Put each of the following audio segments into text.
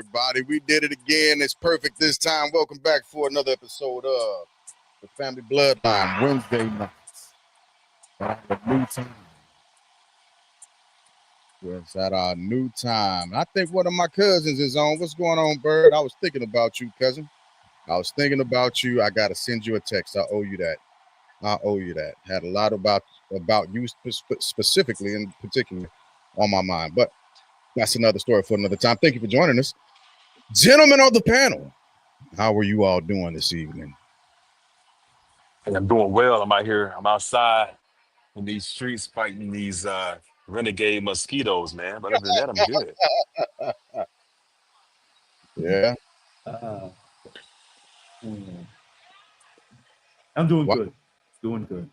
everybody. We did it again. It's perfect this time. Welcome back for another episode of the Family Bloodline Wednesday nights. At the new time. Yes, at our new time. I think one of my cousins is on. What's going on, Bird? I was thinking about you, cousin. I was thinking about you. I gotta send you a text. I owe you that. I owe you that. Had a lot about you specifically in particular on my mind, but that's another story for another time. Thank you for joining us. Gentlemen on the panel, how are you all doing this evening? I'm doing well. I'm out here. I'm outside in these streets fighting these renegade mosquitoes, man. But other than that, I'm good. Yeah. Uh, mm, I'm doing What? good. Doing good.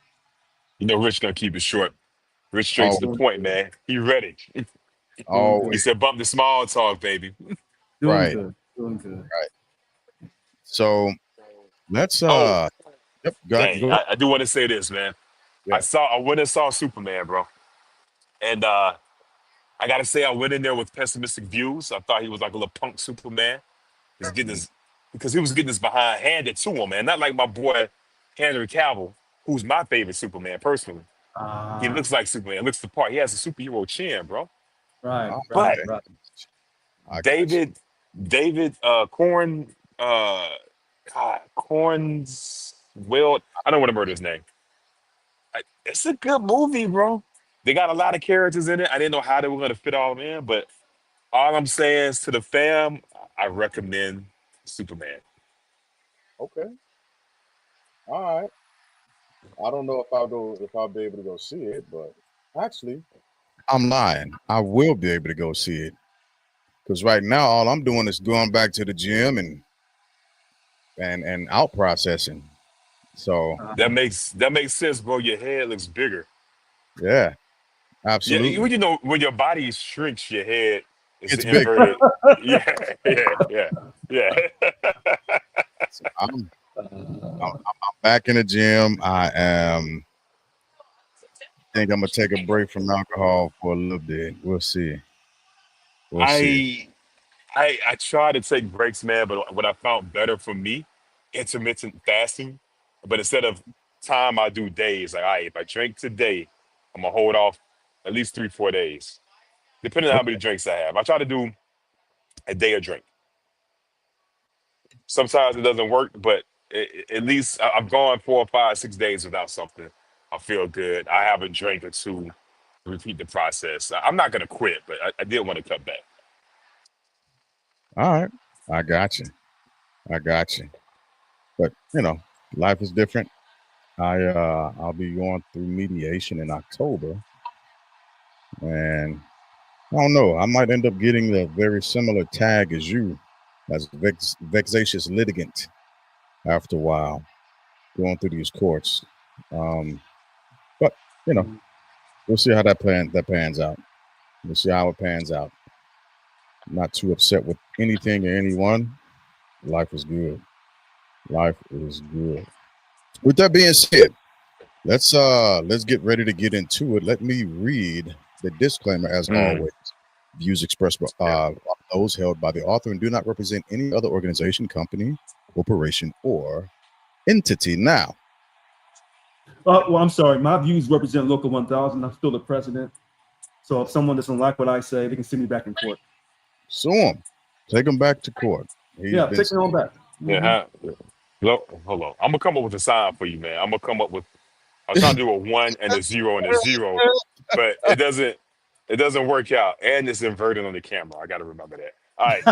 You know, Rich gonna keep it short. Rich straight Oh, to the Doing point, good. man. He ready. Doing He always good. said, "Bump the small talk, baby." Doing right. good. Doing good. So let's Oh, yep, dang! go. I do want to say this, man. Yeah. I went and saw Superman, bro, and I gotta say I went in there with pessimistic views. I thought he was like a little punk Superman. He's getting his because he was getting his behind handed to him, man. Not like my boy Henry Cavill, who's my favorite Superman personally. He Ah, looks like Superman, looks the part. He has a superhero chin, bro. right, Oh, right, But okay. right. I got you. David, David Corn, God, Corn's well, I don't want to murder his name. It's a good movie, bro. They got a lot of characters in it. I didn't know how they were gonna fit all of them in, but all I'm saying is to the fam, I recommend Superman. Okay. All right. I don't know if I'll be able to go see it, but actually, I'm lying. I will be able to go see it because right now all I'm doing is going back to the gym and out processing. So Uh, That makes sense, bro. Your head looks bigger. yeah, Yeah, absolutely, you know when your body shrinks, your head is it's big. inverted. Yeah, yeah, yeah. So I'm uh, back in the gym. I am. Think I'm gonna take a break from alcohol for a little bit. We'll see. We'll see. I I try to take breaks, man, but what I found better for me, intermittent fasting. But instead of time, I do days. Like, all right, if I drink today, I'm gonna hold off at least 3, 4 days, depending on how Okay. many drinks I have. I try to do a day a drink. Sometimes it doesn't work, but at least I've gone 4, 5, 6 days without something. I feel good. I have a drink or two. Repeat the process. I'm not gonna quit, but I did want to cut back. All right. I got you. I got you. But life is different. I'll be going through mediation in October, and I don't know. I might end up getting the very similar tag as you, as vexatious litigant. After a while, going through these courts, um, but you know, mm, we'll see how that pans out. We'll see how it pans out. Not too upset with anything or anyone. Life is good. Life is good. With that being said, let's get ready to get into it. Let me read the disclaimer as Mm, always. Views expressed by yeah. those held by the author and do not represent any other organization, company, corporation, or entity. Now, well, I'm sorry. My views represent Local 1000. I'm still the president. So if someone doesn't like what I say, they can send me back in court. sue him. Take him back to court. He's Yeah, been take me on back. Yeah, Hmm. huh? Hold on. I'm gonna come up with a sign for you, man. I'm gonna come up with. I was trying to do a one and a zero and a zero, but it doesn't work out, and it's inverted on the camera. I got to remember that. All right.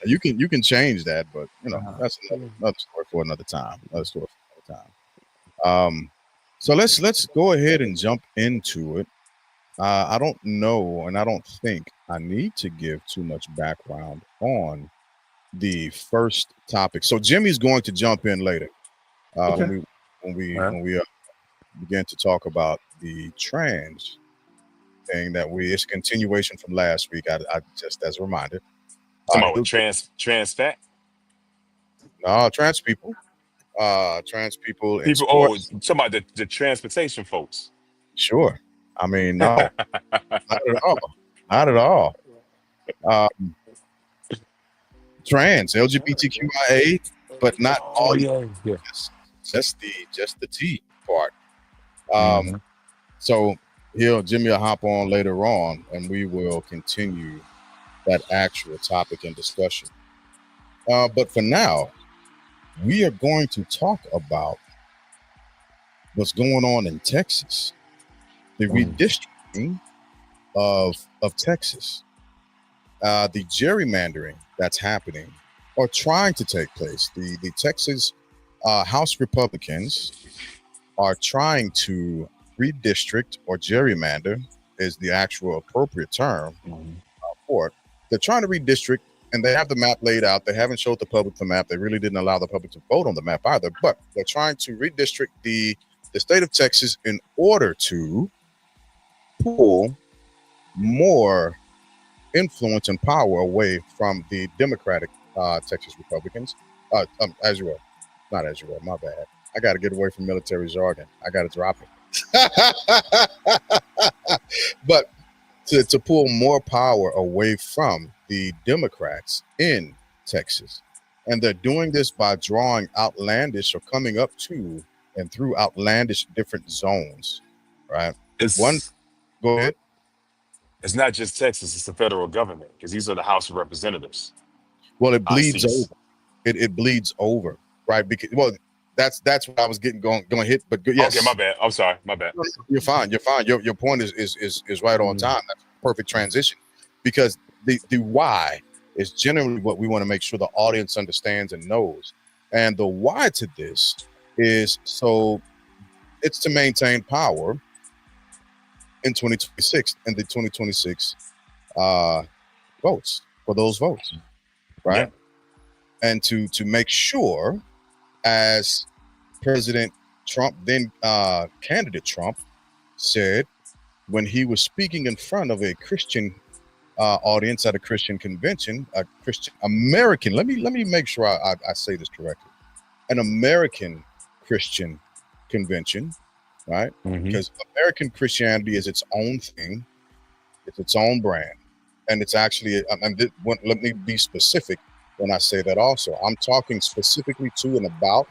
you can change that, but Uh, that's another story for another time. Another story for another time. So let's go ahead and jump into it. I don't know, and I don't think I need to give too much background on the first topic. So Jimmy's going to jump in later when okay. we begin to talk about the trans thing that it's a continuation from last week. I just as a reminder, Talking about he'll what, get trans fat trans people in people. Oh, sports. talking about the transportation folks. Sure, I mean no, not at all, not at all. Um, trans, LGBTQIA, but not Oh all. yeah, yeah. Just the T part. Um, Mm-hmm. so Jimmy will hop on later on, and we will continue that actual topic and discussion. But for now, we are going to talk about what's going on in Texas, the redistricting of Texas, the gerrymandering that's happening or trying to take place. The Texas House Republicans are trying to redistrict or gerrymander is the actual appropriate term for it. They're trying to redistrict, and they have the map laid out. They haven't showed the public the map. They really didn't allow the public to vote on the map either. But they're trying to redistrict the state of Texas in order to pull more influence and power away from the Democratic Texas Republicans. As you were, not as you were. My bad. I got to get away from military jargon. I got to drop it. But to pull more power away from the Democrats in Texas. And they're doing this by drawing outlandish or coming up to and through outlandish different zones, right? One, It's go ahead. it's not just Texas; it's the federal government because these are the House of Representatives. Well, it I bleeds see. over. It bleeds over, right? Because that's what I was getting going to hit. But Okay, my yes, bad. I'm sorry, my bad. you're fine. You're fine. Your point is right on time. That's perfect transition, because the why is generally what we want to make sure the audience understands and knows. And the why to this is so it's to maintain power in 2026 and the 2026 votes for those votes, right? Yeah. And to make sure, as President Trump, then candidate Trump, said when he was speaking in front of a Christian audience at a Christian convention, a Christian American. Let me make sure I say this correctly. An American Christian convention, right? Mm-hmm. Because American Christianity is its own thing, it's its own brand, and it's actually. Let me be specific when I say that. Also, I'm talking specifically to and about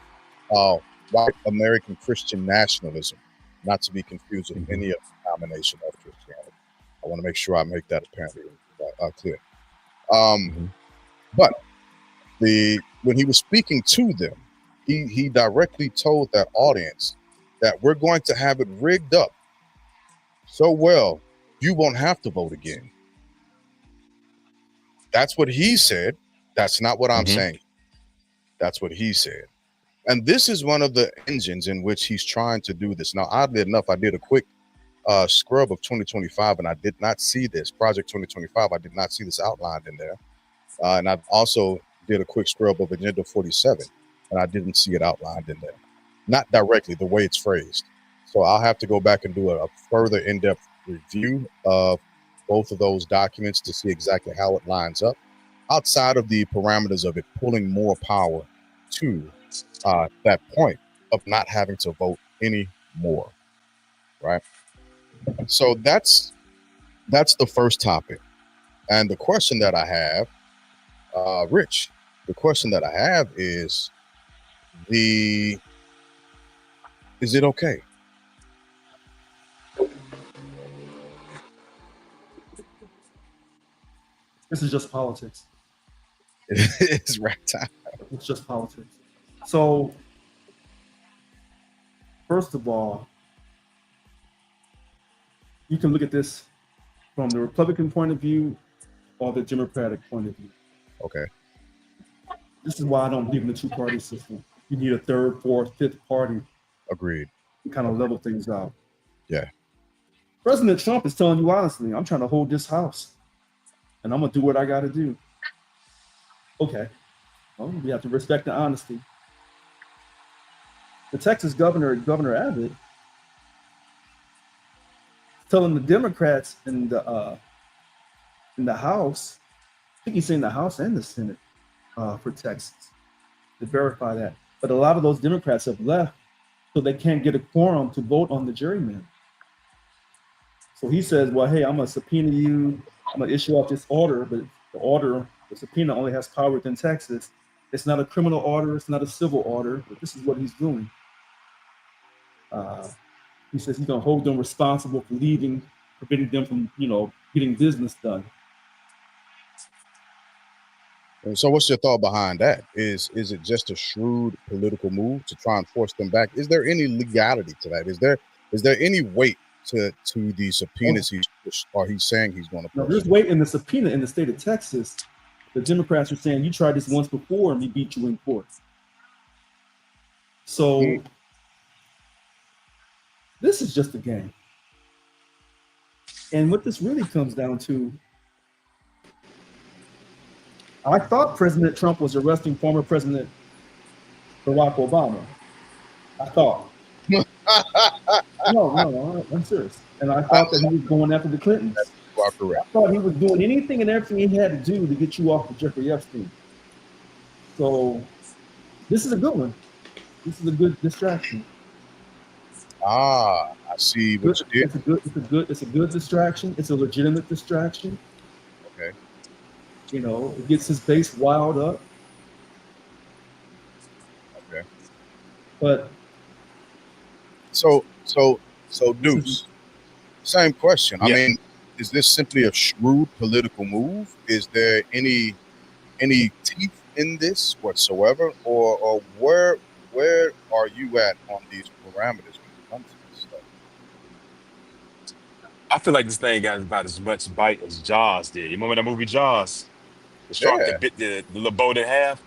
white American Christian nationalism, not to be confused with any other denomination of Christianity. I want to make sure I make that apparently clear. But when he was speaking to them, he directly told that audience that we're going to have it rigged up so well you won't have to vote again. That's what he said. That's not what I'm saying. That's what he said. And this is one of the engines in which he's trying to do this. Now, oddly enough, I did a quick scrub of 2025, and I did not see this Project 2025. I did not see this outlined in there. And I also did a quick scrub of Agenda 47, and I didn't see it outlined in there. Not directly, the way it's phrased. So I'll have to go back and do a further in-depth review of both of those documents to see exactly how it lines up outside of the parameters of it pulling more power to that point of not having to vote anymore, right? So that's the first topic. And the question that I have, Rich, the question that I have is is it okay? This is just politics. It's right time. It's just politics. So, first of all, you can look at this from the Republican point of view or the Democratic point of view. Okay. This is why I don't believe in the two-party system. You need a third, fourth, fifth party. Agreed. To kind of level things out. Yeah. President Trump is telling you honestly, I'm trying to hold this house, and I'm gonna do what I got to do. Okay. Well, we have to respect the honesty. The Texas governor, Governor Abbott, telling the Democrats in the House, I think he's saying the House and the Senate for Texas to verify that. But a lot of those Democrats have left, so they can't get a quorum to vote on the gerrymander. So he says, well, hey, I'm gonna subpoena you I'm gonna issue out this order, but the subpoena only has power within Texas. It's not a criminal order, it's not a civil order, but this is what he's doing. He says he's gonna hold them responsible for leaving, preventing them from, getting business done. And so what's your thought behind that? Is it just a shrewd political move to try and force them back? Is there any legality to that? Is there any weight to the subpoenas he's saying he's going to Now, push? there's weight in the subpoena in the state of Texas. The Democrats are saying you tried this once before and we beat you in court. So this is just a game. And what this really comes down to, I thought President Trump was arresting former President Barack Obama. I thought. No, I'm serious. And I thought that he was going after the Clintons. You are correct. I thought he was doing anything and everything he had to do to get you off of Jeffrey Epstein. So this is a good one. This is a good distraction. I see what you did. It's a good distraction. It's a legitimate distraction. Okay. It gets his base wild up. Okay. But so Deuce, same question. Yeah. I mean, is this simply a shrewd political move? Is there any teeth in this whatsoever, or where are you at on these parameters when it comes to this stuff? I feel like this thing got about as much bite as Jaws did. You remember that movie Jaws? The shark that bit the little boat in half.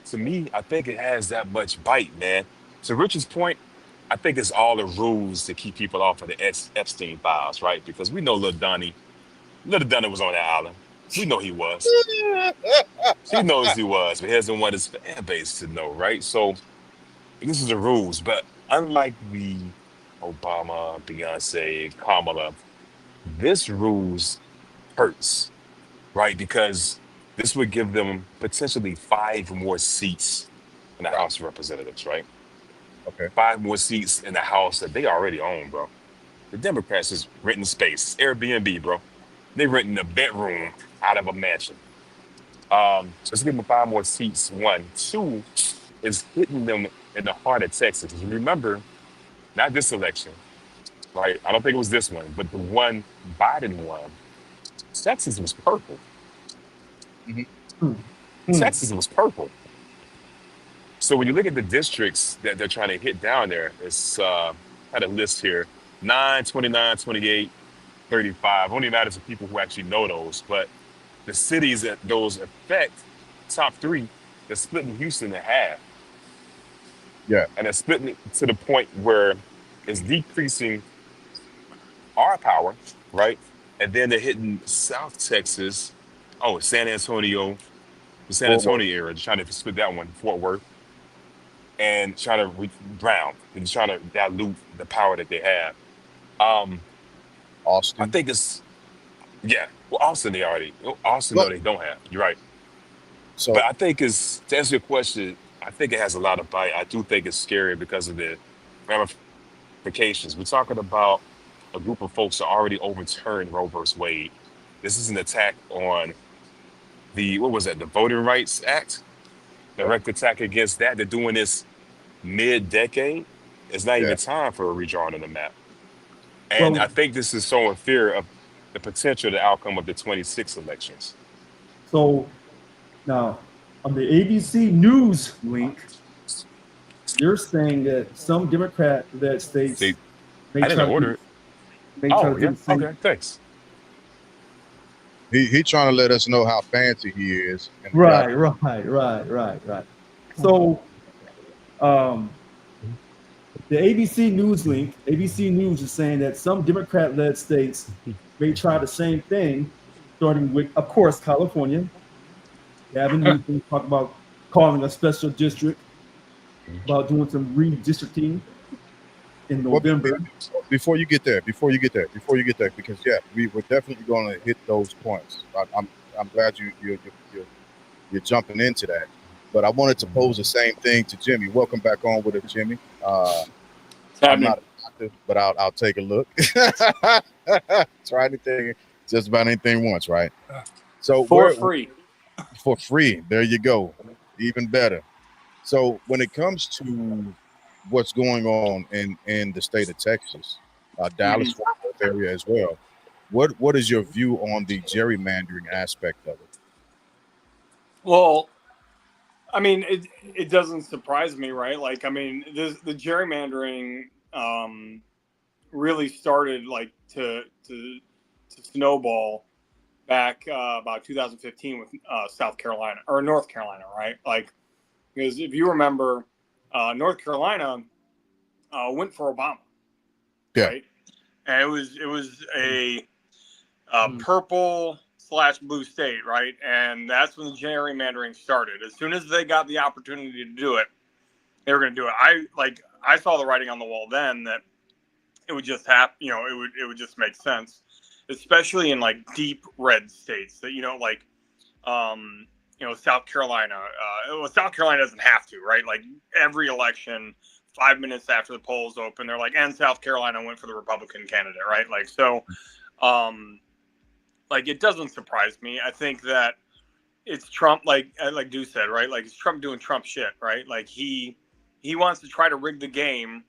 To me, I think it has that much bite, man. To Richard's point, I think it's all the rules to keep people off of the Epstein files, right? Because we know Little Donnie was on that island. We know he was. He knows he was, but he doesn't want his fan base to know, right? So this is the rules. But unlike the Obama, Beyonce, Kamala, this rules hurts, right? Because this would give them potentially 5 more seats in the House of Representatives, right? Okay. 5 more seats in the House that they already own, bro. The Democrats is renting space. It's Airbnb, bro. They renting a bedroom out of a mansion. So let's give them 5 more seats. 1, 2 is hitting them in the heart of Texas. Remember, not this election, right? I don't think it was this one, but the one Biden won. Texas was purple. Texas was purple. So when you look at the districts that they're trying to hit down there, it's had a list here: 9, 29, 28, 35. Only matters to people who actually know those. But the cities that those affect, top 3, they're splitting Houston in half. Yeah. And they're splitting it to the point where it's decreasing our power, right? And then they're hitting South Texas, San Antonio, the San Antonio area, trying to split that one, Fort Worth, and trying to drown and trying to dilute the power that they have. Austin. I think it's, well, Austin they don't have. You're right. So, but I think to answer your question, I think it has a lot of bite. I do think it's scary because of the ramifications. We're talking about a group of folks that already overturned Roe versus Wade. This is an attack on the Voting Rights Act, direct attack against that. They're doing this mid-decade. It's not even time for a redrawing of the map. And I think this is sowing fear of the potential, the outcome of the 26 elections. So now on the ABC News link, you're saying that some Democrat-led states I didn't order it. Okay, thanks. He trying to let us know how fancy he is. Right. So the ABC News link, ABC News is saying that some Democrat-led states may try the same thing, starting with, of course, California. Gavin Newsom talked about calling a special district, about doing some redistricting in November. Before you get there, because we're definitely going to hit those points. I'm glad you're jumping into that. But I wanted to pose the same thing to Jimmy. Welcome back on with us, Jimmy. I'm not a doctor, but I'll take a look. Try anything just about anything once, right? So For we're free. for free. There you go. Even better. So when it comes to what's going on in the state of Texas, Mhm. Dallas Fort Worth area as well, what is your view on the gerrymandering aspect of it? Well, I mean, it doesn't surprise me, right? Like, I mean, the gerrymandering really started like to snowball back about 2015 with South Carolina or North Carolina, right? Like, because if you remember, North Carolina went for Obama, Yeah, right? And it was a purple slash blue state, right? And that's when the gerrymandering started. As soon as they got the opportunity to do it, they were going to do it. I saw the writing on the wall then that it would just happen. You know, it would just make sense, especially in like deep red states that South Carolina. Well, South Carolina doesn't have to, right? Like every election, 5 minutes after the polls open, they're like, and South Carolina went for the Republican candidate, right? Like so. Like it doesn't surprise me. I think that it's Trump, like Du said, right? Like it's Trump doing Trump shit, right? Like he wants to try to rig the game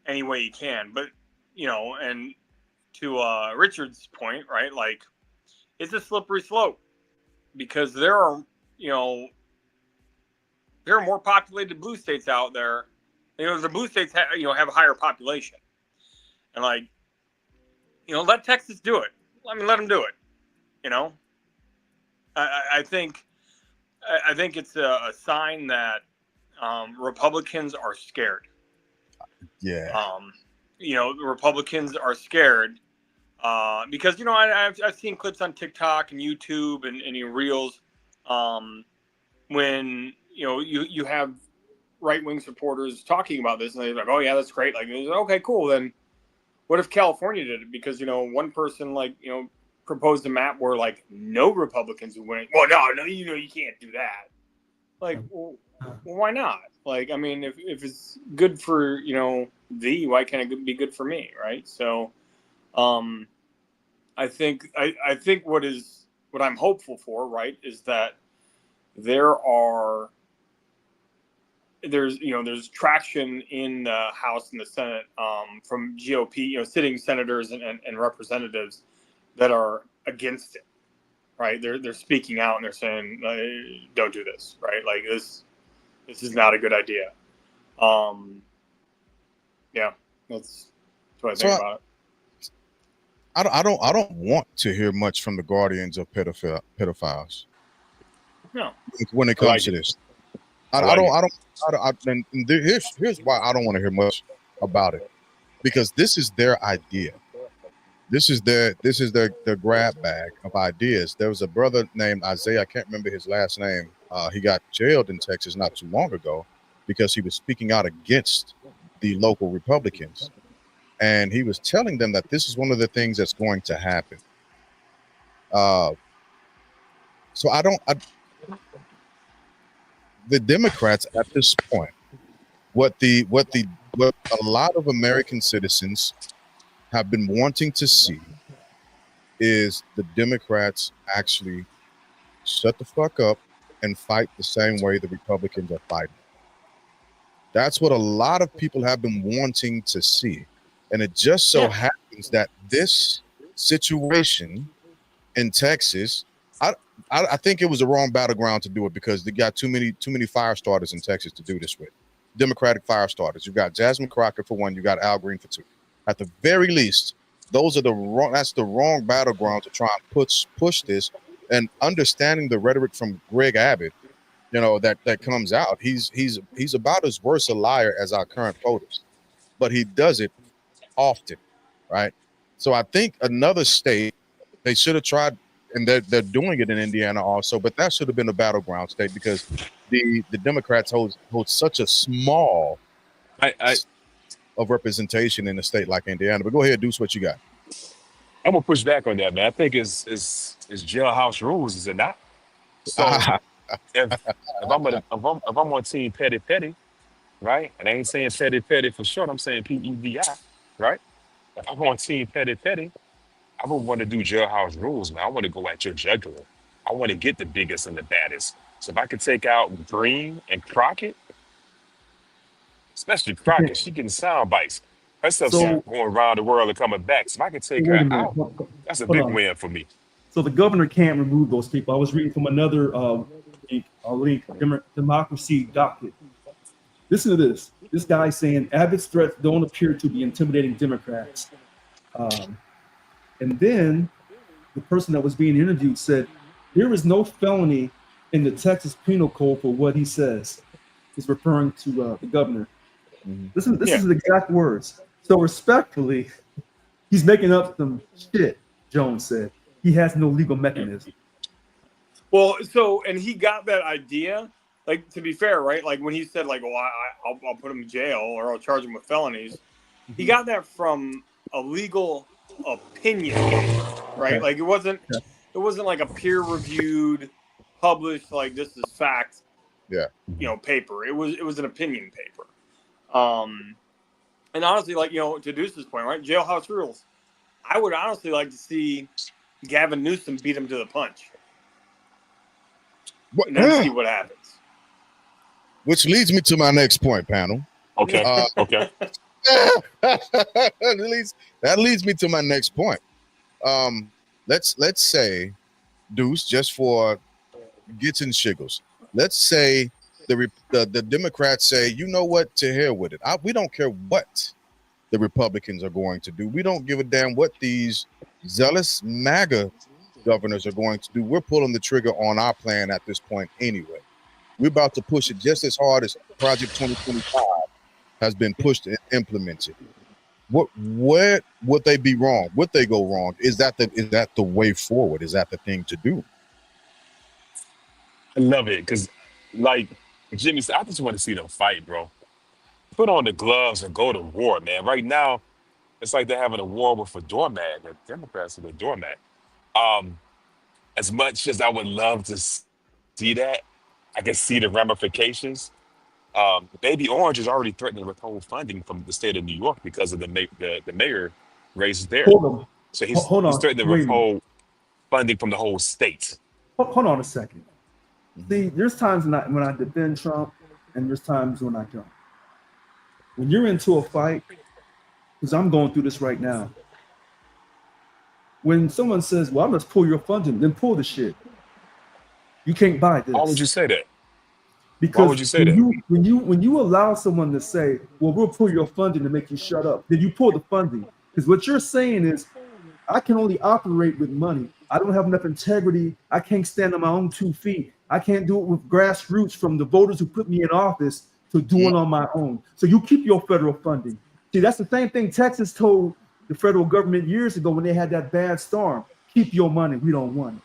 any way he can, but and to Richard's point, right? Like it's a slippery slope because you know there are more populated blue states out there. The blue states have a higher population, and let Texas do it. I mean, let them do it. You know, I think it's a sign that Republicans are scared. yeah. Republicans are scared because I've seen clips on TikTok and YouTube and Reels when you have right wing supporters talking about this and they're like, oh yeah, that's great. Like, okay, cool. Then what if California did it? Because one person proposed a map where like no Republicans would win. Well, no, you can't do that. Like, well, why not? Like, I mean, if it's good for thee, why can't it be good for me, right? So, I think what I'm hopeful for, right, is that there's traction in the House and the Senate from GOP, sitting senators and representatives that are against it, right? They're speaking out and they're saying, don't do this, right? Like this is not a good idea. Yeah, that's what I think about it. I don't want to hear much from the guardians of pedophiles. No, When it I like comes to it. this, I like it. here's why I don't want to hear much about it, because this is their idea. This is their grab bag of ideas. There was a brother named Isaiah. I can't remember his last name. He got jailed in Texas not too long ago because he was speaking out against the local Republicans, and he was telling them that this is one of the things that's going to happen. Uh, so the Democrats at this point, what a lot of American citizens have been wanting to see is the Democrats actually shut the fuck up and fight the same way the Republicans are fighting. That's what a lot of people have been wanting to see. And it just so happens that this situation in Texas, I, I think it was the wrong battleground to do it because they got too many fire starters in Texas to do this with. Democratic fire starters. You got Jasmine Crockett for one, you got Al Green for two. At the very least, that's the wrong battleground to try and push this. And understanding the rhetoric from Greg Abbott, that comes out, he's about as worse a liar as our current POTUS, but he does it often, right? So I think another state they should have tried, and they're doing it in Indiana also, but that should have been a battleground state because the Democrats hold such a small I of representation in a state like Indiana. But go ahead, Deuce, what you got? I'm gonna push back on that, man. I think it's jailhouse rules, is it not? So if I'm on team petty, right? And I ain't saying petty for short. I'm saying PEDI, right? If I'm on team petty, I would want to do jailhouse rules, man. I want to go at your jugular. I want to get the biggest and the baddest. So if I could take out Green and Crockett, especially Okay. Crockett, she getting sound bites. Her stuff's So going around the world and coming back. So if I could take wait her a minute. out, that's a Hold big on. win for me. So the governor can't remove those people. I was reading from another link, Democracy Docket. Listen to this. This guy saying Abbott's threats don't appear to be intimidating Democrats. And then the person that was being interviewed said, there is no felony in the Texas Penal Code for what he says. He's referring to the governor. This is the exact words. So respectfully, he's making up some shit, Jones said. He has no legal mechanism. Well, so, and he got that idea, like, to be fair, right? Like, when he said, like, well, I'll put him in jail or I'll charge him with felonies, he got that from a legal opinion, right? Okay. Like, it wasn't like a peer-reviewed, published, like, this is fact, paper. It was an opinion paper. And honestly, like, to Deuce's point, right? Jailhouse rules. I would honestly like to see Gavin Newsom beat him to the punch. And then see what happens. Which leads me to my next point, panel. Okay. Okay. That leads me to my next point. Let's say, Deuce, just for gets and shiggles. Let's say the Democrats say, you know what, to hell with it. We don't care what the Republicans are going to do. We don't give a damn what these zealous MAGA governors are going to do. We're pulling the trigger on our plan at this point anyway. We're about to push it just as hard as Project 2025 has been pushed and implemented. Where would they be wrong? Would they go wrong? Is that the way forward? Is that the thing to do? I love it because, like Jimmy said, I just want to see them fight, bro. Put on the gloves and go to war, man. Right now, it's like they're having a war with a doormat. The Democrats are the doormat. As much as I would love to see that, I can see the ramifications. Baby Orange is already threatening to withhold funding from the state of New York because of the mayor race there. Hold So on. Hold on. he's threatening to withhold funding from the whole state. Hold on a second. See, there's times when I defend Trump, and there's times when I don't. When you're into a fight, because I'm going through this right now. When someone says, well, I must pull your funding, then pull the shit. You can't buy this. Why would you say that? Because Why would you say that? When you allow someone to say, well, we'll pull your funding to make you shut up, then you pull the funding. Because what you're saying is, I can only operate with money. I don't have enough integrity. I can't stand on my own 2 feet. I can't do it with grassroots from the voters who put me in office to do it on my own. So you keep your federal funding. See, that's the same thing Texas told the federal government years ago when they had that bad storm. Keep your money. We don't want it.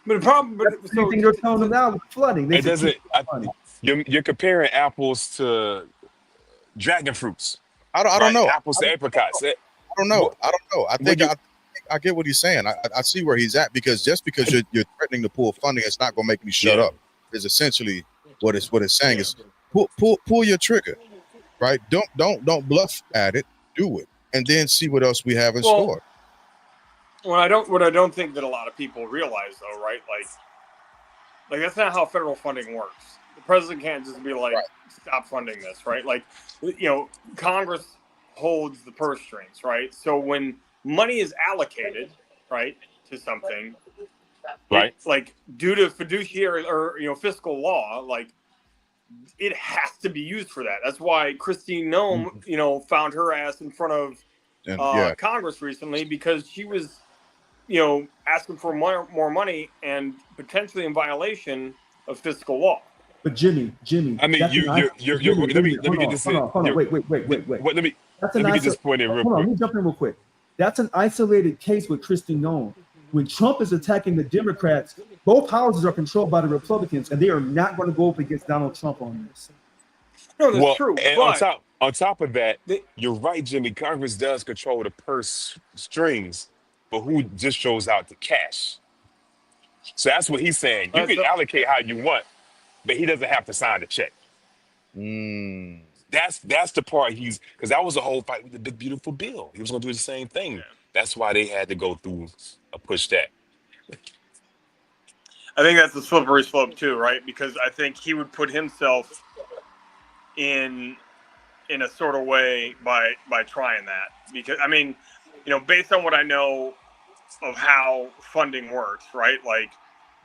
But the problem, That's the same thing they're telling them now with flooding. They It said, doesn't. keep your money. You're comparing apples to dragon fruits. I don't right? know. Apples to apricots. I don't know. I think I get what he's saying. I see where he's at because just because you're threatening to pull funding, it's not going to make me shut up. Is essentially what it's saying is pull your trigger, right? Don't bluff at it. Do it, and then see what else we have in store. What I don't think that a lot of people realize though, right? Like that's not how federal funding works. The president can't just be like, stop funding this, right? Like, Congress holds the purse strings, right? So when money is allocated, right, to something, right, like due to fiduciary or fiscal law, like it has to be used for that. That's why Christine Noem, found her ass in front of Congress recently because she was, asking for more money and potentially in violation of fiscal law. But Jimmy. I mean, let me get this in. Hold on. Wait. Let me get this point in real hold on, quick. let me jump in real quick. That's an isolated case with Kristi Noem. When Trump is attacking the Democrats, both houses are controlled by the Republicans, and they are not going to go up against Donald Trump on this. No, that's true. And but on top of that, you're right, Jimmy. Congress does control the purse strings, but who just shows out the cash? So that's what he's saying. You can allocate how you want, but he doesn't have to sign the check. That's the part because that was a whole fight with the big beautiful bill. He was going to do the same thing. That's why they had to go through a push that. I think that's a slippery slope too, right? Because I think he would put himself in a sort of way by trying that. Because I mean, based on what I know of how funding works, right? Like,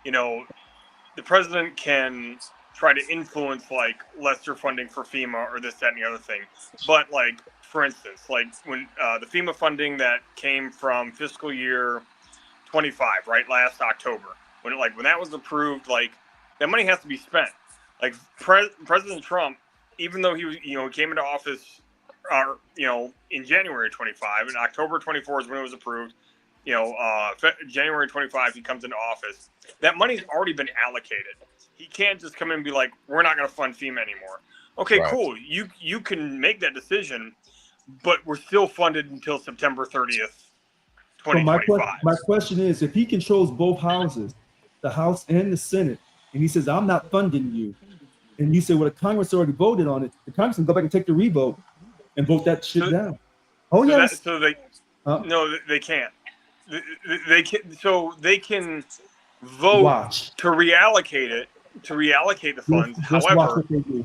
the president can try to influence like lesser funding for FEMA or this, that, and the other thing. But like, for instance, like when the FEMA funding that came from fiscal year 25, right, last October, when that was approved, like that money has to be spent. Like President Trump, even though he came into office, in January 25, and October 24 is when it was approved. January 25, he comes into office. That money's already been allocated. He can't just come in and be like, we're not going to fund FEMA anymore. Okay, Right. cool. You can make that decision, but we're still funded until September 30th, So my 2025. question is, if he controls both houses, the House and the Senate, and he says, I'm not funding you, and you say, well, the Congress already voted on it, the Congress can go back and take the revote and vote that shit So- down. Oh, yes. No, they can't. They can, so they can vote Watch. to reallocate it, to reallocate the funds. Just watch However, what they do.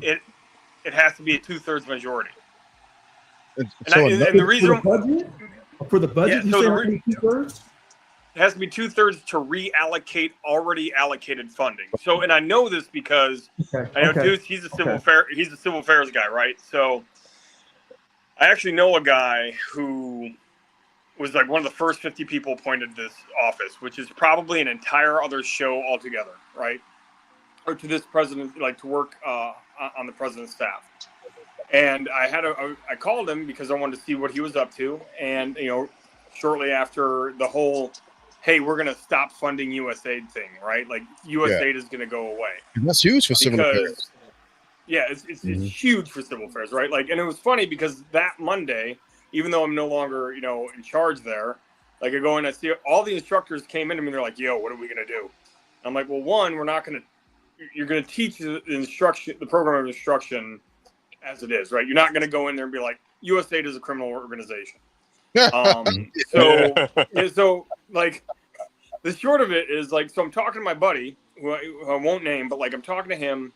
it has to be a 2/3 majority. So And another, the reason, For the budget, Yeah, you so say the how many 2/3? it has to be 2/3 to reallocate already allocated funding. So, and I know this because Okay. I know Okay. Deuce. He's a civil affairs guy, right? So, I actually know a guy who was like one of the first 50 people appointed to this office, which is probably an entire other show altogether, right? Or to this president, like to work on the president's staff. And I called him because I wanted to see what he was up to. And, shortly after the whole, hey, we're going to stop funding USAID thing, right? Like USAID is going to go away. that's huge for civil affairs. Yeah, it's huge for civil affairs, right? Like, and it was funny because that Monday, even though I'm no longer, in charge there, like I go in, I see all the instructors came in to me, they're like, yo, what are we going to do? I'm like, well, one, we're not going to, you're going to teach the program of instruction as it is, right? You're not going to go in there and be like, USAID is a criminal organization. So like the short of it is like, so I'm talking to my buddy who I won't name, but like I'm talking to him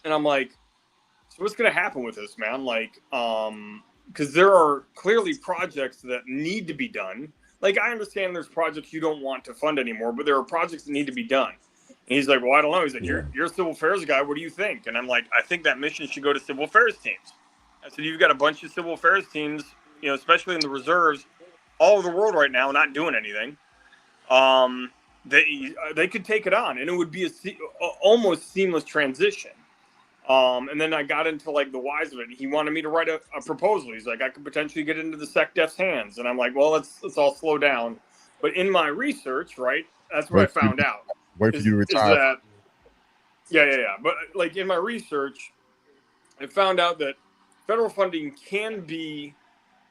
and I'm like, so what's going to happen with this, man? Like, because there are clearly projects that need to be done. Like, I understand there's projects you don't want to fund anymore, but there are projects that need to be done. And he's like, well, I don't know. He's like, you're a civil affairs guy. What do you think? And I'm like, I think that mission should go to civil affairs teams. I said, you've got a bunch of civil affairs teams, especially in the reserves, all over the world right now, not doing anything. They could take it on, and it would be a almost seamless transition. And then I got into like the whys of it. He wanted me to write a proposal. He's like, I could potentially get into the SecDef's hands. And I'm like, well, let's all slow down. But in my research, right, that's what I found out. Wait for you to retire. Yeah. But like in my research, I found out that federal funding can be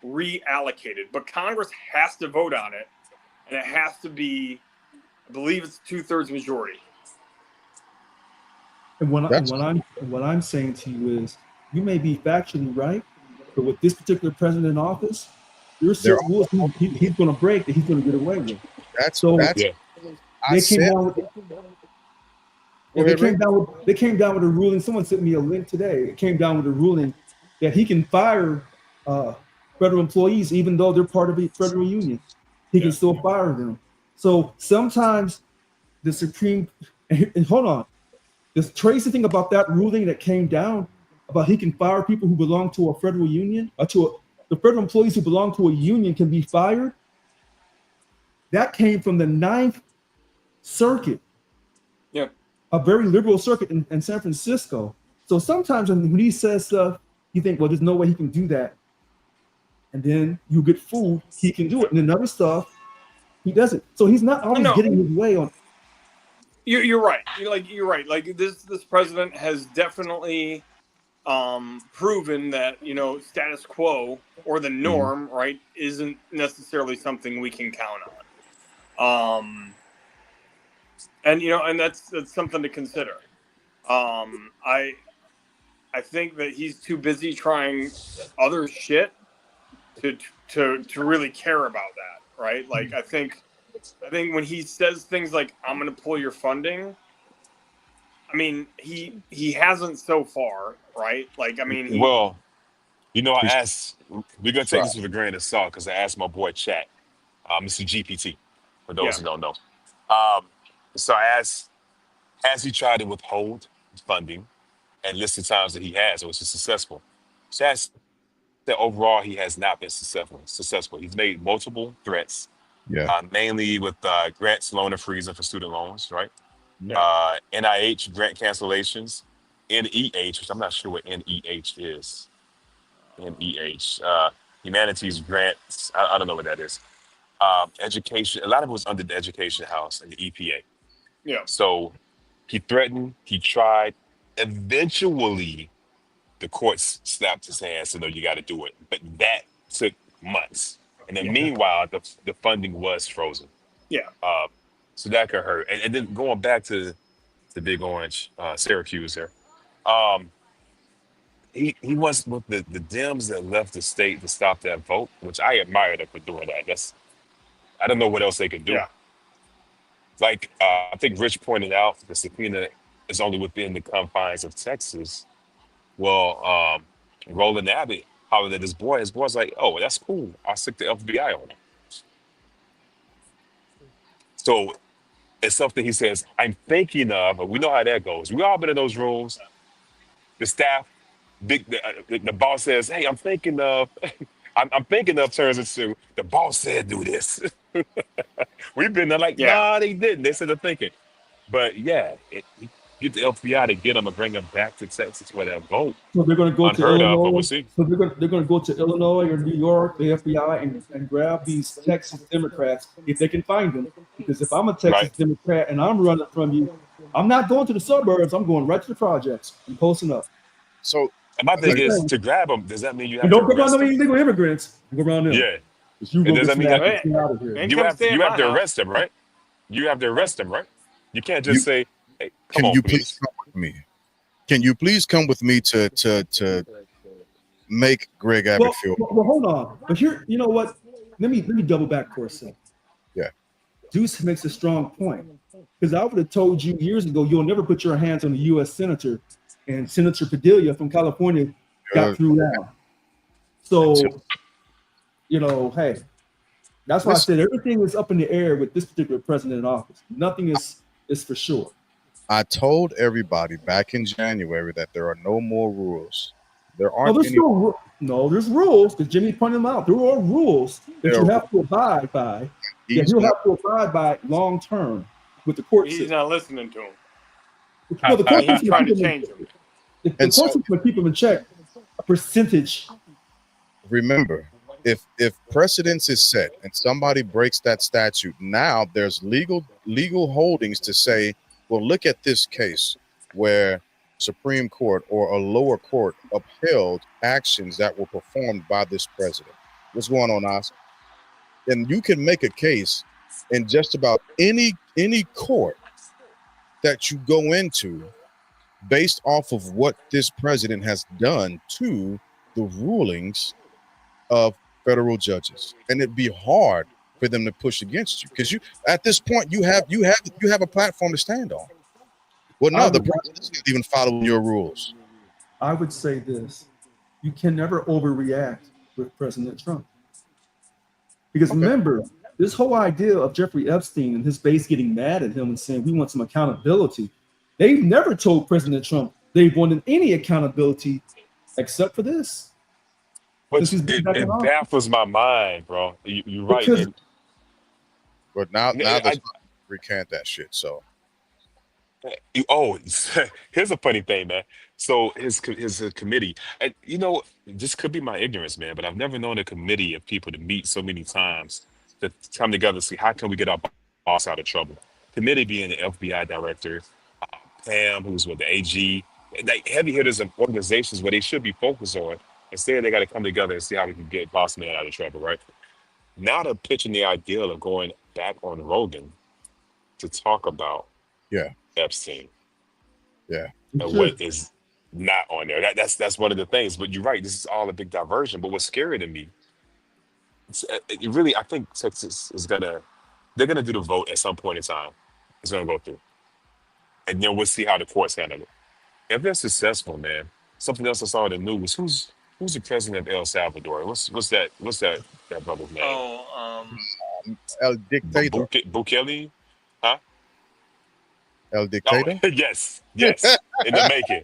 reallocated, but Congress has to vote on it, and it has to be, I believe it's 2/3 majority. And what I'm saying to you is, you may be factually right, but with this particular president in office, there's certain rules he's going to break that he's going to get away with. They came down with a ruling. Someone sent me a link today. It came down with a ruling that he can fire federal employees even though they're part of a federal union. He can still fire them. So sometimes the Supreme and hold on. The crazy thing about that ruling that came down about he can fire people who belong to a federal union or the federal employees who belong to a union can be fired. That came from the Ninth Circuit. Yeah. A very liberal circuit in San Francisco. So sometimes when he says stuff, you think, well, there's no way he can do that. And then you get fooled, he can do it. And then other stuff, he doesn't. So he's not always getting his way on. You're right. You're right. Like this president has definitely proven that status quo or the norm, right, isn't necessarily something we can count on. And that's something to consider. I think that he's too busy trying other shit to really care about that, right? Like I think when he says things like "I'm going to pull your funding," I mean he hasn't so far, right? Like I mean Well, I He's asked. We're gonna take tried. this with a grain of salt because I asked my boy Chat, Mr. GPT, for those yeah who don't know. Um, so I asked, has he tried to withhold funding and list the times that he has, or was he successful? Chat said overall he has not been successful. Successful. He's made multiple threats, Yeah. mainly with grants, loan, and freezing for student loans, right? yeah NIH grant cancellations, NEH, which I'm not sure what NEH is. NEH, humanities grants. I don't know what that is. Education. A lot of it was under the Education House and the EPA. yeah So he threatened. He tried. Eventually, the courts slapped his hand, said, "No, you got to do it." But that took months. And then, yeah meanwhile, the funding was frozen. yeah Uh, so that could hurt. And then going back to the Big Orange, Syracuse there. Um, he was with the Dems that left the state to stop that vote, which I admire them for doing that. I don't know what else they could do. yeah Like I think Rich pointed out, the subpoena is only within the confines of Texas. Well, Roland Abbott hollered at his boy. His boy's like, "Oh, that's cool. I'll stick the FBI on him." So it's something he says, "I'm thinking of," but we know how that goes. We all been in those rooms. The staff, the boss says, "Hey, I'm thinking of." I'm thinking of turns into the boss said do this. We've been there like, yeah nah, they didn't. They said they're thinking. But yeah, get the FBI to get them and bring them back to Texas where they'll vote. So they're going to go to Unheard of, but we'll Illinois. see. So they're going to go to Illinois or New York, the FBI, and grab these Texas Democrats if they can find them. Because if I'm a Texas Right? Democrat and I'm running from you, I'm not going to the suburbs. I'm going right to the projects and posting up. So And my thing Just is, saying. to grab them, does that mean you And have to don't go around arrest no them? illegal immigrants. Go around them. Yeah. Because you And go does get that mean snapped that and get out of here. Ain't you come have stay at you have my to house. arrest them, right? You have to arrest them, right? You can't you just say, "Hey, come can on, you please please." come with me? Can you please come with me to make Greg Abbott feel? Well, hold on. But here, you know what? Let me double back for a second. Yeah. Deuce makes a strong point. Because I would have told you years ago, you'll never put your hands on a U.S. senator, and Senator Padilla from California got Uh, through that. until, So, hey, that's why I listen, said everything is up in the air with this particular president in office. Nothing is for sure. I told everybody back in January that there are no more rules. There No, aren't there's any. there's rules because Jimmy pointed them out. There are rules that There you are, have to abide by. That he's he'll going. have to abide by long term with the court He's system. not listening to him. Well, the I court mean, he's system will trying keep to them in, change him. the And court so system will keep them in check. A percentage. remember, if precedence is set and somebody breaks that statute, now there's legal holdings to say, well, look at this case where Supreme Court or a lower court upheld actions that were performed by this president. What's going on, Oz? And you can make a case in just about any court that you go into based off of what this president has done to the rulings of federal judges, and it'd be hard for them to push against you because you at this point you have a platform to stand on. Well, I no, the would president's not even following your rules. I would say this: you can never overreact with President Trump because Okay, remember this whole idea of Jeffrey Epstein and his base getting mad at him and saying we want some accountability. They've never told President Trump they wanted any accountability except for this since Which he's been back in it office. baffles my mind, bro. You're right. Because And but now I, there's recant that shit. So oh, here's a funny thing, man. So his committee, and this could be my ignorance, man, but I've never known a committee of people to meet so many times to come together to see how can we get our boss out of trouble. Committee being the FBI director, Pam, who's with the AG, like heavy hitters of organizations where they should be focused on. Instead, they got to come together and see how we can get boss man out of trouble, right? Now they're pitching the idea of going back on Rogan to talk about yeah, Epstein yeah, and sure. what is not on there. That's one of the things. But you're right. This is all a big diversion. But what's scary to me really, I think Texas is they're gonna do the vote at some point in time. It's gonna go through, and then we'll see how the courts handle it. If they're successful, man. Something else I saw in the news. Who's the president of El Salvador? What's that brother's name? Oh, El Dictator. Bukele? Huh? El Oh, Dictator. yes. In the making.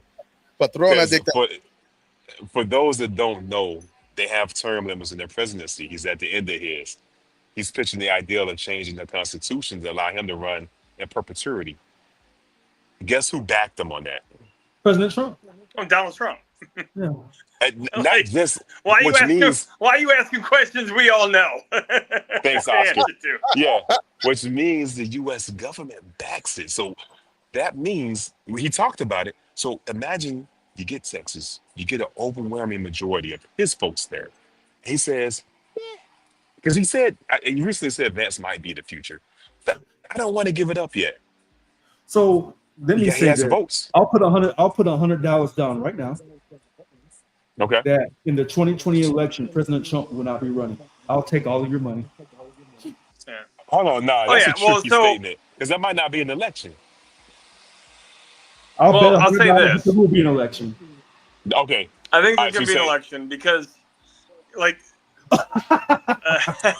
Patrona Because Dictator. for those that don't know, they have term limits in their presidency. He's at the end of his. He's pitching the ideal of changing the constitution to allow him to run in perpetuity. Guess who backed him on that? President Trump. Donald Trump. Yeah. Not Like, just, why which means, are you asking questions we all know? thanks, The Oscar. answer to. Yeah, which means the U.S. government backs it. So that means he talked about it. So imagine you get Texas, you get an overwhelming majority of his folks there. He says, because he recently said Vance might be the future. But I don't want to give it up yet. So let me He say has this. votes. I'll put $100 down right now Okay. that in the 2020 election, President Trump will not be running. I'll take all of your money. Yeah. Hold on, nah, Oh, that's yeah, a well, tricky so- statement because that might not be an election. I'll Well, bet I'll say $100 this. there will be an election. Okay. I think All there's right, going to so be an say- election because, like,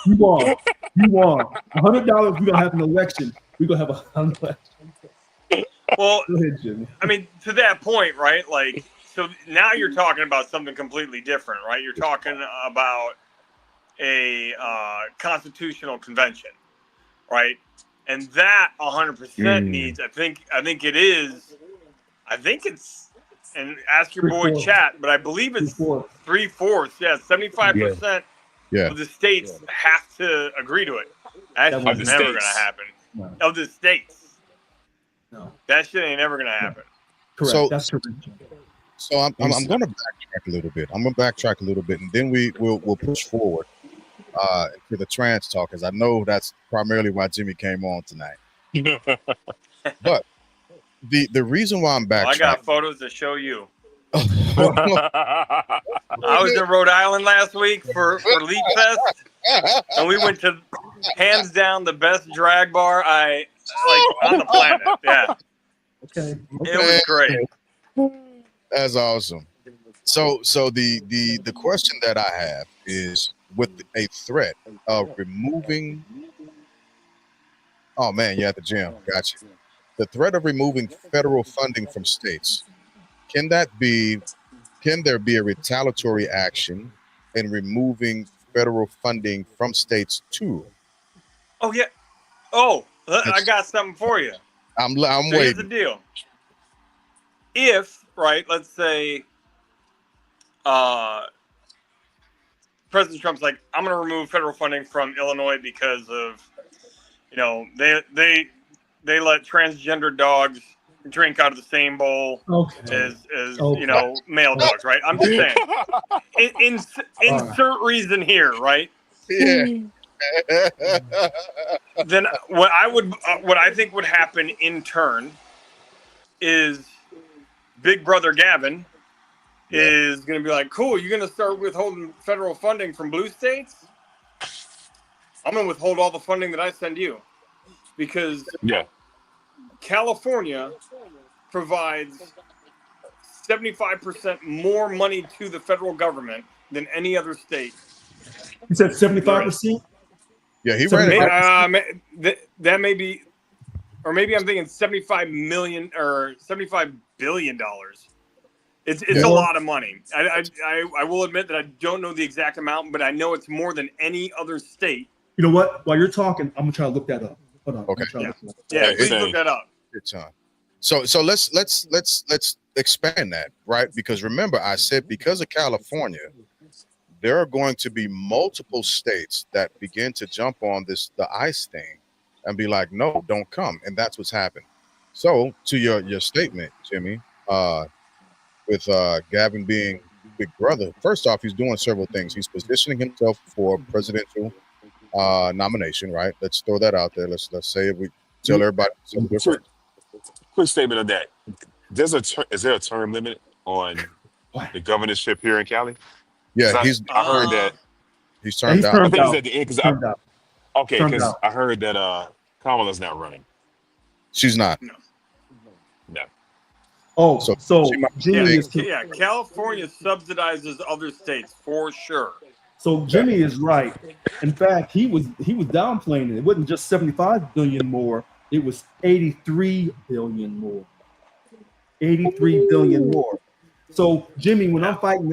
You won. You won. $100. We're gonna have an election. We're gonna have an election. well, Go ahead, Jimmy. I mean, to that point, right? Like, so now you're talking about something completely different, right? You're talking about a constitutional convention, right? And that 100% needs. I think it is. I think it's. And ask your boy 3/4. Chat, but I believe it's 3/4. 3/4. Yeah, 75% Yeah. of the states have to agree to it. That's Of just the never states. gonna happen. No. Of the states, No. that shit ain't never gonna happen. Correct. So- That's correct. So I'm going to backtrack a little bit. And then we'll push forward to the trans talk, because I know that's primarily why Jimmy came on tonight. But the reason why I'm Well, I got backtracking, photos to show you. I was in Rhode Island last week for Leap Fest, and we went to hands down the best drag bar on the planet. Yeah, Okay. it was great. That's awesome. So the question that I have is, with a threat of removing. Oh man, you're at the gym. Gotcha. The threat of removing federal funding from states. Can there be a retaliatory action in removing federal funding from states too? Oh yeah. Oh, I got something for you. I'm So here's the waiting. deal. If, right, let's say President Trump's like, I'm going to remove federal funding from Illinois because of, they let transgender dogs drink out of the same bowl Okay. as Okay. male dogs, right? I'm just saying. Insert reason here, right? Yeah. Then what I think would happen in turn is Big Brother Gavin is going to be like, cool, you're going to start withholding federal funding from blue states? I'm going to withhold all the funding that I send you, because Yeah. California provides 75% more money to the federal government than any other state. You said 75%? Yeah, he ran it. That may be, or maybe I'm thinking 75 million or $75 billion. It's a lot of money. I will admit that I don't know the exact amount, but I know it's more than any other state. You know what? While you're talking, I'm gonna try to look that up. Hold on. Okay. Yeah, Yeah, please same. look that up. Good time. So let's expand that, right? Because remember, I said because of California, there are going to be multiple states that begin to jump on the ICE thing and be like, no, don't come. And that's what's happened. So to your statement, Jimmy, with Gavin being big brother, first off, he's doing several things. He's positioning himself for presidential nomination, right? Let's throw that out there. Let's say we tell everybody something different. Quick statement on that. Is there a term limit on What? the governorship here in Cali? Yeah, 'Cause he's I heard that He's Yeah, turned he's down. I turned think it's out. at the end Turned out. Turned because out. I heard that Kamala's not running. She's not. No. Oh, So so she might Jimmy be. is California subsidizes other states for sure. so Jimmy is right. In fact, he was downplaying it. It wasn't just 75 billion more. It was 83 billion more. 83 billion more. So Jimmy, when I'm fighting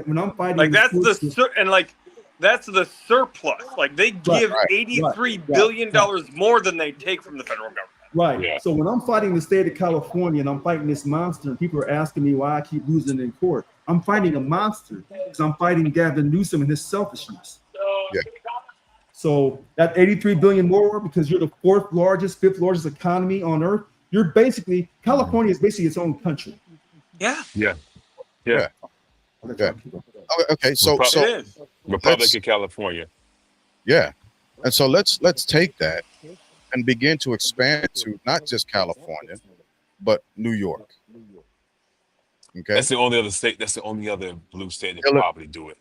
Like this that's the surplus. Like they give Right, $83 billion more than they take from the federal government. Right. Yeah. So when I'm fighting the state of California and I'm fighting this monster, and people are asking me why I keep losing in court, I'm fighting a monster because I'm fighting Gavin Newsom and his selfishness. Yeah. So that 83 billion more because you're the fifth largest economy on earth. You're basically California is basically its own country. Yeah. Yeah. Yeah. Okay. So Repu- It is. Republic of California. yeah, and so let's take that and begin to expand to not just California, but New York. Okay. That's the only other state. That's the only other blue state that could Illi- probably do it.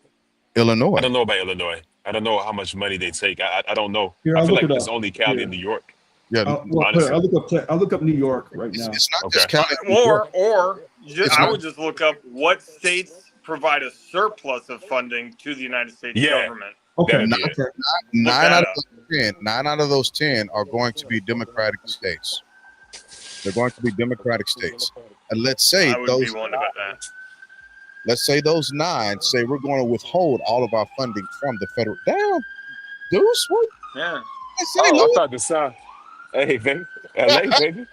Illinois. I don't know about Illinois. I don't know how much money they take. I don't know. Here, I I'll feel look like it it's up. only Cali Here. and New York. Yeah. honestly. I'll look up New York right now. It's not Okay. just Cali. New York. I would just look up what states provide a surplus of funding to the United States Yeah. government. Okay. That'd be it. Okay. Nine that out of those 10. 9 out of those 10 are going to be Democratic states. They're going to be Democratic states, and let's say I would be those. willing to bet that. Let's say those 9 say we're going to withhold all of our funding from the federal. Damn, Deuce, what? Yeah. I say, Oh, I Louis? thought the South. Hey, baby. LA, baby.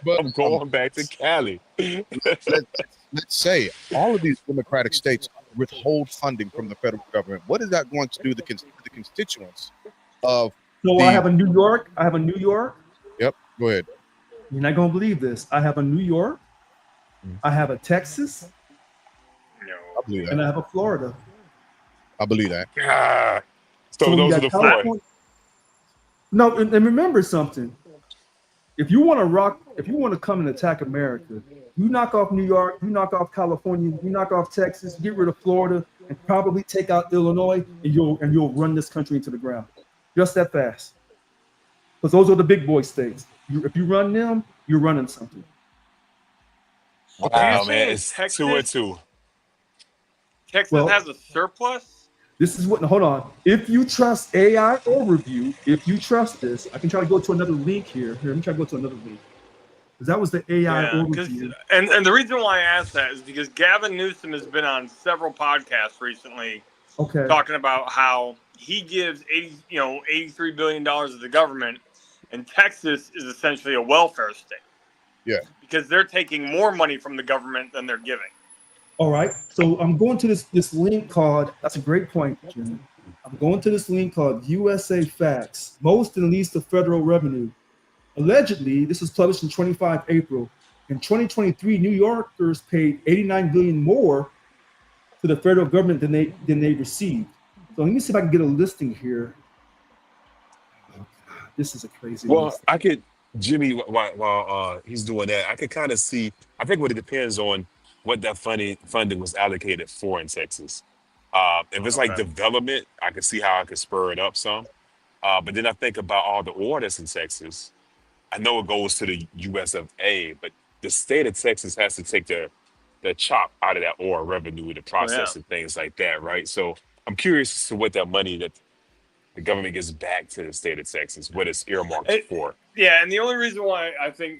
But, I'm going back to Cali. let's say all of these Democratic states withhold funding from the federal government. What is that going to do to the constituents of? So I have a New York. Yep. Go ahead. You're not gonna believe this. I have a New York. I have a Texas, I believe and that. I have a Florida. I believe that. Ah. So we those got are the four. California- No, and remember something. If you want to come and attack America, you knock off New York, you knock off California, you knock off Texas, get rid of Florida, and probably take out Illinois, and you'll run this country into the ground. Just that fast. Because those are the big boy states. If you run them, you're running something. Wow, saying man. It's Texas- 2-2. Texas has a surplus? This is what, hold on. If you trust AI overview, if you trust this, I can try to go to another link here. Here, let me try to go to another link. Because that was the AI overview. And the reason why I asked that is because Gavin Newsom has been on several podcasts recently talking about how he gives $83 billion to the government, and Texas is essentially a welfare state. Yeah. Because they're taking more money from the government than they're giving. All right. So I'm going to this link called, that's a great point, Jimmy. I'm going to this link called USA Facts, most and least of federal revenue. Allegedly, this was published in 25 April. In 2023, New Yorkers paid $89 billion more to the federal government than they received. So let me see if I can get a listing here. Oh, God, this is a crazy list. I could, Jimmy, while he's doing that, I could kind of see, I think what it depends on what that funding was allocated for in Texas. If it's like development, I can see how I could spur it up some. But then I think about all the ore that's in Texas. I know it goes to the US of A, but the state of Texas has to take the chop out of that ore revenue to process and things like that, right? So I'm curious as to what that money that the government gives back to the state of Texas, what it's earmarked for. Yeah, and the only reason why I think,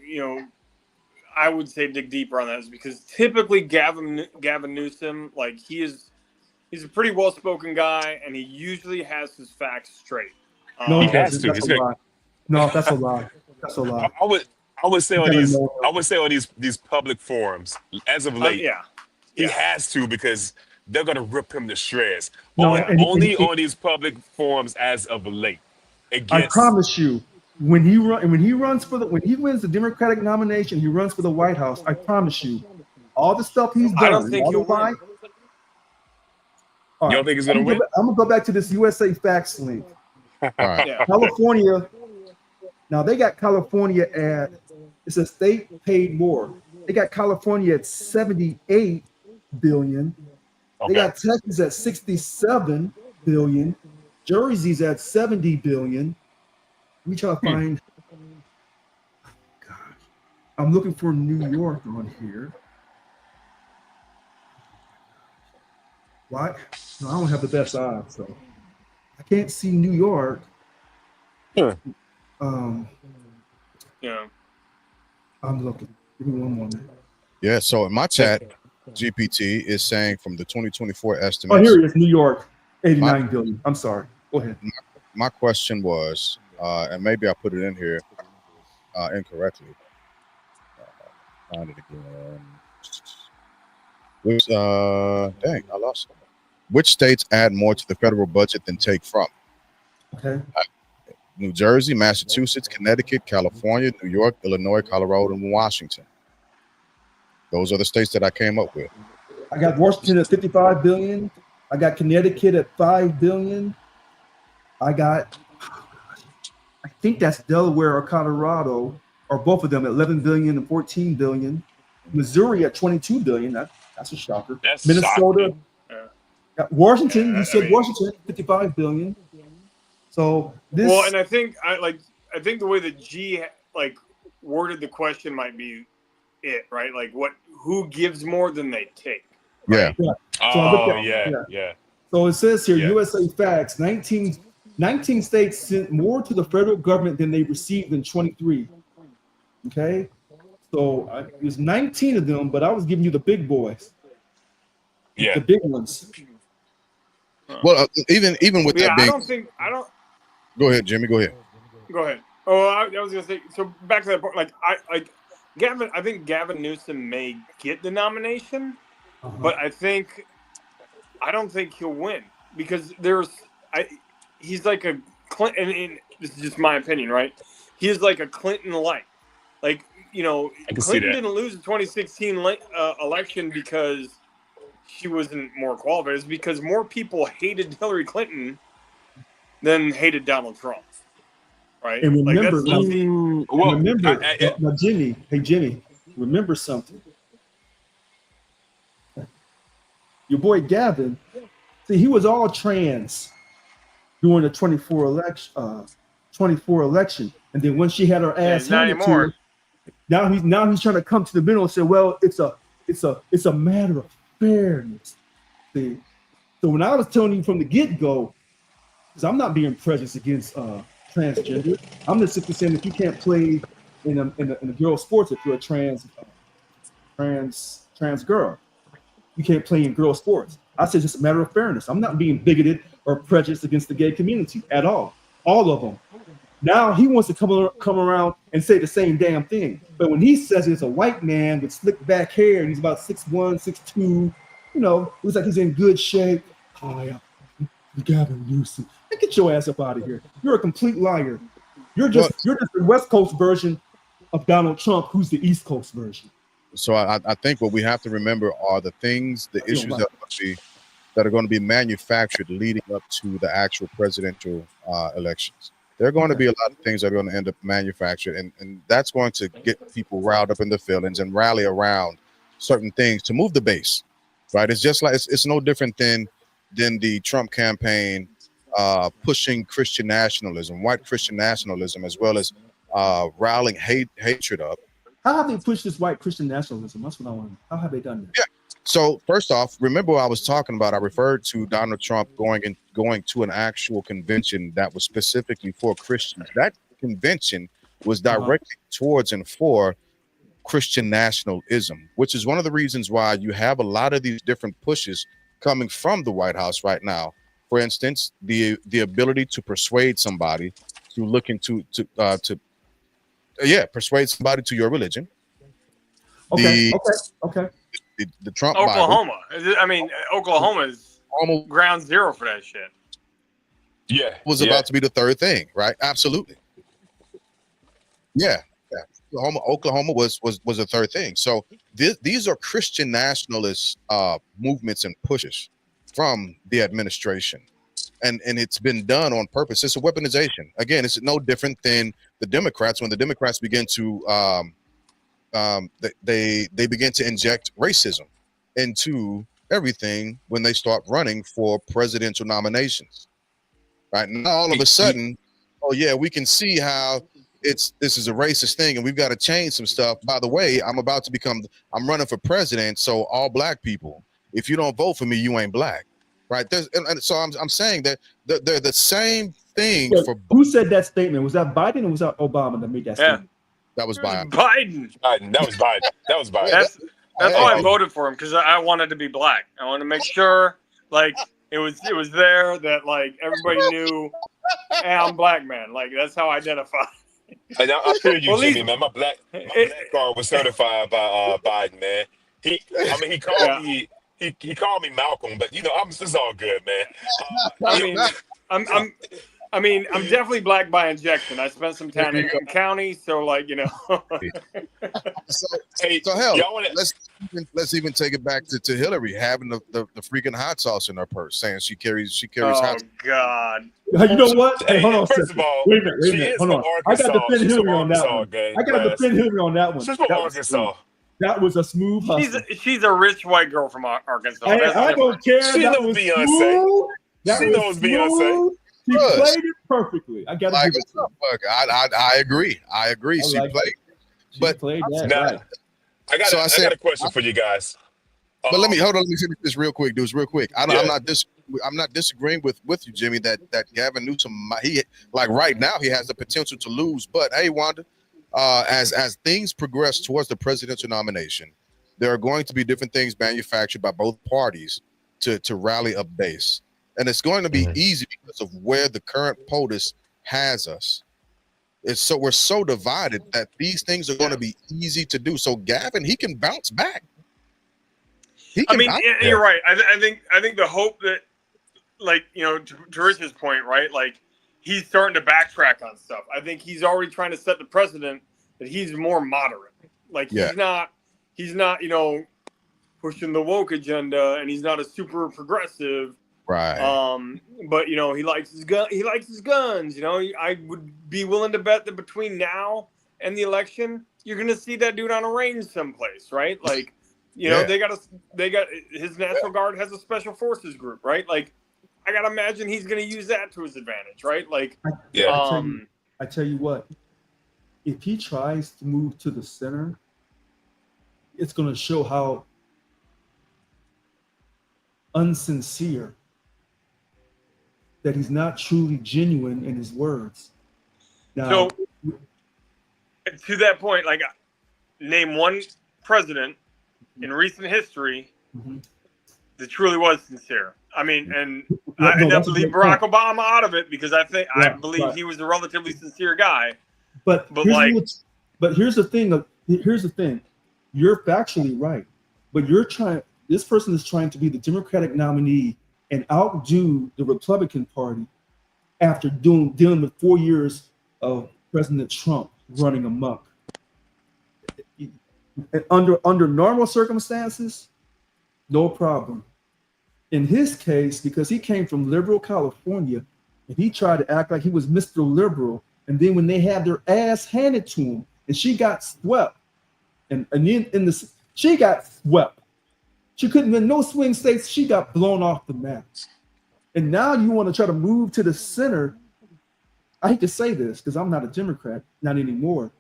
I would say dig deeper on that is because typically Gavin Newsom, like he's a pretty well-spoken guy, and he usually has his facts straight. No, he has to. That's a lie. No, that's a lie. That's a lie. I would say on these public forums as of late, he has to because they're gonna rip him to shreds. No, only on these public forums as of late. I promise you, when he wins the Democratic nomination, he runs for the White House. I promise you, all the stuff he's done. I don't think he'll win. You don't think he's gonna win? I'm gonna go back to this USA Facts link. All right. Yeah. California. Now they got California at, it says state paid more. They got California at $78 billion. They Okay. got Texas at 67 billion. Jersey's at 70 billion. Let me try to find. God, I'm looking for New York on here. Why? No, I don't have the best eyes, so I can't see New York. Yeah. Yeah. I'm looking. Give me one moment. Yeah. So in my chat, GPT is saying from the 2024 Oh, estimates. here it is. New York, 89 billion. I'm sorry. Go ahead. My question was, and maybe I put it in here incorrectly. Find it again. Which, dang, I lost it. Which states add more to the federal budget than take from? Okay. New Jersey, Massachusetts, Connecticut, California, New York, Illinois, Colorado, and Washington. Those are the states that I came up with. I got Washington at 55 billion. I got Connecticut at 5 billion. I think that's Delaware or Colorado, or both of them at 11 billion and 14 billion. Missouri at 22 billion. That's a shocker. That's Minnesota. shocking. Washington, Yeah, you said mean, Washington, 55 billion. So this. Well, and I think the way that G worded the question might be it, right? Like who gives more than they take? Right? Yeah. So I looked at, Yeah. So it says here, Yeah. USA Facts, 19 states sent more to the federal government than they received in 23. Okay. So it was 19 of them, but I was giving you the big boys. Yeah. The big ones. Well, even with that being, I don't. Go ahead, Jimmy. Go ahead. Go ahead. Oh, I was gonna say. So back to that point, Gavin. I think Gavin Newsom may get the nomination, but I don't think he'll win because he's like a Clinton. And this is just my opinion, right? He's like a Clinton-like. Like, Clinton didn't lose the 2016 election because she wasn't more qualified. It's because more people hated Hillary Clinton than hated Donald Trump. Right? And remember, Jimmy, remember something. Your boy Gavin, see, he was all trans during the 24 election, and then when she had her ass handed to her, now he's trying to come to the middle and say, well, it's a matter of fairness. See, so when I was telling you from the get-go, because I'm not being prejudiced against transgender, I'm just simply saying if you can't play in a girl sports if you're a trans girl, you can't play in girl sports. I said it's just a matter of fairness. I'm not being bigoted or prejudiced against the gay community at all of them. Now he wants to come around and say the same damn thing. But when he says it's a white man with slick back hair and he's about 6'1", 6'2", looks like he's in good shape. Hi, I'm Gavin Newsom. Get your ass up out of here. You're a complete liar. You're just the West Coast version of Donald Trump, who's the East Coast version. So I think what we have to remember are the issues that are going to be manufactured leading up to the actual presidential elections. There are going to be a lot of things that are going to end up manufactured, and that's going to get people riled up in the feelings and rally around certain things to move the base, right? It's just like it's no different than the Trump campaign pushing Christian nationalism, white Christian nationalism, as well as riling hatred up. How have they pushed this white Christian nationalism? That's what I want. How have they done that? Yeah. So first off, remember what I was talking about. I referred to Donald Trump going to an actual convention that was specifically for Christians. That convention was directed towards and for Christian nationalism, which is one of the reasons why you have a lot of these different pushes coming from the White House right now. For instance, the ability to persuade somebody to look into persuade somebody to your religion. Okay. The Trump Oklahoma. Bible. I mean, Oklahoma is almost ground zero for that shit. Yeah, was about to be the third thing, right? Absolutely. Yeah. Oklahoma was a third thing. So these are Christian nationalist movements and pushes from the administration, and it's been done on purpose. It's a weaponization. Again, it's no different than the Democrats when the Democrats begin to they begin to inject racism into everything when they start running for presidential nominations. Right now, all of a sudden, oh yeah, we can see how this is a racist thing, and we've got to change some stuff. By the way, I'm running for president, so all black people, if you don't vote for me, you ain't black, right? And so I'm saying that they're the same thing Yeah, for. who said that statement? Was that Biden or was that Obama that made that statement? That was Biden. Biden. That was Biden. That was Biden. That's why I voted for him, because I wanted to be black. I wanted to make sure, like, it was there that like everybody knew, hey, I'm black, man. Like that's how I identify. And I feel you, Well, at Jimmy, least- man. My black card was certified by Biden, man. He called Yeah. me. He called me Malcolm, but it's all good, man. I mean, I'm definitely black by injection. I spent some time in county, so like So hell, let's even take it back to Hillary having the freaking hot sauce in her purse, saying she carries Oh hot. God! You know what? Hey, hold on. first of all, wait a minute. she is Hold from on. I got to Arkansas. defend She's from Hillary on that Arkansas, one. gang. I got to defend Hillary on that one. She's from That was Arkansas. smooth. That was a smooth hustle. She's a rich white girl from Arkansas. I That's don't different. care. She that knows was Beyonce. smooth. That She was knows Beyonce. smooth. She Yes. played it perfectly. I got to Like, give it to her. look, I agree. I agree. I She like played. She But- played that Now, right. I got So a question for you guys. But let me finish this real quick, dudes. Real quick. I'm not disagreeing with you, Jimmy. That Gavin Newsom, he like right now he has the potential to lose. But hey, Wanda, as things progress towards the presidential nomination, there are going to be different things manufactured by both parties to rally a base, and it's going to be easy because of where the current POTUS has us. We're so divided that these things are going to be easy to do. So Gavin, he can bounce back. You're right. I think the hope that, like, to Rich's point, right? Like, he's starting to backtrack on stuff. I think he's already trying to set the precedent that he's more moderate. Like, he's not, pushing the woke agenda, and he's not a super progressive. Right. But he likes his gun. He likes his guns. I would be willing to bet that between now and the election, you're gonna see that dude on a range someplace, right? Like. They got his National Guard has a special forces group, right? Like, I gotta imagine he's gonna use that to his advantage, right? Like, I tell you what, if he tries to move to the center, it's gonna show how unsincere that he's not truly genuine in his words. Now, so to that point, like, name one president in recent history that truly was sincere. I mean, and I leave Barack Obama out of it because I believe he was a relatively sincere guy. But here's the thing. Here's the thing. You're factually right, but this person is trying to be the Democratic nominee and outdo the Republican Party after dealing with 4 years of President Trump running amok. Under normal circumstances, no problem. In his case, because he came from liberal California, and he tried to act like he was Mr. Liberal, and then when they had their ass handed to him, and she got swept, and then she got swept. She couldn't win no swing states. She got blown off the map. And now you want to try to move to the center. I hate to say this because I'm not a Democrat, not anymore.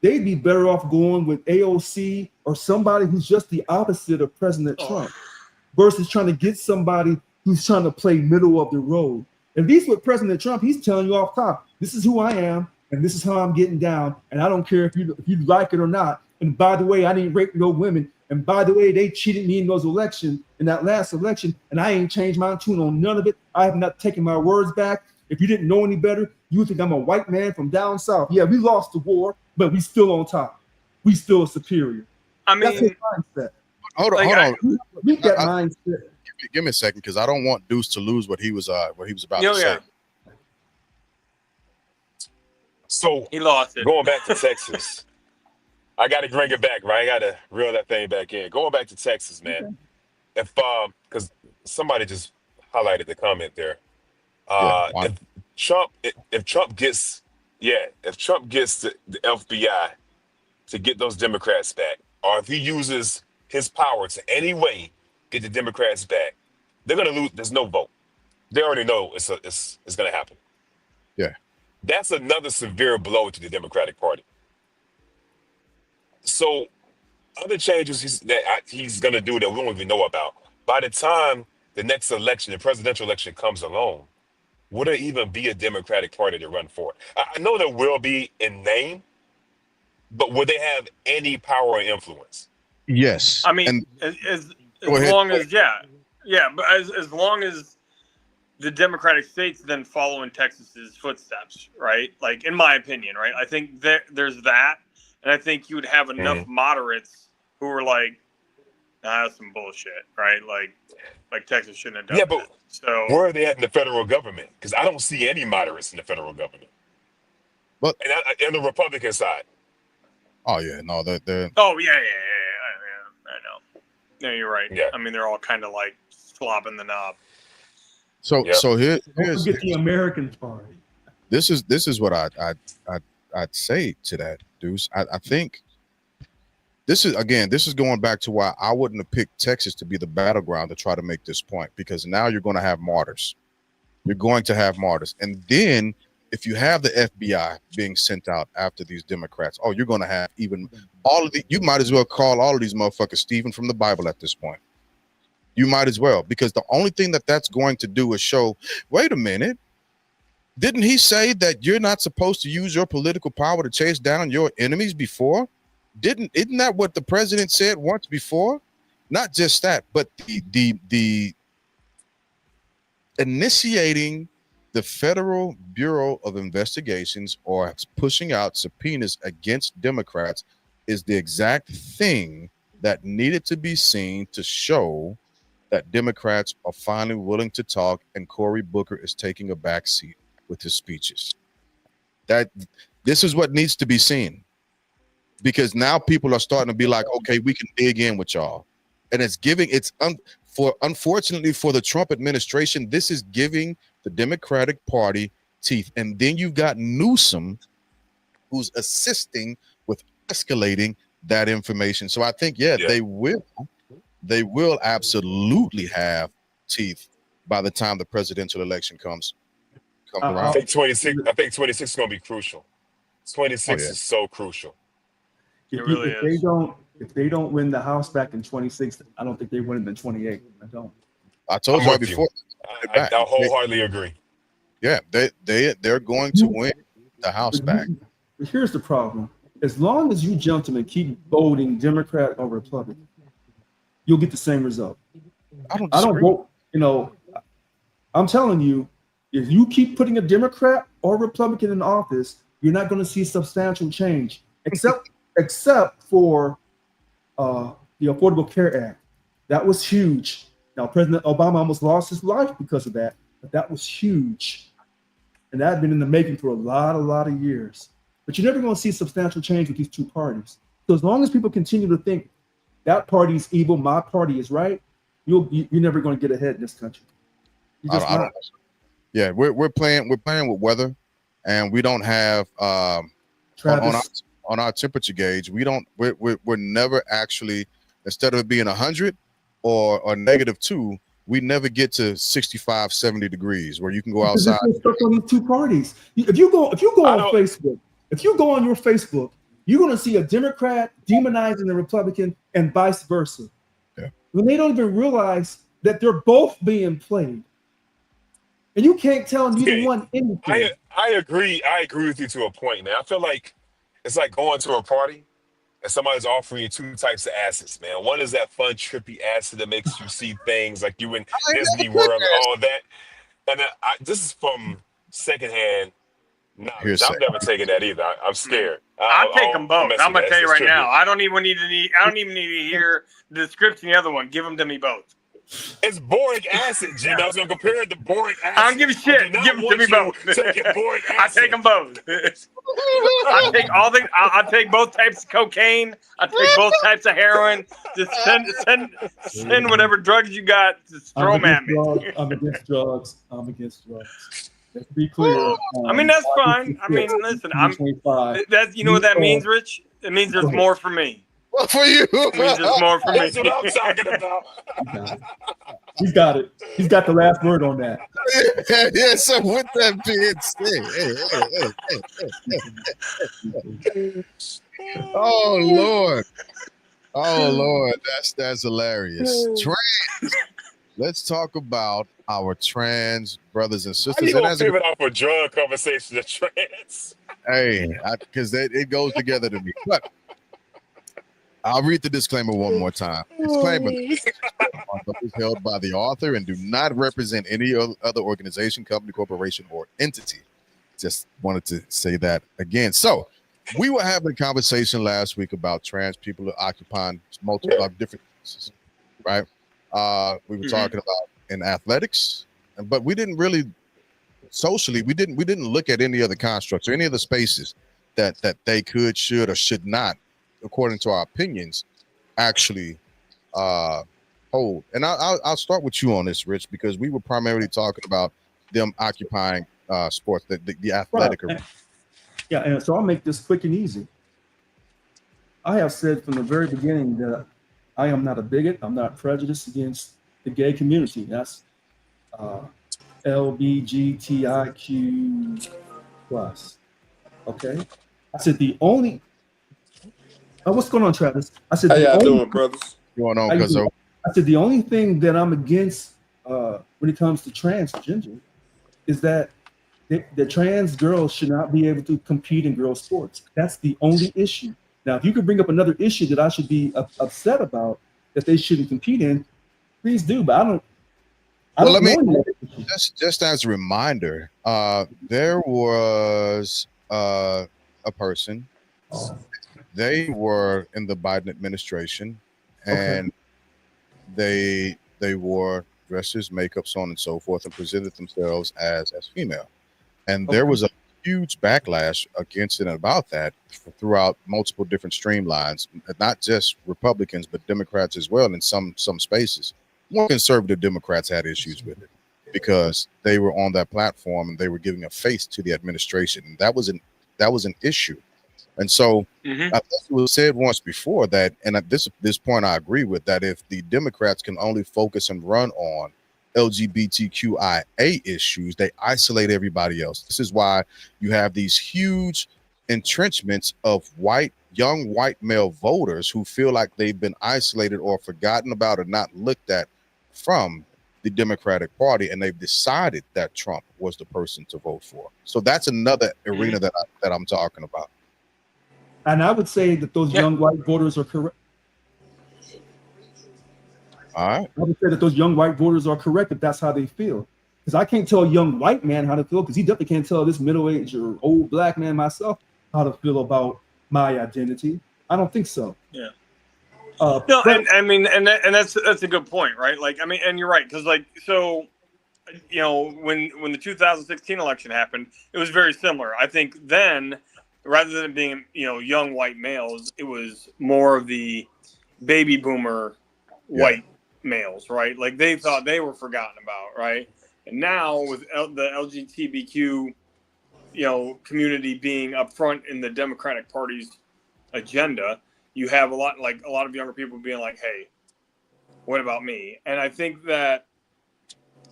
They'd be better off going with AOC or somebody who's just the opposite of President Trump versus trying to get somebody who's trying to play middle of the road. At least with President Trump, he's telling you off top, this is who I am and this is how I'm getting down. And I don't care if you like it or not. And by the way, I didn't rape no women. And by the way, they cheated me in that last election, and I ain't changed my tune on none of it. I have not taken my words back. If you didn't know any better, you think I'm a white man from down south. Yeah, we lost the war, but we still on top. We still superior. I mean, that's his mindset. Hold on. Meet that mindset. Give me a second, because I don't want Deuce to lose what he was about to say. So he lost it. Going back to Texas, I got to bring it back, right? I got to reel that thing back in. Going back to Texas, man. If because somebody just highlighted the comment there. If Trump gets the FBI to get those Democrats back, or if he uses his power to any way get the Democrats back, they're gonna lose. There's no vote. They already know it's gonna happen. Yeah. That's another severe blow to the Democratic Party. So other changes he's going to do that we don't even know about. By the time the next election, the presidential election comes along, would there even be a Democratic Party to run for it? I know there will be in name, but would they have any power or influence? Yes. I mean, and as Go ahead. long as but as long as the Democratic states then follow in Texas's footsteps, right? Like, in my opinion, right? I think there's that, and I think you would have enough moderates who are like, nah, that's some bullshit, right? Like Texas shouldn't have done Yeah, but that. So where are they at in the federal government? Because I don't see any moderates in the federal government. But And the Republican side. oh yeah, no, they're oh yeah, I know. No, you're right. Yeah. I mean, they're all kind of like slopping the knob. so Yep. so Don't here's forget the American Party. this is what I'd say to that, Deuce. I think this is going back to why I wouldn't have picked Texas to be the battleground to try to make this point, because now you're going to have martyrs. You're going to have martyrs. And then if you have the FBI being sent out after these Democrats, you're going to have even all of the, you might as well call all of these motherfuckers Stephen from the Bible at this point. You might as well, because the only thing that's going to do is show, wait a minute, didn't he say that you're not supposed to use your political power to chase down your enemies before? Isn't that what the president said once before? Not just that, but the initiating the Federal Bureau of Investigations or pushing out subpoenas against Democrats is the exact thing that needed to be seen to show that Democrats are finally willing to talk, and Cory Booker is taking a back seat with his speeches. That this is what needs to be seen. Because now people are starting to be like, okay, we can dig in with y'all. And unfortunately for the Trump administration, this is giving the Democratic Party teeth. And then you've got Newsom, who's assisting with escalating that information. So I think, they will absolutely have teeth by the time the presidential election comes around. I think 26 is going to be crucial. 26 is so crucial. If they don't win the House back in 26, I don't think they win it in 28. I don't. I told you before. I wholeheartedly agree. Yeah, they're going to win the House back. But here's the problem: as long as you gentlemen keep voting Democrat or Republican, you'll get the same result. I don't vote. I'm telling you, if you keep putting a Democrat or Republican in office, you're not going to see substantial change, except for the Affordable Care Act. That was huge. Now, President Obama almost lost his life because of that, but that was huge. And that had been in the making for a lot of years. But you're never going to see substantial change with these two parties. So as long as people continue to think that party's evil, my party is right, you're never going to get ahead in this country. Yeah, we're playing with weather, and we don't have on our temperature gauge. We're never actually, instead of it being 100 or -2, we never get to 65, 70 degrees where you can go outside. Stuck on these two parties. If you go on Facebook, if you go on your Facebook, you're going to see a Democrat demonizing a Republican and vice versa. Yeah. When they don't even realize that they're both being played. And you can't tell neither one anything. I agree. I agree with you to a point, man. I feel like it's like going to a party and somebody's offering you two types of acids, man. One is that fun, trippy acid that makes you see things like you in Disney World and all that. And then this is from secondhand knowledge. I've never taken that either. I'm scared. I'll take them both. I'm gonna tell you right now. I don't even need to hear the description of the other one. Give them to me both. It's boric acid, Jim. I was gonna compare it to boric acid. I don't give a shit. Give them to me both. I take them both. I take I take both types of cocaine. I take both types of heroin. Just send whatever drugs you got. Just throw them at me. I'm against drugs. Let's be clear. I mean, that's fine. I mean, listen. That's you know what that means, Rich? It means there's more for me. Well, for you. Means it's more for me. That's what I'm talking about. He's got it. He's got the last word on that. Yeah, so with that being said, oh Lord. Oh Lord, that's hilarious. Trans. Let's talk about our trans brothers and How sisters. you And gonna as a, pivot off a drug conversation to trans? hey, because it goes together to me. But I'll read the disclaimer one more time. Disclaimer: is held by the author and do not represent any other organization, company, corporation, or entity. Just wanted to say that again. So we were having a conversation last week about trans people occupying multiple different places, right? We were talking about in athletics, but we didn't really socially. We didn't look at any other constructs or any other spaces that they could, should, or should not, according to our opinions, actually hold. And I'll start with you on this, Rich, because we were primarily talking about them occupying sports, the athletic arena. Yeah, and so I'll make this quick and easy. I have said from the very beginning that I am not a bigot. I'm not prejudiced against the gay community. That's LBGTIQ plus. Okay. I said the only. What's going on, Travis? I said How the y'all only. doing, brothers? Going on, How you because doing? I said the only thing that I'm against when it comes to transgender is that the trans girls should not be able to compete in girls' sports. That's the only issue. Now, if you could bring up another issue that I should be upset about that they shouldn't compete in, please do. But I don't. well, let me just as a reminder. There was a person. They were in the Biden administration, and they wore dresses, makeup, so on and so forth, and presented themselves as female. And there was a huge backlash against it and about that throughout multiple different streamlines, not just Republicans, but Democrats as well in some spaces. More conservative Democrats had issues with it because they were on that platform and they were giving a face to the administration. And that was an issue. And so I think it was said once before that, and at this point I agree with that, if the Democrats can only focus and run on LGBTQIA issues, they isolate everybody else. This is why you have these huge entrenchments of young white male voters who feel like they've been isolated or forgotten about or not looked at from the Democratic Party, and they've decided that Trump was the person to vote for. So that's another arena that I'm talking about. And I would say that those young white voters are correct. All right. I would say that those young white voters are correct if that's how they feel. Because I can't tell a young white man how to feel, because he definitely can't tell this middle-aged or old black man myself how to feel about my identity. I don't think so. Yeah. No, and I mean, and that's a good point, right? Like, I mean, and you're right, because like, so, you know, when the 2016 election happened, it was very similar. I think then, rather than being, you know, young white males, it was more of the baby boomer white males, right? Like they thought they were forgotten about, right? And now with the LGBTQ, you know, community being up front in the Democratic Party's agenda, you have a lot of younger people being like, "Hey, what about me?" And I think that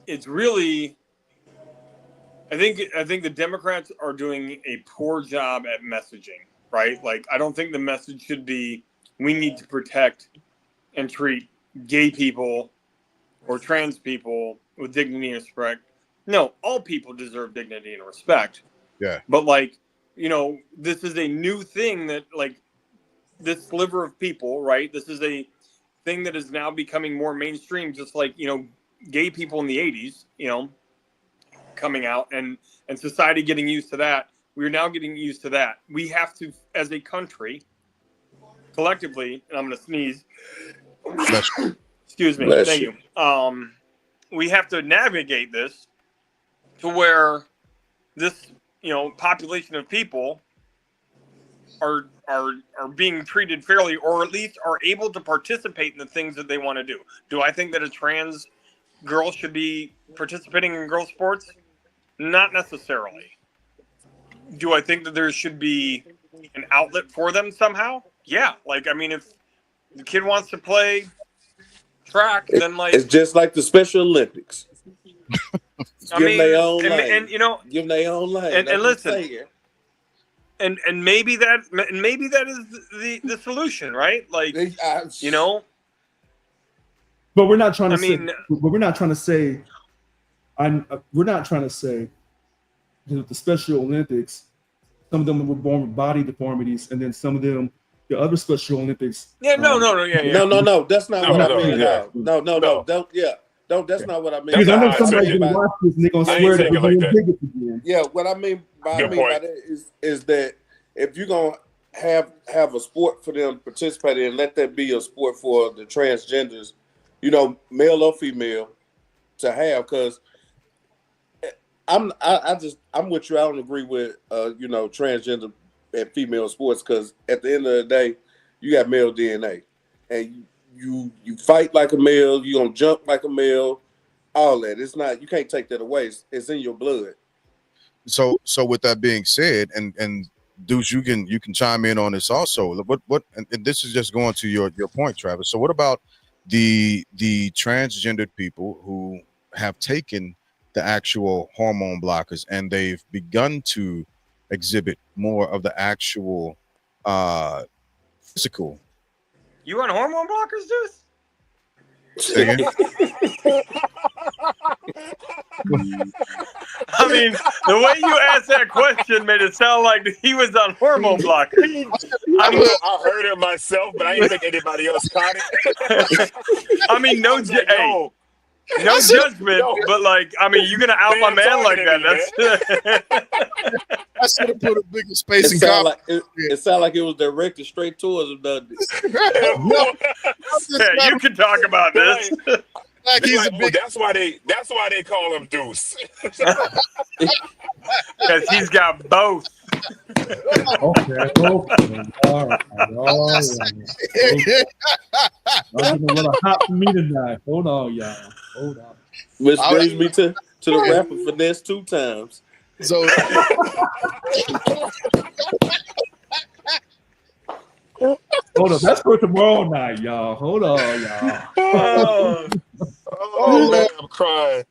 it's really, I think the Democrats are doing a poor job at messaging, right? Like, I don't think the message should be, we need to protect and treat gay people or trans people with dignity and respect. No, all people deserve dignity and respect. Yeah. But like, you know, this is a new thing that like this sliver of people, right? This is a thing that is now becoming more mainstream, just like, you know, gay people in the 80s, you know, coming out and society getting used to that. We're now getting used to that. We have to, as a country, collectively, and I'm going to sneeze. Excuse me. Bless Thank you. you. We have to navigate this to where this, you know, population of people are being treated fairly, or at least are able to participate in the things that they want to do. Do I think that a trans girl should be participating in girl sports? Not necessarily. Do I think that there should be an outlet for them somehow? Yeah. Like, I mean, if the kid wants to play track, then like it's just like the Special Olympics. I Give mean, them their own lane. and you know, give them their own lane. and That's what I'm listen, saying. and maybe that is the solution, right? Like, you know. But we're not trying to I say. mean, But we're not trying to say. We're not trying to say that with the Special Olympics, some of them were born with body deformities, and then some of them, the other Special Olympics. yeah, no. No. That's not what I mean. yeah. No. No. Don't. That's not what I mean. Because I know That's somebody's how I gonna watch this and they're gonna I ain't swear that take it we're like doing that. bigots again. Yeah, what I mean by Good point. that is that if you're gonna have a sport for them to participate in, let that be a sport for the transgenders, male or female, to have. Because I'm with you. I don't agree with transgender and female sports, because at the end of the day, you got male DNA, and you fight like a male, you gonna jump like a male, all that. It's not, you can't take that away. It's in your blood. So with that being said, and Deuce, you can chime in on this also. What and this is just going to your point, Travis. So what about the transgendered people who have taken the actual hormone blockers and they've begun to exhibit more of the actual physical? You on hormone blockers, Deuce? Say again? I mean, the way you asked that question made it sound like he was on hormone blockers. I heard it myself, but I didn't think anybody else caught it. I mean, no judgment, but like, I mean, you're gonna out my man like that. That's I should have put a bigger space It in sound comment. like it sound like it was directed straight towards him, doesn't it? yeah, you can talk about this. Like he's a big. That's why they call him Deuce. Because he's got both. Okay. All right. I'm gonna hot for me tonight. Hold on, y'all. Hold on. Which brings me to the rapper finesse 2 times. So Hold on. That's for tomorrow night, y'all. Hold on, y'all. Oh man, I'm crying.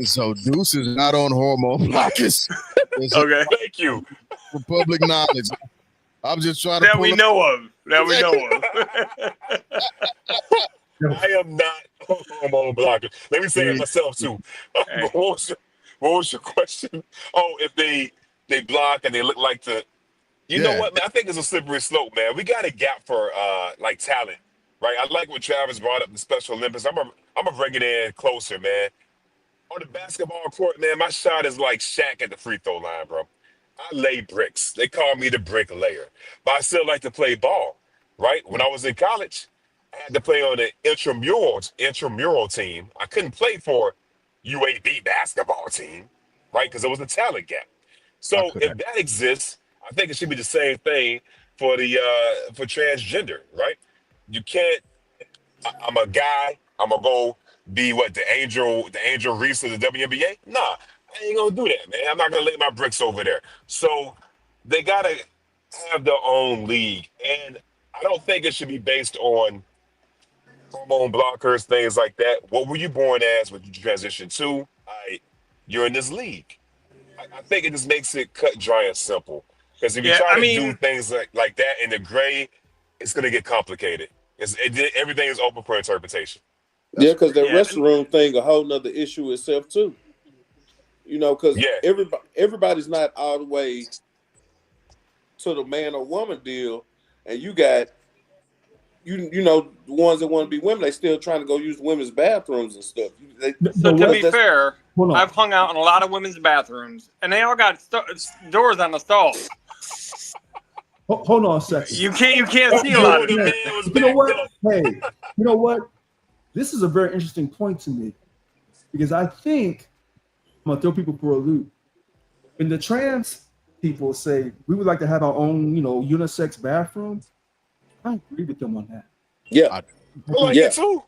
So Deuce is not on hormone blockers. Okay. Thank you. For public knowledge. I'm just trying to That pull we up. know of. I am not on hormone blockers. Let me say it myself too. What was your question? Oh, if they block and they look like the. You know what, man? I think it's a slippery slope, man. We got a gap for like talent, right? I like what Travis brought up, the Special Olympics. I'm gonna bring it in closer, man. On the basketball court, man, my shot is like Shaq at the free throw line, bro. I lay bricks. They call me the brick layer, but I still like to play ball, right? When I was in college, I had to play on the intramural team. I couldn't play for UAB basketball team, right? Because there was a talent gap. So if that exists, I think it should be the same thing for the for transgender, right? You can't. I'm a guy. I'm gonna go be the Angel Reese of the WNBA. Nah, I ain't gonna do that, man. I'm not gonna lay my bricks over there. So they gotta have their own league, and I don't think it should be based on hormone blockers, things like that. What were you born as? What did you transition to? You're in this league. I think it just makes it cut, dry, and simple. Because if you try to do things like that in the gray, it's going to get complicated. Everything is open for interpretation. Yeah, because the restroom thing a whole nother issue itself too. Because everybody's not all the way to the man or woman deal, and you got the ones that want to be women, they still trying to go use women's bathrooms and stuff. So to be fair, I've hung out in a lot of women's bathrooms, and they all got doors on the stall. Hold on a second. You can't see a lot of it. You know what? Hey, you know what? This is a very interesting point to me, because I think I'm gonna throw people for a loop. When the trans people say we would like to have our own, unisex bathroom, I agree with them on that. Yeah, I like it too.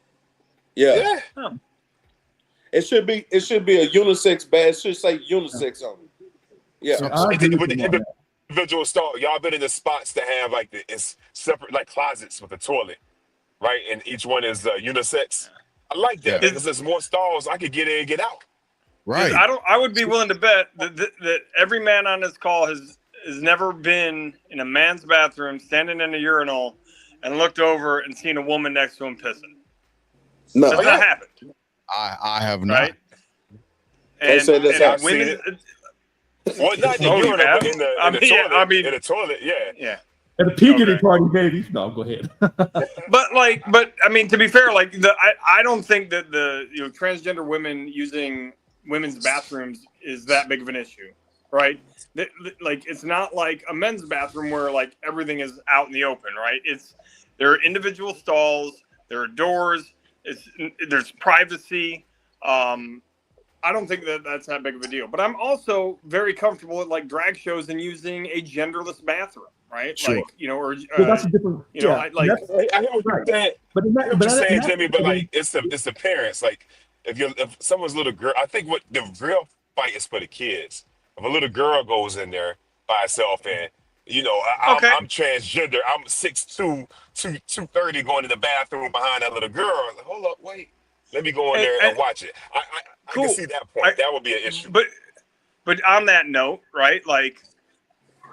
Yeah. It should be a unisex bath. It should say unisex on it. Yeah. So, individual stall. Y'all been in the spots that have like it's separate like closets with a toilet, right? And each one is unisex. I like that Yeah. because there's more stalls I could get in and get out. Right. I would be willing to bet that every man on this call has never been in a man's bathroom, standing in a urinal, and looked over and seen a woman next to him pissing. No, That's not happened, I have not. right? Can't say that's I've happened. seen women. Well, not in the Oh, you urinal, have? but in the I mean, toilet. I mean- in the toilet, yeah. Yeah. At the peakity Okay. party, baby. No, go ahead. But I mean, to be fair, like I don't think that the transgender women using women's bathrooms is that big of an issue, right? Like it's not like a men's bathroom where like everything is out in the open, right? There are individual stalls, there are doors, there's privacy. I don't think that that's that big of a deal. But I'm also very comfortable at like drag shows and using a genderless bathroom, right? Sure. Like or Well, that's a different. I like. I hear what you're saying. But in I hear what but you're in saying, that- Jimmy, but like it's the parents. Like if someone's little girl, I think what the real fight is for the kids. If a little girl goes in there by herself and Okay. I'm transgender, I'm 6'2", 230 going to the bathroom behind that little girl. Like, hold up, wait. Let me go in there and watch it. I Cool. can see that point. That would be an issue. But on that note, right? Like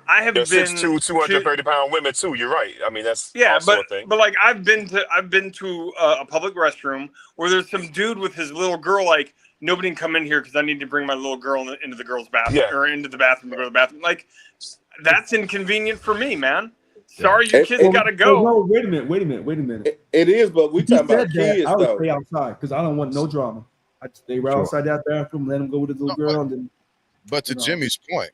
I have There's been 6'2", 230-pound women too. You're right. I mean, that's also a thing. but like I've been to a public restroom where there's some dude with his little girl. Like nobody can come in here because I need to bring my little girl into the girl's bathroom or into the bathroom to go to the bathroom. Like that's inconvenient for me, man. Sorry, your kids gotta go. Oh, no, wait a minute. It is, but we If he talking about said that, kids I would though. stay outside because I don't want no drama. I'd stay right Sure. outside that bathroom, let him go with his little girl, and then But to Jimmy's point,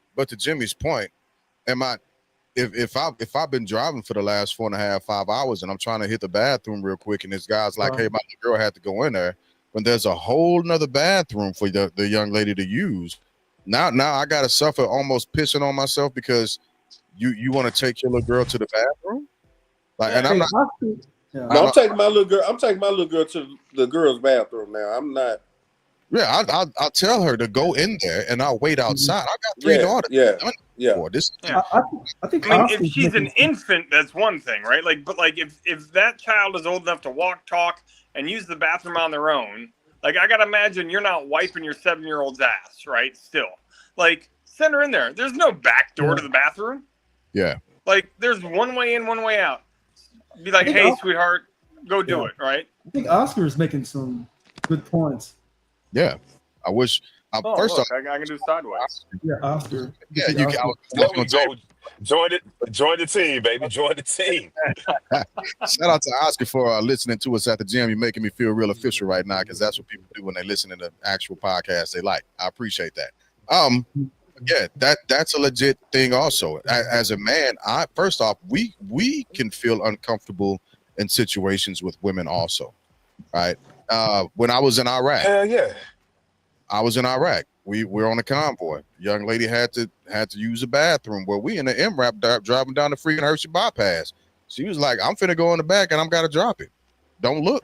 if I've been driving for the last 4.5-5 hours and I'm trying to hit the bathroom real quick and this guy's like, hey, my little girl had to go in there, when there's a whole nother bathroom for the young lady to use. Now I gotta suffer almost pissing on myself because you want to take your little girl to the bathroom? Like, and I'm not. Yeah. No, I'm taking my little girl. I'm taking my little girl to the girls' bathroom now. I'm not. Yeah, I'll tell her to go in there and I'll wait outside. I got 3 daughters. Yeah. This. I think. I mean, Oscar's if she's an making- infant, that's one thing, right? Like, but like if that child is old enough to walk, talk, and use the bathroom on their own, like I gotta imagine you're not wiping your 7-year-old's ass, right? Still, like send her in there. There's no back door to the bathroom. Yeah. Like there's one way in, one way out. Be like, I think hey, I'll- sweetheart, go do it, right? I think Oscar is making some good points. Yeah. I wish. First off, I can do sideways. Yeah, Oscar. yeah, you can. There we go. Join the team, baby. Join the team. Shout out to Oscar for listening to us at the gym. You're making me feel real official right now because that's what people do when they listen to the actual podcast they like. I appreciate that. Yeah, that's a legit thing. Also, as a man, first off, we can feel uncomfortable in situations with women. Also, right? When I was in Iraq, Hell yeah. I was in Iraq. We were on a convoy. Young lady had to use the bathroom. Well, we in the MRAP driving down the freaking Hershey bypass. She was like, "I'm finna go in the back and I'm gotta drop it. Don't look."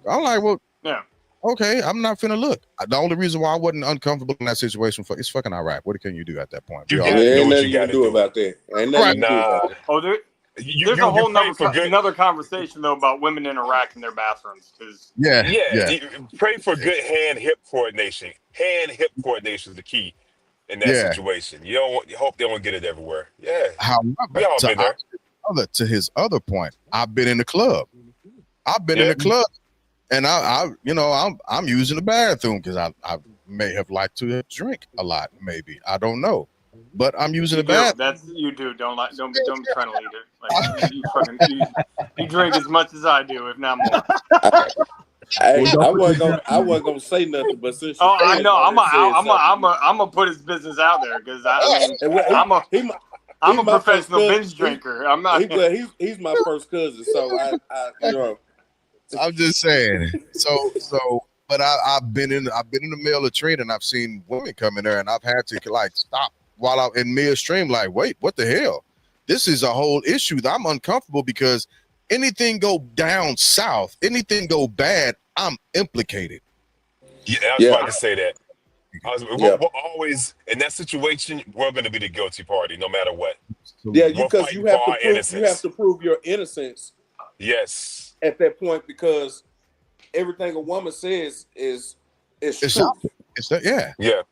I'm like, "Well, Yeah. okay, I'm not finna look." The only reason why I wasn't uncomfortable in that situation it's fucking Iraq. What can you do at that point? You We all- gotta do Ain't what nothing you you can gotta do do. about that. Ain't nothing you can do about it. Oh, there's You a whole pray for good. another conversation though about women in Iraq and their bathrooms because yeah. You pray for good hand-hip coordination. Hand-hip coordination is the key in that Yeah. situation. You hope they don't get it everywhere. Yeah. However, We all been there. to his other point, I've been in the club. I've been in Yeah. the club, and I'm using the bathroom because I may have liked to drink a lot. Maybe I don't know, but I'm using the bathroom. that's you do. Don't be trying to lead it. Like, you drink as much as I do, if not more. I Well, wasn't gonna say nothing, but since Oh, you I said know. something. I'm gonna put his business out there because And what- I'm a he- I'm he's a my first professional cousin. binge drinker. I'm not. He's my first cousin, so I I'm just saying. But I've been in the male latrine and I've seen women come in there and I've had to like stop while I'm in midstream. Like, wait, what the hell? This is a whole issue that I'm uncomfortable because anything go down south, anything go bad, I'm implicated. Yeah, I was about to say that. Yeah. we're always in that situation. We're going to be the guilty party, no matter what. Yeah, We're because you fighting for have to our prove innocence. your innocence Yes. at that point, because everything a woman says is It's truth. out. It's that, yeah. Yeah.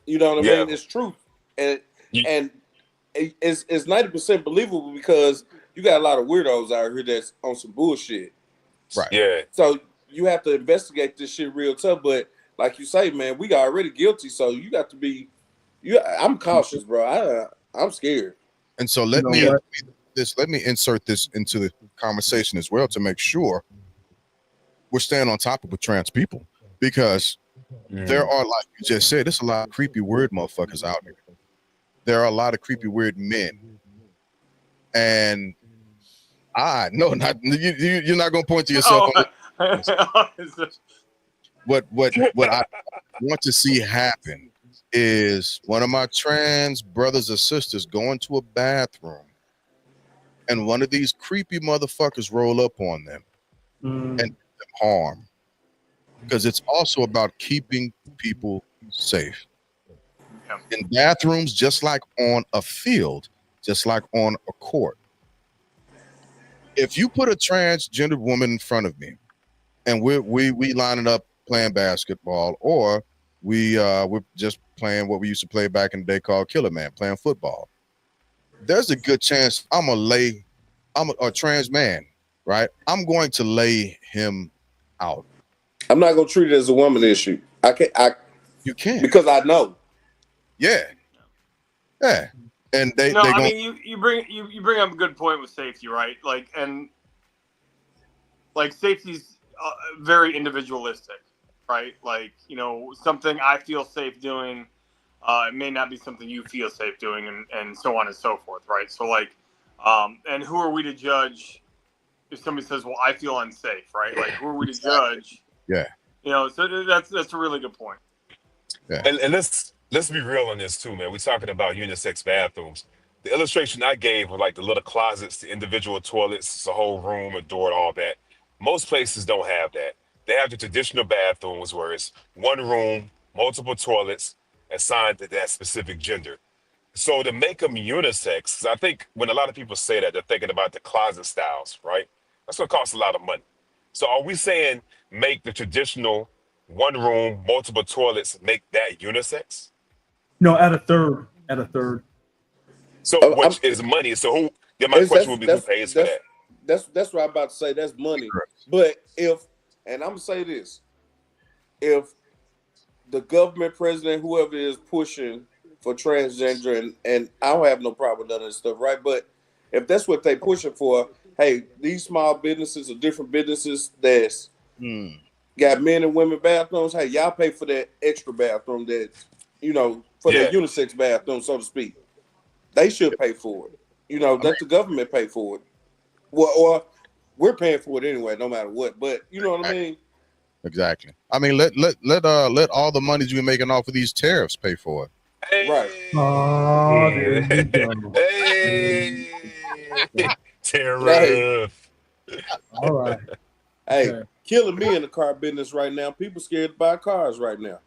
You know what I Yeah. mean? It's truth, and You- it's 90% believable, because you got a lot of weirdos out here that's on some bullshit. Right. Yeah. So you have to investigate this shit real tough. But like you say, man, we got already guilty, so you got to be. I'm cautious, bro. I'm scared. And so You know what? let me insert this into the conversation as well to make sure we're staying on top of with trans people, because there are, like you just said, there's a lot of creepy weird motherfuckers out here. There are a lot of creepy weird men, and you're not gonna point to yourself. What I want to see happen is one of my trans brothers or sisters go into a bathroom and one of these creepy motherfuckers roll up on them and do them harm, because it's also about keeping people safe in bathrooms, just like on a field, just like on a court. If you put a transgender woman in front of me and we lining up playing basketball, or we're just playing what we used to play back in the day called Killer Man, playing football, there's a good chance I'm a trans man, right? I'm going to lay him out. I'm not gonna treat it as a woman issue. You can't, because I know. Yeah. And I mean, you bring up a good point with safety, right? Like safety's very individualistic, right? Like, something I feel safe doing, it may not be something you feel safe doing, and so on and so forth, right? So like, and who are we to judge if somebody says, well, I feel unsafe, right? Like, who are we to judge? Yeah. So that's a really good point. Yeah. And let's be real on this too, man. We're talking about unisex bathrooms. The illustration I gave were like the little closets, the individual toilets, the whole room, a door, and all that. Most places don't have that. They have the traditional bathrooms where it's one room, multiple toilets, assigned to that specific gender. So to make them unisex, 'cause I think when a lot of people say that, they're thinking about the closet styles, right? That's going to cost a lot of money. So are we saying make the traditional one room, multiple toilets, make that unisex? No, at a third. So which is money. So who? Then my question would be, who pays for that? That's what I'm about to say. That's money. But and I'm gonna say this, if the government, president, whoever is pushing for transgender, and I don't have no problem with none of this stuff, right? But if that's what they pushing for, hey, these small businesses or different businesses that's got men and women bathrooms, hey, y'all pay for that extra bathroom that, for that unisex bathroom, so to speak. They should pay for it. Let the government pay for it. Well, or we're paying for it anyway, no matter what. But you know what I mean? Exactly. I mean, let all the monies we're making off of these tariffs pay for it. Hey. Right. Oh, there you go. Hey. Tariff. All right. Hey, killing me in the car business right now. People scared to buy cars right now.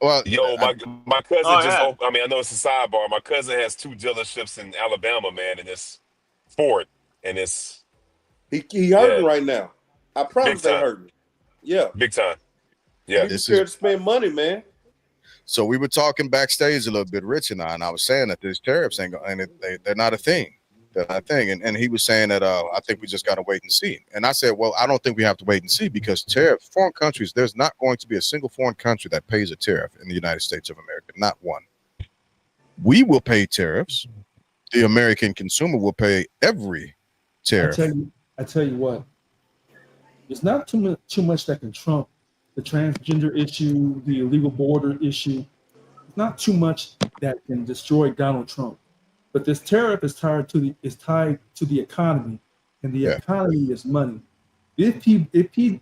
Well, yo, my cousin I mean, I know it's a sidebar. My cousin has 2 dealerships in Alabama, man, and it's Ford, and it's he hurting right now. I promise they hurting. Yeah, big time. Yeah, people scared to spend money, man. So we were talking backstage a little bit, Rich and I was saying that these tariffs ain't, and they're not a thing. They're not a thing. And he was saying that I think we just got to wait and see. And I said, well, I don't think we have to wait and see, because foreign countries, there's not going to be a single foreign country that pays a tariff in the United States of America. Not one. We will pay tariffs. The American consumer will pay every tariff. I tell you what, it's not too much that can trump the transgender issue, the illegal border issue. It's not too much that can destroy Donald Trump. But this tariff is tied to the economy, and the economy is money. If he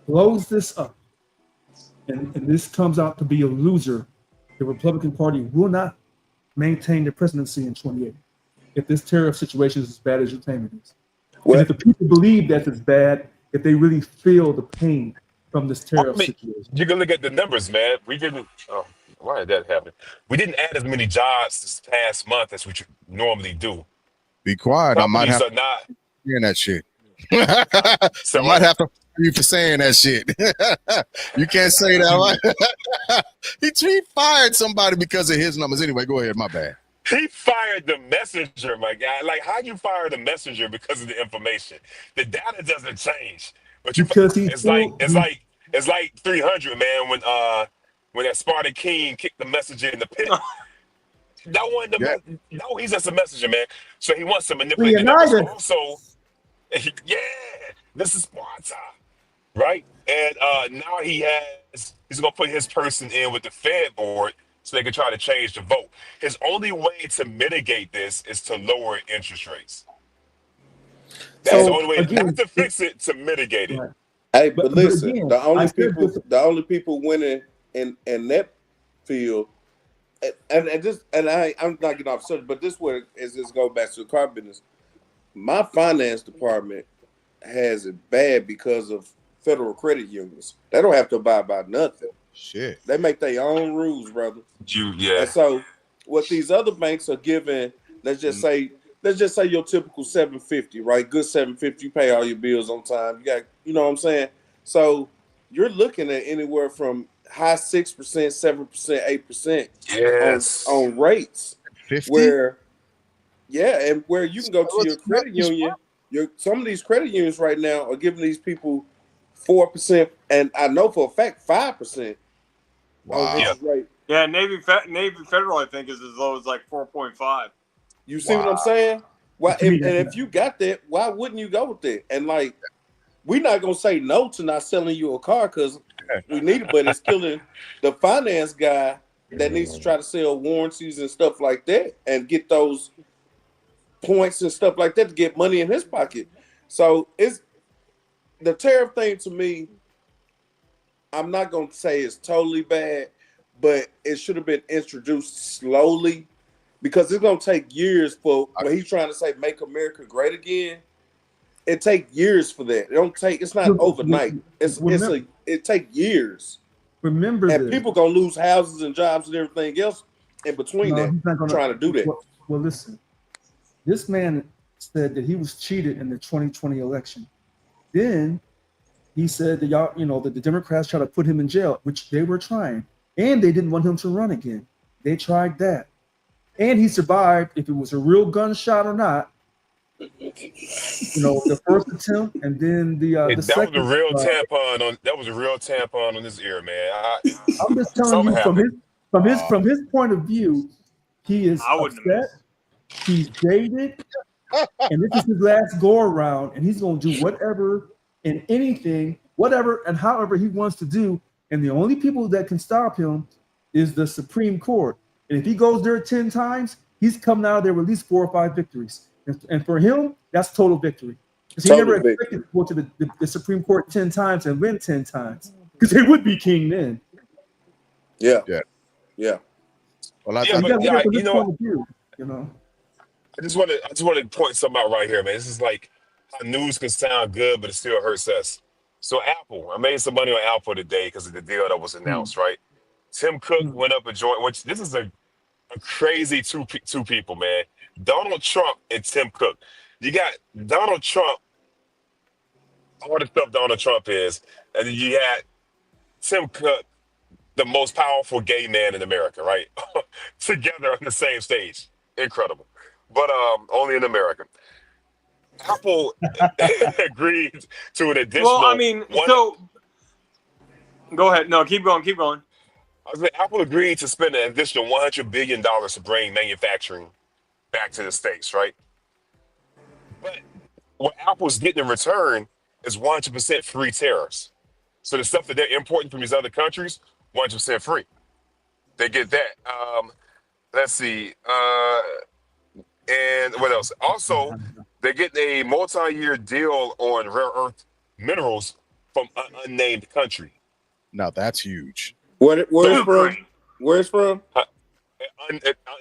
blows this up, and this comes out to be a loser, the Republican Party will not maintain the presidency in 28. If this tariff situation is as bad as you claim it is, and if the people believe that it's bad, if they really feel the pain, from this I tariff mean, situation. you can look at the numbers, man. We didn't. Oh, why did that happen? We didn't add as many jobs this past month as we normally do. Be quiet. I might Companies have are not. to hear that shit. I So might what? have to fire you for saying that shit. You can't say that. Right? he fired somebody because of his numbers. Anyway, go ahead. My bad. He fired the messenger, my guy. Like, how you fire the messenger because of the information? The data doesn't change, but you. Because he It's like still it's like it's like 300, man. When that Spartan King kicked the messenger in the pit. That one, no, he's just a messenger, man. So he wants to manipulate the numbers. Leonidas. Also, yeah, this is Sparta, right? And now he's gonna put his person in with the Fed board so they can try to change the vote. His only way to mitigate this is to lower interest rates. That's the So only way, again, not to fix it, to mitigate it. right. Hey, but listen, again, the I only said people this. the only people winning in that field, I'm not getting off subject, but this way is this go back to the car business. My finance department has it bad because of federal credit unions. They don't have to abide by nothing. Shit. They make their own rules, brother. Yeah. And so what these other banks are giving, let's just say your typical 750, right? Good 750, you pay all your bills on time. You got, you know what I'm saying? So you're looking at anywhere from high 6%, 7%, 8% Yes. on rates. 50? Where and where you can go to your credit union. Some of these credit unions right now are giving these people 4%, and I know for a fact 5% on interest rate. Yeah, Navy Federal, I think, is as low as like 4.5. You see what I'm saying? Why? If you got that, why wouldn't you go with it? And like, we're not gonna say no to not selling you a car because we need it, but it's killing the finance guy that needs to try to sell warranties and stuff like that and get those points and stuff like that to get money in his pocket. So it's the tariff thing to me. I'm not gonna say it's totally bad, but it should have been introduced slowly because it's gonna take years for when he's trying to say "Make America Great Again." It take years for that. It's not overnight. It take years. Remember, and people gonna lose houses and jobs and everything else in between trying to do that. Well, listen, this man said that he was cheated in the 2020 election. Then he said that that the Democrats tried to put him in jail, which they were trying, and they didn't want him to run again. They tried that, and he survived. If it was a real gunshot or not, the first attempt, and then the second. That was a real tampon on his ear, man. I'm just telling you from his point of view, he is upset. He's jaded, and this is his last go around, and he's going to do whatever and anything, whatever and however he wants to do. And the only people that can stop him is the Supreme Court. And if he goes there 10 times, he's coming out of there with at least 4 or 5 victories. And for him, that's total victory. Because he never expected to go to the Supreme Court 10 times and win 10 times. Because he would be king then. Yeah. Well, I just want to point something out right here, man. This is like how news can sound good, but it still hurts us. So Apple, I made some money on Apple today because of the deal that was announced, right? Tim Cook went up and joined, which this is a crazy two people, man. Donald Trump and Tim Cook. You got Donald Trump, all the stuff Donald Trump is, and then you had Tim Cook, the most powerful gay man in America, right? Together on the same stage. Incredible. But only in America. Apple agreed to an additional... Go ahead. No, keep going. Apple agreed to spend an additional $100 billion to bring manufacturing back to the States, right? But what Apple's getting in return is 100% free tariffs. So the stuff that they're importing from these other countries, 100% free. They get that. Let's see. And what else? Also, they get a multi-year deal on rare earth minerals from an unnamed country. Now that's huge. Where's from? Where's from?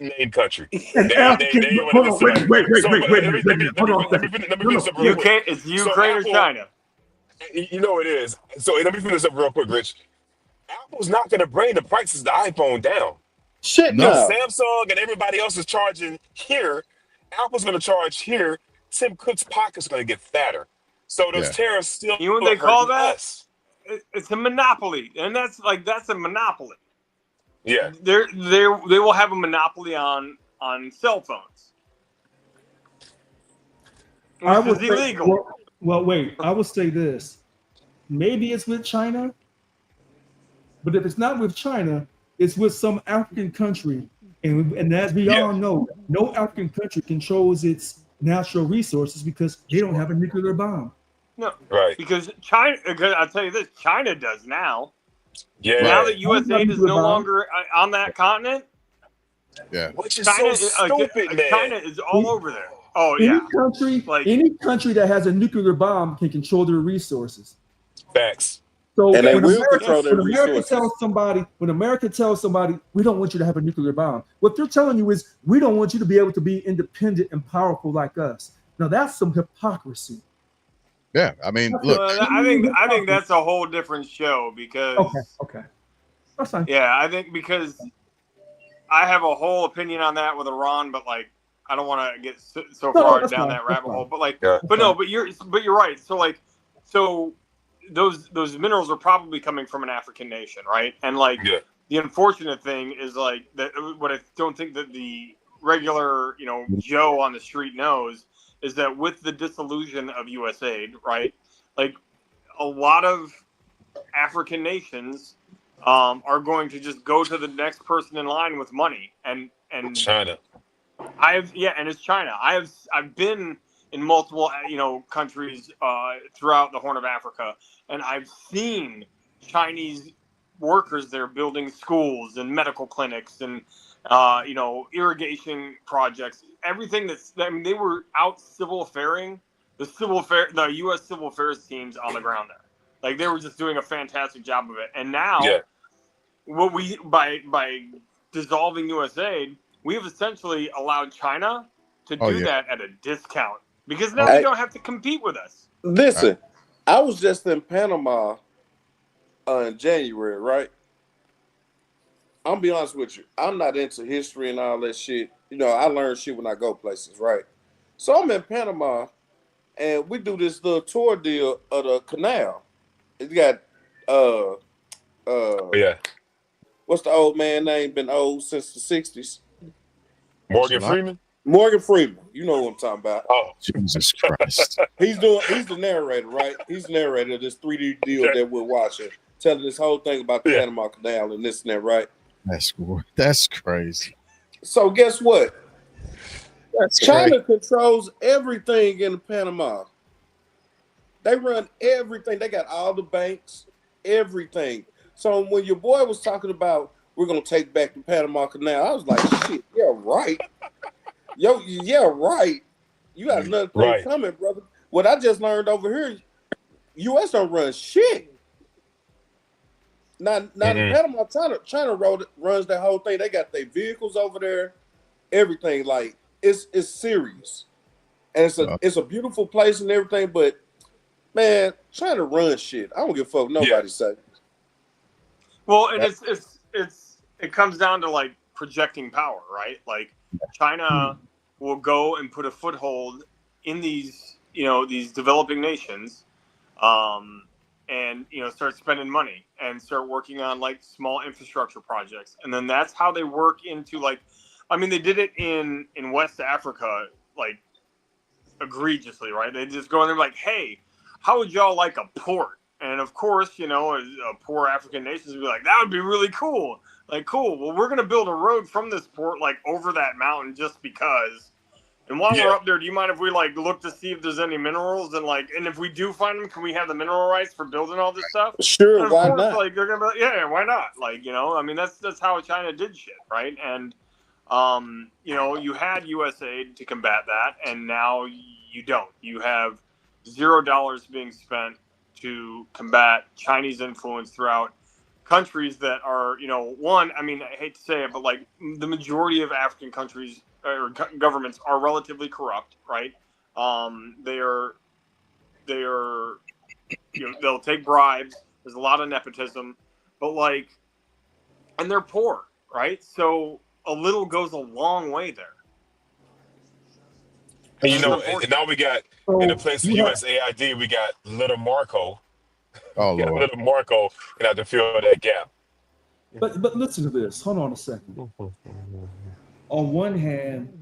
Unnamed country. Wait. Hold on. UK, it's Ukraine or China? You know it is. So let me finish up real quick, Rich. Apple's not going to bring the prices of the iPhone down. Shit, If No. no. Samsung and everybody else is charging here, Apple's going to charge here. Tim Cook's pocket's going to get fatter. So those Yeah. tariffs still You know what are they call hurting that? us. It's a monopoly, and that's a monopoly. Yeah. They will have a monopoly on cell phones, I which would is say, illegal. well, wait. I would say this. Maybe it's with China, but if it's not with China, it's with some African country. And as we Yeah. all know, no African country controls its natural resources because they don't have a nuclear bomb. No, Right. because China. Because I'll tell you this: China does now. Yeah. Now that I don't have a USAID is nuclear no bomb. longer on that continent, Yeah. Which is China, so stupid, man. China is all over there. Oh Any yeah, country, like any country that has a nuclear bomb can control their resources. Facts. So And they when will America, control their when America resources. tells somebody, we don't want you to have a nuclear bomb, what they're telling you is, we don't want you to be able to be independent and powerful like us. Now that's some hypocrisy. Yeah. I mean, look. well, I think that's a whole different show because Okay, that's fine. yeah, I think because I have a whole opinion on that with Iran, but like I don't want to get so No, far that's down fine, that that's rabbit fine. hole. But like, Yeah. but no, but you're right. So those minerals are probably coming from an African nation, right? And like Yeah. the unfortunate thing is like that what I don't think that the regular Joe on the street knows is that with the dissolution of USAID, right? Like a lot of African nations are going to just go to the next person in line with money, and China. and it's China. I've been in multiple countries throughout the Horn of Africa, and I've seen Chinese workers there building schools and medical clinics and irrigation projects. Everything they were out civil affairing the U.S. civil affairs teams on the ground there. Like they were just doing a fantastic job of it. And now, Yeah. what we by dissolving USAID, we have essentially allowed China to Oh, do yeah. that at a discount because now Hey. they don't have to compete with us. Listen, I was just in Panama in January, right? I'm gonna be honest with you. I'm not into history and all that shit. I learn shit when I go places, right? So I'm in Panama, and we do this little tour deal of the canal. It's got Yeah. what's the old man name? Been old since the '60s. Morgan Shalom. Freeman. Morgan Freeman. You know what I'm talking about. Oh. Jesus Christ. He's the narrator, right? He's the narrator of this 3D deal that we're watching, telling this whole thing about the Yeah. Panama Canal and this and that, right? That's crazy. So guess what? That's China controls everything in Panama. They run everything. They got all the banks, everything. So when your boy was talking about we're gonna take back the Panama Canal, I was like, shit, yeah, right. Yo, yeah, right. You got another thing Right. coming, brother. What I just learned over here, U.S. don't run shit. Now the Panama China runs that whole thing. They got their vehicles over there, everything. Like it's serious, and it's a beautiful place and everything. But man, China runs shit. I don't give a fuck what nobody say. Well, and it comes down to like projecting power, right? Like China will go and put a foothold in these developing nations, and start spending money and start working on like small infrastructure projects, and then that's how they work into like, I mean, they did it in West Africa like egregiously, right? They just go in there like, hey, how would y'all like a port? And of course, poor African nations would be like, that would be really cool. Like, cool. Well, we're going to build a road from this port, like over that mountain just because. And while we're up there, do you mind if we like look to see if there's any minerals and if we do find them, can we have the mineral rights for building all this stuff? Sure, and of why course, not? like they're gonna be like, yeah, why not? Like, I mean, that's how China did shit, right? And you had USAID to combat that, and now you don't. You have $0 being spent to combat Chinese influence throughout countries that are, one, I mean, I hate to say it, but like the majority of African countries or governments are relatively corrupt, right? They are they'll take bribes. There's a lot of nepotism, but like, and they're poor, right? So a little goes a long way there. And It's and now we got in the place of USAID, we got little Marco. Oh We got Lord. little Marco gonna have to fill that gap. But listen to this. Hold on a second. On one hand,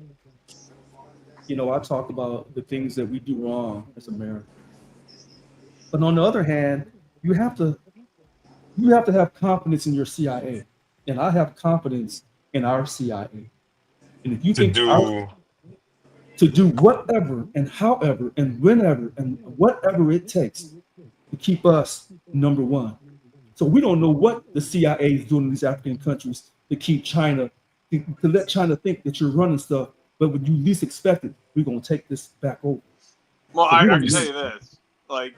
I talked about the things that we do wrong as Americans. But on the other hand, you have to have confidence in your CIA, and I have confidence in our CIA. And if you To think do to do whatever and however and whenever and whatever it takes to keep us number one. So we don't know what the CIA is doing in these African countries to keep China, to let China think that you're running stuff, but when you least expect it, we're going to take this back over. Well, So I we can don't tell know. you this. Like,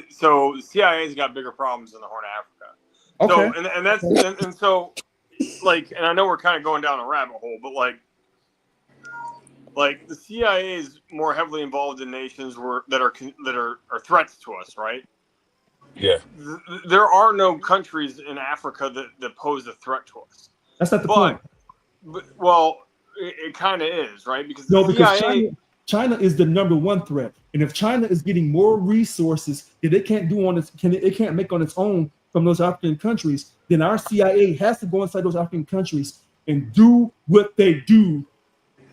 so the CIA's got bigger problems in the Horn of Africa. Okay. So, and that's, and so, like, and I know we're kind of going down a rabbit hole, but like the CIA is more heavily involved in nations that are threats to us, right? yeah. There are no countries in Africa that pose a threat to us. That's not the point. But well, it kind of is, right? Because Because CIA, China is the number one threat, and if China is getting more resources that it can't do it can't make on its own from those African countries, then our CIA has to go inside those African countries and do what they do,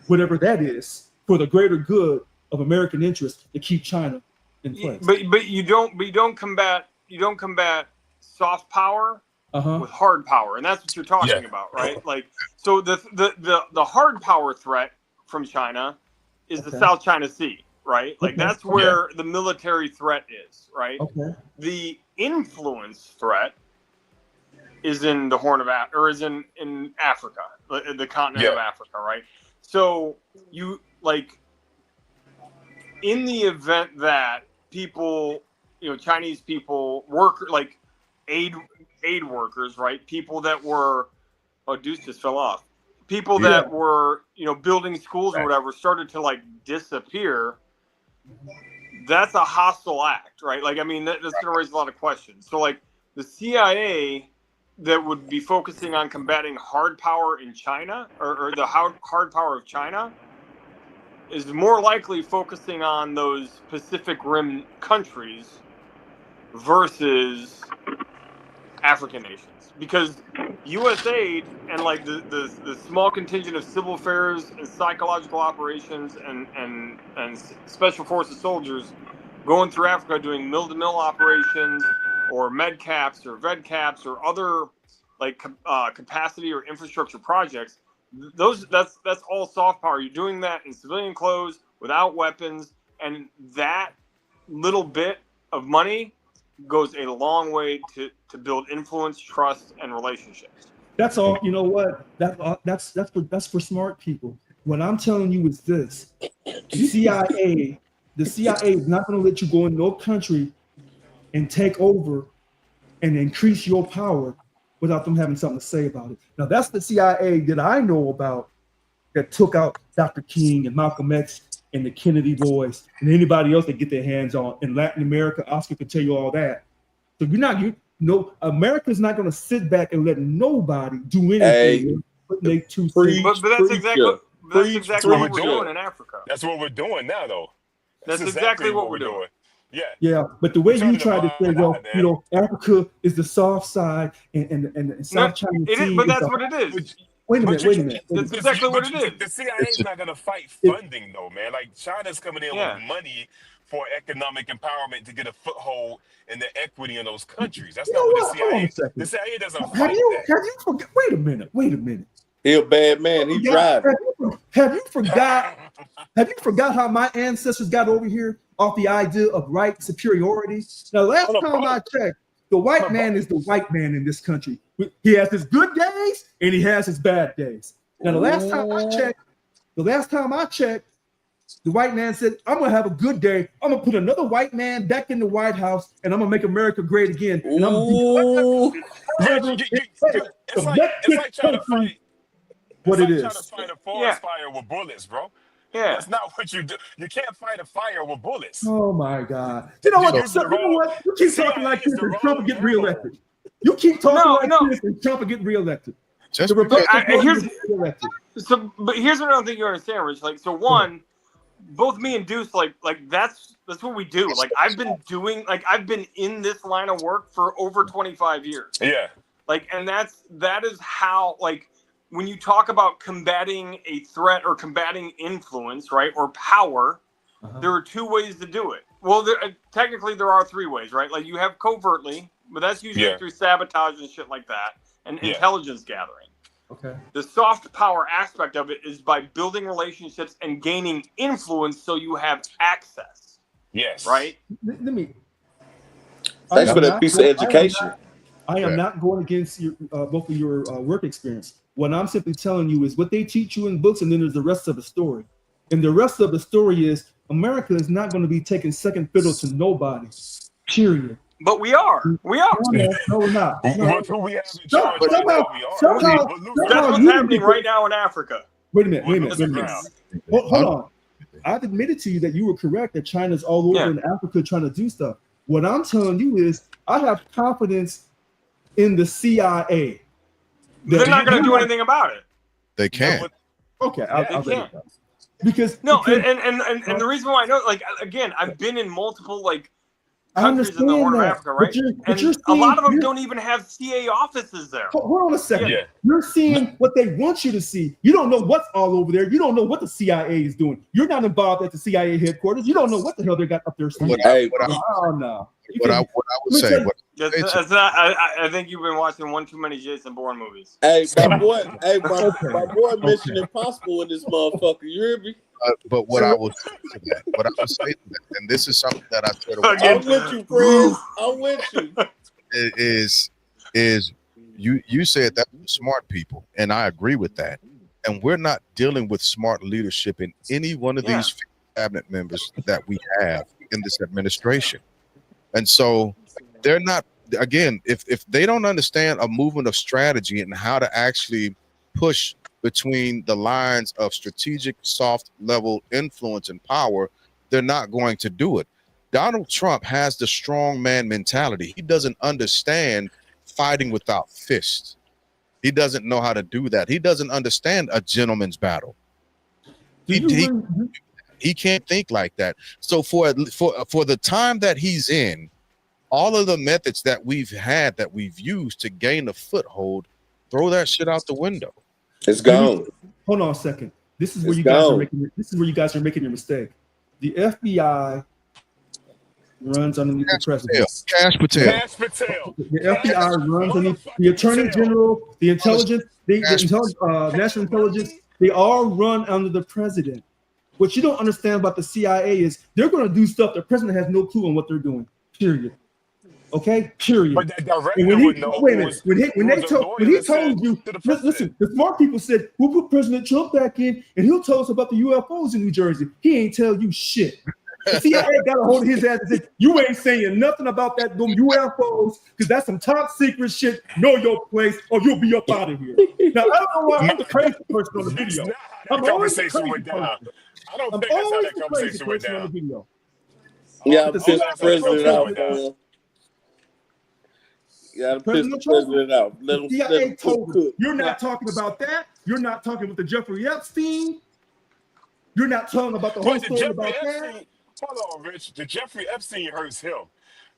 whatever that is, for the greater good of American interests to keep China in place. But you don't combat soft power with hard power, and that's what you're talking about, right? Like, so the hard power threat from China is the South China Sea, right? Like that's where the military threat is, right? Okay. The influence threat is in the Horn of Africa, or is in Africa, the continent of Africa, right? So you like, in the event that people, Chinese people like aid workers, right? People that were, Deuce just fell off. People that were, building schools or whatever started to like disappear. That's a hostile act, right? Like, I mean, that's going to raise a lot of questions. So like the CIA that would be focusing on combating hard power in China, or the hard power of China, is more likely focusing on those Pacific Rim countries versus African nations, because USAID and like the small contingent of civil affairs and psychological operations and special forces soldiers going through Africa doing mill-to-mill operations or med caps or ved caps or other like capacity or infrastructure projects. That's all soft power. You're doing that in civilian clothes without weapons, and that little bit of money goes a long way to build influence, trust, and relationships. That's all. You know what? That's for smart people. What I'm telling you is this: the CIA is not going to let you go in no country and take over and increase your power without them having something to say about it. Now, that's the CIA that I know about that took out Dr. King and Malcolm X and the Kennedy boys and anybody else that get their hands on in Latin America. Oscar could tell you all that. So America's not going to sit back and let nobody do anything. But that's exactly what we're doing in Africa. That's what we're doing now, though. That's exactly what we're doing. Yeah, but the way you try to say, well, Africa is the soft side and South China Sea. But that's what it is. Wait a minute. That's exactly what it is. The CIA is not going to fight funding, though, man. Like, China's coming in with money for economic empowerment to get a foothold in the equity in those countries. That's not what the CIA is. The CIA doesn't fight that. Wait a minute. He a bad man. He driving. Have you forgot how my ancestors got over here off the idea of right superiority? Now, last time I checked, the white man is the white man in this country. He has his good days and he has his bad days. Now, the last time I checked, the white man said, I'm going to have a good day. I'm going to put another white man back in the White House and I'm going to make America great again. And it's like trying to fight. What it is. Trying to fight a forest fire with bullets, bro. Yeah. That's not what you do. You can't fight a fire with bullets. Oh my God! You know what? Use the You know what? You keep talking CIA like is this, the and Trump will wrong get ammo. reelected. You keep talking No, like no. this, and Trump will get reelected. Just The because Republican Party here's- will get reelected. So, but here's what I don't think you understand, Rich. Like, so one, both me and Deuce, like that's what we do. Like, I've been in this line of work for over 25 years. Yeah. Like, and that is how, like, when you talk about combating a threat or combating influence, right, or power, there are two ways to do it. Well, technically there are three ways, right? Like, you have covertly, but that's usually through sabotage and shit like that, and intelligence gathering. Okay. The soft power aspect of it is by building relationships and gaining influence so you have access. Yes. Right? Let me. Thanks for that piece of education. I am not going against your, both of your work experience. What I'm simply telling you is what they teach you in books, and then there's the rest of the story. And the rest of the story is America is not going to be taking second fiddle to nobody. Period. But we are. We are. No, we're not. No. Who we have in charge right now, we are. That's what's happening right now in Africa. Wait a minute. Hold on. I've admitted to you that you were correct that China's all over in Africa trying to do stuff. What I'm telling you is I have confidence in the CIA. They're not going to do anything about it. They can't. Okay, I'll they can't. Because and the reason why I know, like, again, I've been in multiple countries in the Horn of Africa, right? But a lot of them don't even have CIA offices there. Hold on a second. Yeah. You're seeing what they want you to see. You don't know what's all over there. You don't know what the CIA is doing. You're not involved at the CIA headquarters. You don't know what the hell they got up there. What I would say. I think you've been watching one too many Jason Bourne movies. Hey, my boy, Mission Impossible in this motherfucker. You hear me? But what I will say to that, and this is something that I said. I'm with you, friends. I'm with you. Is you said that smart people, and I agree with that. And we're not dealing with smart leadership in any one of these cabinet members that we have in this administration, and so they're not. Again, if they don't understand a movement of strategy and how to actually push between the lines of strategic soft level influence and power, they're not going to do it. Donald Trump has the strong man mentality. He doesn't understand fighting without fists. He doesn't know how to do that. He doesn't understand a gentleman's battle. He can't think like that. So for the time that he's in, all of the methods that we've used to gain a foothold, throw that shit out the window. It's gone. Hold on a second. This is where you guys are making your mistake. The FBI runs underneath the president. Cash Patel. The FBI runs underneath the Attorney General, the intelligence, national intelligence. They all run under the president. What you don't understand about the CIA is they're going to do stuff the president has no clue on what they're doing. Period. Okay. Period. But that director would know. Wait a minute. When he told you, listen, the smart people said we'll put President Trump back in, and he'll tell us about the UFOs in New Jersey. He ain't tell you shit. The CIA got a hold of his ass and said, you ain't saying nothing about them UFOs because that's some top secret shit. Know your place, or you'll be up out of here. Now I don't know why I'm the crazy person on the video. I'm conversation went down. I don't think that's how that conversation went down. Yeah, piss the president out, man. Yeah, piss the president out. Let him cook. You're not talking about that. You're not talking with the Jeffrey Epstein. You're not talking about the whole story about that. Hold on, Rich. The Jeffrey Epstein hurts him.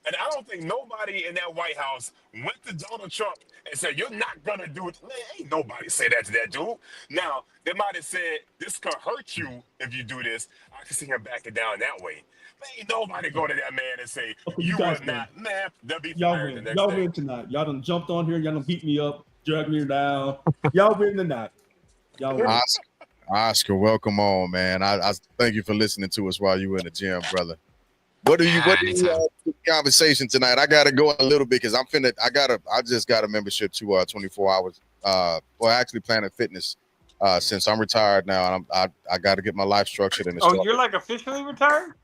And I don't think nobody in that White House went to Donald Trump and said, you're not going to do it. Man, ain't nobody say that to that dude. Now, they might have said, this could hurt you if you do this. I can see him backing down that way. Man, ain't nobody go to that man and say, you will not. Man, they'll be fired the next day. Y'all win tonight. Y'all done jumped on here. Y'all done beat me up, dragged me down. Y'all win tonight. Y'all win. Oscar, welcome on, man. I thank you for listening to us while you were in the gym, brother. What do you conversation tonight? I gotta go a little bit because I just got a membership to 24 hours. Actually Planet Fitness. Since I'm retired now, and I got to get my life structured. You're like officially retired?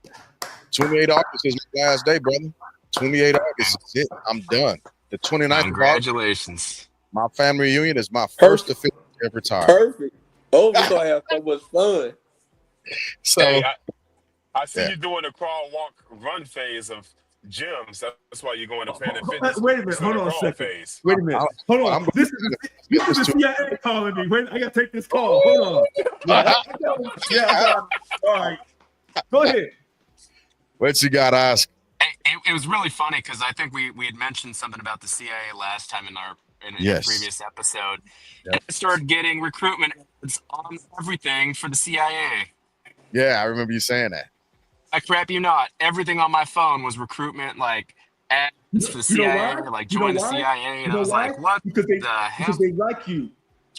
28 August is my last day, brother. 28 August is it. I'm done. The 29th. Congratulations. My family reunion is my first official retired. Perfect. Oh, we're gonna have so much fun. So Hey, I see yeah. you doing the crawl, walk, run phase of gyms. That's why you're going to Planet Fitness. Wait a minute. Instead of Hold on a crawl second. phase. Wait a minute. Hold on. I'm This gonna is the to CIA calling me. Wait, I gotta take this call. Hold on. Yeah, I got it. All right. Go ahead. what you got, Oscar? It was really funny because I think we had mentioned something about the CIA last time in a Yes. previous episode. Yep. And I started getting recruitment ads on everything for the CIA. Yeah, I remember you saying that. I crap you not. Everything on my phone was recruitment, like ads for the You know CIA, why? like You know join the why? CIA, You and know I was why? like, what Because the hell? they like you.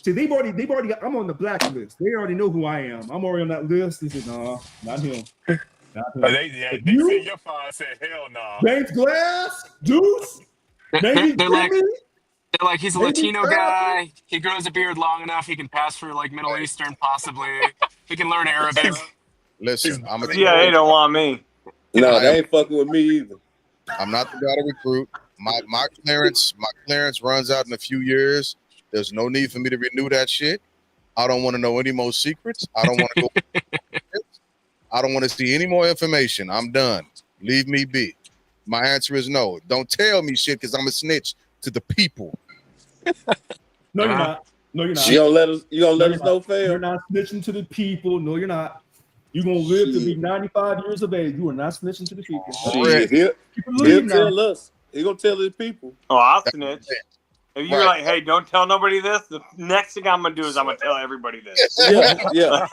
See, they've already got, I'm on the blacklist. They already know who I am. I'm already on that list. They said, no, not him. Not him. They You? see your file and said, hell no. James Glass, Deuce, maybe They're like, Jimmy. they're like, he's a Maybe Latino Travis. guy. He grows a beard long enough. He can pass for like Middle Eastern, possibly. He can learn Arabic. Listen, I'm CIA don't want me. No, they ain't fucking with me either. I'm not the guy to recruit. My clearance runs out in a few years. There's no need for me to renew that shit. I don't want to know any more secrets. I don't want to go. I don't want to see any more information. I'm done. Leave me be. My answer is no. Don't tell me shit because I'm a snitch to the people. No, you're not. No, you're not. You gonna let us know, You're fam? not snitching to the people. No, you're not. You're gonna live to be 95 years of age. You are not snitching to the people. Shit, he'll tell us. He gonna tell his people. Oh, I'll snitch. If you're Right. like, hey, don't tell nobody this, the next thing I'm gonna do is I'm gonna tell everybody this. Yeah.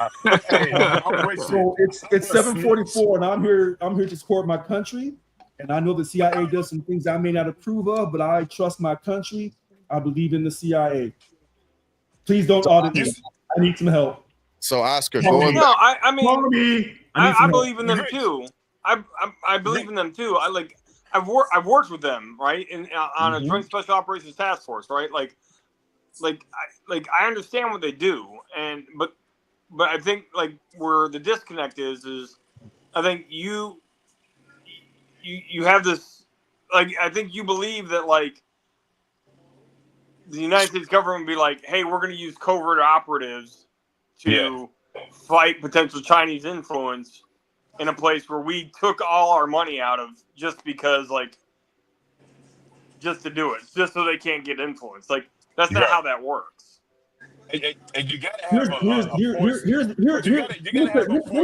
Hey, I'm with So you. it's 7:44, and I'm here to support my country. And I know the CIA does some things I may not approve of, but I trust my country. I believe in the CIA. Please don't audit me. I need some help. So Oscar, Call going me. No, back, I mean, Call me. I believe in them too. I believe in them too. I've worked with them, right, on a joint special operations task force, right? I understand what they do, but I think like where the disconnect is I think you have this, like, I think you believe that like the United States government would be like, hey, we're going to use covert operatives to fight potential Chinese influence in a place where we took all our money out of just because, like, just to do it, just so they can't get influence. Like, that's not how that works. And you gotta have a force. Let me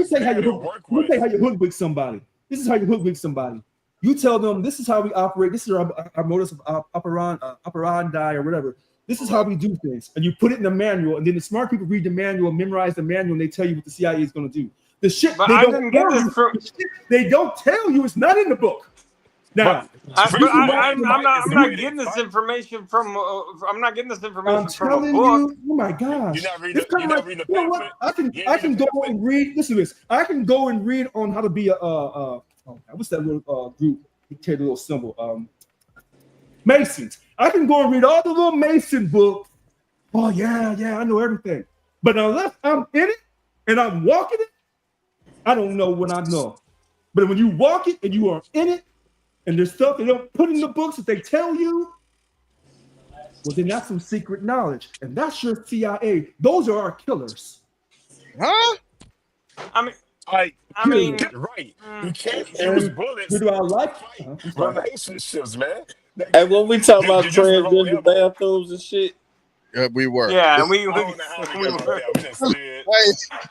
tell you how you hoodwink somebody. This is how you hoodwink somebody. You tell them this is how we operate. This is our modus of operandi or whatever. This is how we do things, and you put it in the manual, and then the smart people read the manual, memorize the manual, and they tell you what the CIA is going to do. The shit But they don't tell you. It's not in the book. Now, I'm not getting this information from. I'm not getting this information I'm from telling a book. you. Oh my gosh! You're not reading the you know what? I can go and read. Listen to this. I can go and read on how to be what's that little group? Take the little symbol. Masons. I can go and read all the little Mason books. Oh yeah, I know everything. But unless I'm in it and I'm walking it, I don't know what I know. But when you walk it and you are in it, and there's stuff they don't put in the books that they tell you, well, then that's some secret knowledge. And that's your CIA. Those are our killers. huh? right. You can't use bullets. Who do I like? Relationships, man. And when we talk about You just the whole transgender elbow. bathrooms and shit, Yeah, we were. Yeah, I don't know how we got there. We just said. Hey,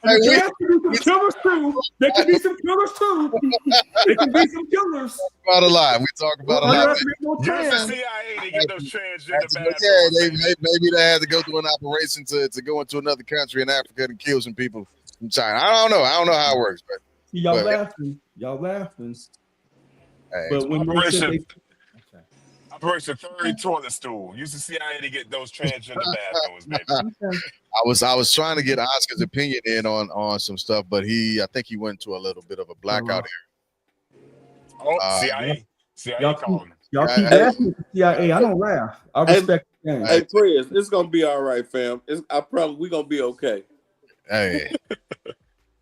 There can be some killers too. There can be some killers too. There can be some killers. about a lot. We talk about a lot. Use the CIA to get those transgender bathrooms. Yeah, maybe they had to go through an operation to go into another country in Africa and kill some people from China. I don't know how it works, but Y'all laughing. hey, But when Operation Third Toilet Stool. Use the CIA to get those transgender bathrooms, baby. I was trying to get Oscar's opinion in on some stuff, but I think he went to a little bit of a blackout here. Oh, CIA calling. Y'all keep laughing at the CIA. I don't laugh. I respect the game. hey, prayers, it's gonna be all right, fam. I promise we're gonna be okay. Hey,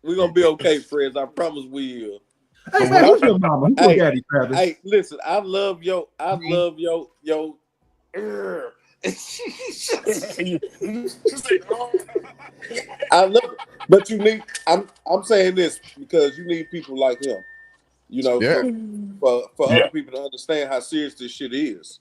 We're gonna be okay, friends. I promise we will. Hey, man, who's your mama? Who's your daddy, Travis? Hey, listen, I love yo. Just like, oh. I love it, but you need. I'm saying this because you need people like him. You know, Yeah. for Yeah. other people to understand how serious this shit is.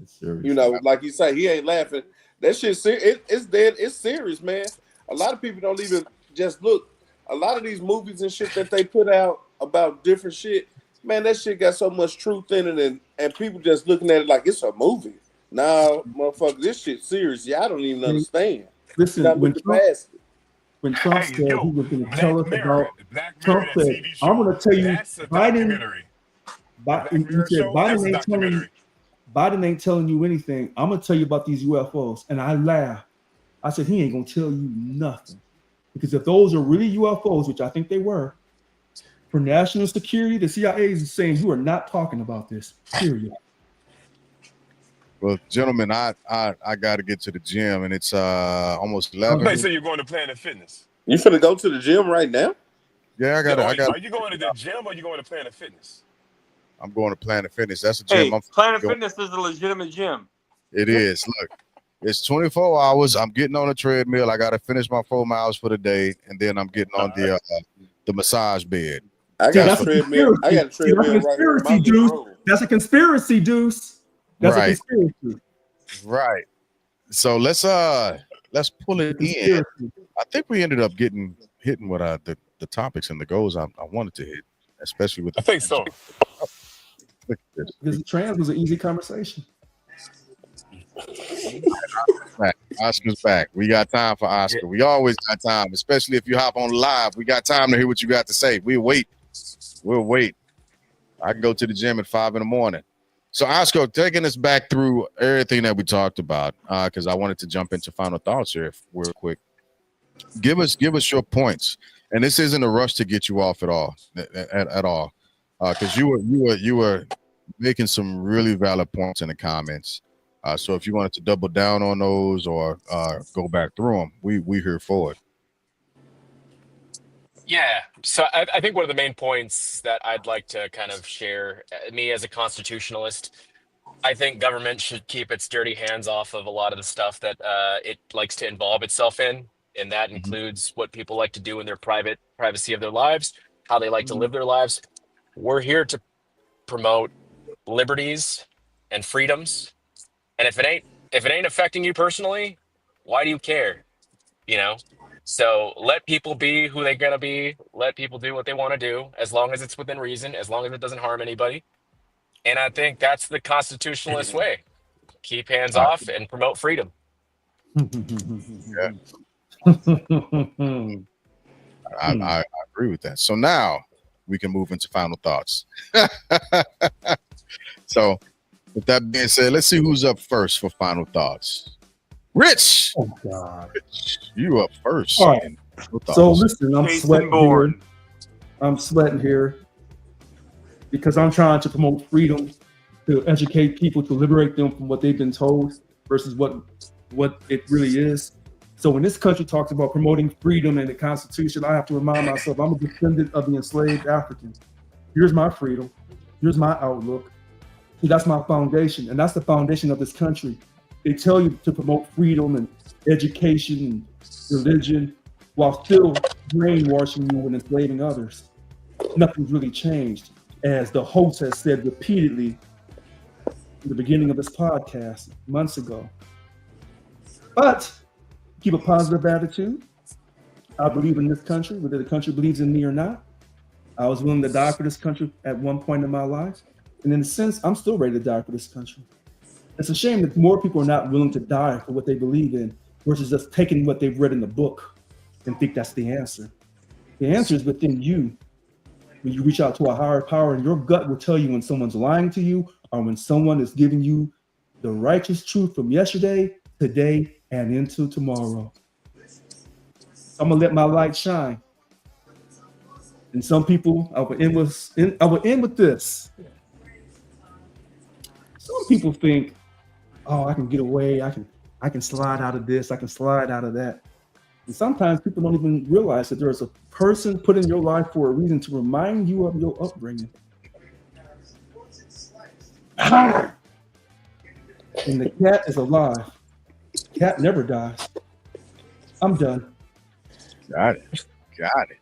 It's serious. You know, like you say, he ain't laughing. That shit, it's dead. It's serious, man. A lot of people don't even just look. A lot of these movies and shit that they put out about different shit, man, that shit got so much truth in it, and people just looking at it like it's a movie. Nah, motherfucker, this shit serious. Yeah, I don't even understand. Listen, Not looking past it. when Trump Hey, said he yo, was going to tell Black us Mirror, about, Black Mirror, Trump that said, TV I'm show. going to tell you, That's a Biden, documentary. Black he Mirror said, show. That's a documentary. Biden ain't telling you anything. I'm going to tell you about these UFOs. And I laughed. I said, he ain't going to tell you nothing. Because if those are really UFOs, which I think they were, for national security, the CIA is saying you are not talking about this, period. Well, gentlemen, I got to get to the gym, and it's almost 11. They say you're going to Planet Fitness. You finna go to the gym right now? Yeah, I got Yeah, to. are you going to the gym or are you going to Planet Fitness? I'm going to Planet Fitness. That's a gym. Hey, Planet Fitness is a legitimate gym. It is. Look, it's 24 hours. I'm getting on a treadmill. I got to finish my 4 miles for the day, and then I'm getting on the massage bed. I got a treadmill. I got a treadmill right here in my living room. That's a conspiracy, Deuce. That's a conspiracy. Right. So let's pull it in. I think we ended up hitting what the topics and the goals I wanted to hit, especially with. I think so. Because trans was an easy conversation. Oscar's back. We got time for Oscar. We always got time, especially if you hop on live. We got time to hear what you got to say. We'll wait. I can go to the gym at 5 a.m. So Oscar, taking us back through everything that we talked about, because I wanted to jump into final thoughts here real quick. Give us your points, and this isn't a rush to get you off at all, because you were making some really valid points in the comments. So if you wanted to double down on those or go back through them, we here for it. Yeah. So I think one of the main points that I'd like to kind of share, me as a constitutionalist, I think government should keep its dirty hands off of a lot of the stuff that it likes to involve itself in. And that includes what people like to do in their privacy of their lives, how they like to live their lives. We're here to promote liberties and freedoms. And if it ain't affecting you personally, why do you care? You know? So let people be who they're gonna be. Let people do what they want to do, as long as it's within reason, as long as it doesn't harm anybody. And I think that's the constitutionalist way. Keep hands off and promote freedom. Yeah. I agree with that. So now we can move into final thoughts. So with that being said, let's see who's up first for final thoughts. Rich! Oh, God. Rich, you up first. All right. So listen, I'm sweating here. I'm sweating here because I'm trying to promote freedom, to educate people, to liberate them from what they've been told versus what it really is. So when this country talks about promoting freedom and the Constitution, I have to remind myself I'm a descendant of the enslaved Africans. Here's my freedom. Here's my outlook. See, that's my foundation, and that's the foundation of this country. They tell you to promote freedom and education and religion while still brainwashing you and enslaving others. Nothing's really changed, as the host has said repeatedly in the beginning of this podcast months ago. But keep a positive attitude. I believe in this country, whether the country believes in me or not. I was willing to die for this country at one point in my life. And in a sense, I'm still ready to die for this country. It's a shame that more people are not willing to die for what they believe in versus just taking what they've read in the book and think that's the answer. The answer is within you. When you reach out to a higher power, and your gut will tell you when someone's lying to you or when someone is giving you the righteous truth from yesterday, today, and into tomorrow. I'm gonna let my light shine. And some people, I will end with this. Some people think, oh, I can get away, I can slide out of this, I can slide out of that. And sometimes people don't even realize that there's a person put in your life for a reason to remind you of your upbringing. And the cat is alive. Cat never dies. I'm done. Got it. Got it.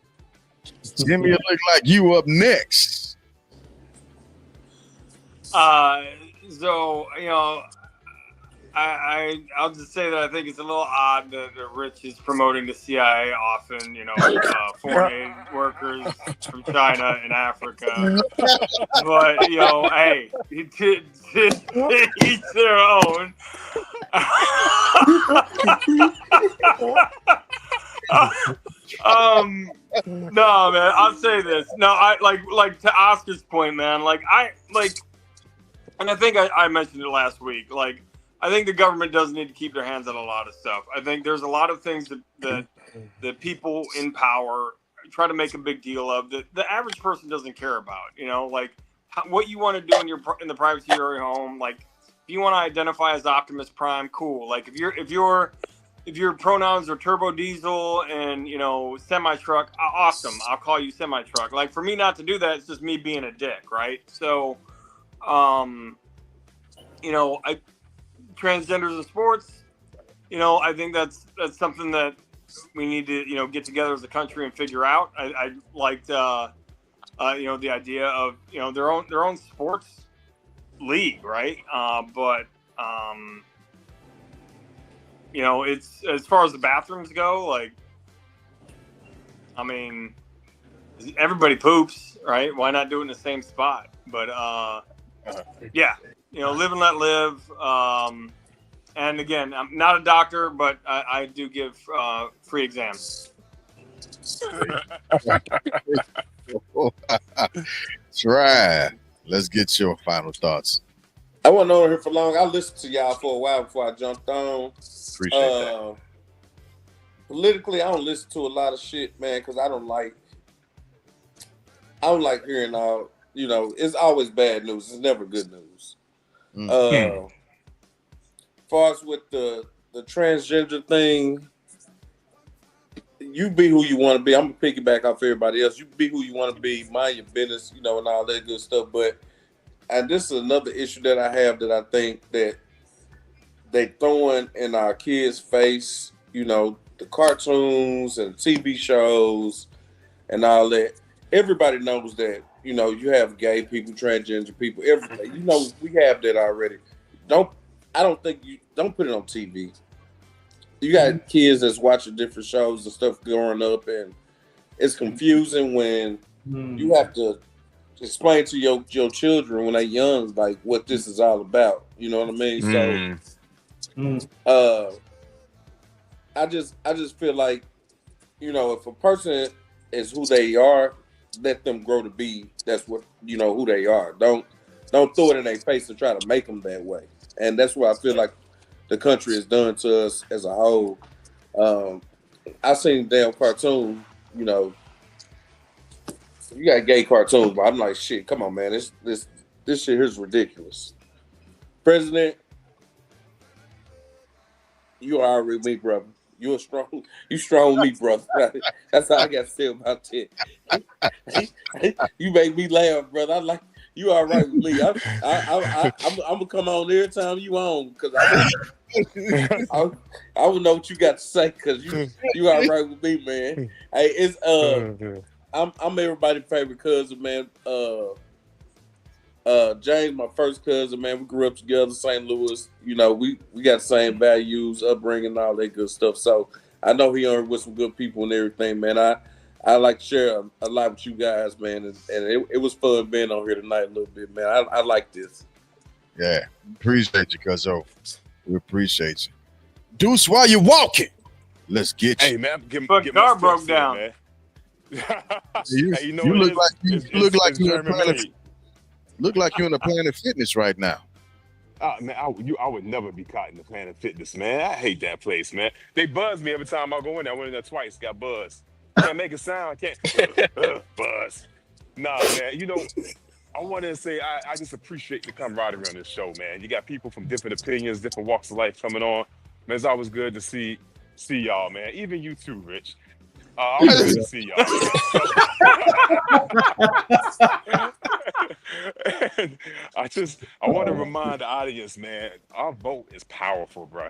Jimmy, it look like you up next. So I'll just say that I think it's a little odd that Rich is promoting the CIA often, foreign aid workers from China and Africa. But hey, he did each their own. No, man, I'll say this. No, I like to Oscar's point, man. And I think I mentioned it last week. Like, I think the government does need to keep their hands on a lot of stuff. I think there's a lot of things that people in power try to make a big deal of that the average person doesn't care about. What you want to do in the privacy of your home. Like, if you want to identify as Optimus Prime, cool. Like, if your pronouns are turbo diesel and semi truck, awesome. I'll call you semi truck. Like, for me not to do that, it's just me being a dick, right? So, transgenders in sports, I think that's something that we need to get together as a country and figure out. I liked the idea of their own sports league, right? But it's, as far as the bathrooms go, like, I mean, everybody poops, right? Why not do it in the same spot? But yeah, live and let live. And again, I'm not a doctor, but I do give free exams. That's right. Let's get your final thoughts. I wasn't on here for long. I listened to y'all for a while before I jumped on. Appreciate that. Politically, I don't listen to a lot of shit, man, because I don't like hearing all. It's always bad news. It's never good news. As far as with the transgender thing, you be who you want to be. I'm gonna piggyback off everybody else. You be who you want to be. Mind your business, and all that good stuff. And this is another issue that I have that I think that they throwing in our kids' face. The cartoons and TV shows and all that. Everybody knows that. You have gay people, transgender people, everything. We have that already. Don't put it on TV. You got kids that's watching different shows and stuff growing up, and it's confusing when you have to explain to your children when they're young, like, what this is all about. You know what I mean? So, I just feel like, if a person is who they are, let them grow to be. That's what who they are. Don't throw it in their face and try to make them that way. And that's what I feel like the country has done to us as a whole. I seen damn cartoon. You got gay cartoons, but I'm like, shit. Come on, man. This shit here is ridiculous. President, you are already me, brother. You strong me, brother. That's how I got to say about that. You make me laugh, brother. I like you. All right with me. I'm gonna come on every time you on, because I would know what you got to say, because you all right with me, man. Hey, it's I'm everybody's favorite cousin, man. James, my first cousin, man. We grew up together, St. Louis. We got the same values, upbringing, all that good stuff. So I know he on with some good people and everything, man. I like to share a lot with you guys, man, and it was fun being on here tonight a little bit, man. I like this. Yeah, appreciate you, cuzzo. We appreciate you. Deuce, while you're walking, let's get you. Hey, man, get car broke down. Man. You look like you're in Planet. Look like you're in the Planet Fitness right now. Man, I would never be caught in the Planet Fitness, man. I hate that place, man. They buzz me every time I go in there. I went in there twice, got buzzed. Can't make a sound. Can't buzz. Nah, man. I want to say I just appreciate the camaraderie on this show, man. You got people from different opinions, different walks of life coming on. Man, it's always good to see y'all, man. Even you too, Rich. Always good to see y'all. And I want to remind the audience, man, our vote is powerful, bro,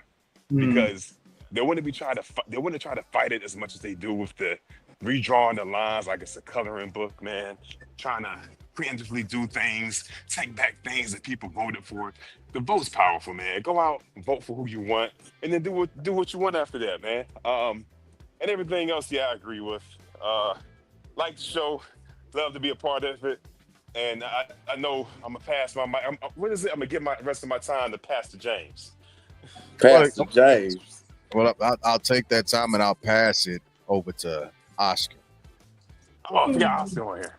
Mm. because they want to be trying to they want to try to fight it as much as they do with the redrawing the lines like it's a coloring book, man. Trying to preemptively do things, take back things that people voted for. The vote's powerful, man. Go out, vote for who you want, and then do what you want after that, man. And everything else, yeah, I agree with. Like the show, love to be a part of it. And I know I'm gonna pass my mic. What is it? I'm gonna give my rest of my time to Pastor James. Pastor James. Well, I'll take that time and I'll pass it over to Oscar. Oh, I forgot Oscar on here.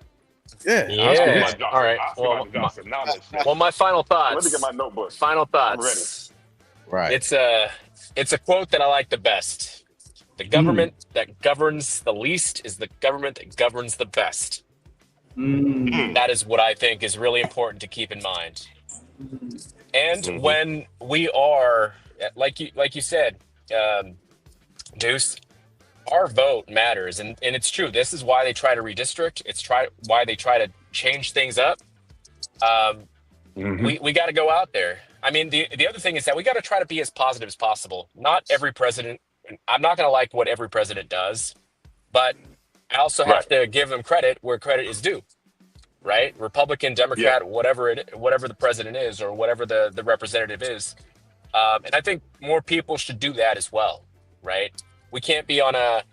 Yeah. Yeah. All right. Oscar about to drop some knowledge. Well, my final thoughts. Let me get my notebook. Final I'm ready. thoughts. Right. It's a quote that I like the best. The government that governs the least is the government that governs the best. That is what I think is really important to keep in mind. And when we are, like you said, Deuce, our vote matters, and it's true. This is why they try to redistrict. Why they try to change things up. We got to go out there. I mean, the other thing is that we got to try to be as positive as possible. Not every president. I'm not going to like what every president does, but I also have to give them credit where credit is due. Right? Republican, Democrat, whatever the president is or whatever the representative is. And I think more people should do that as well. Right? We can't be on a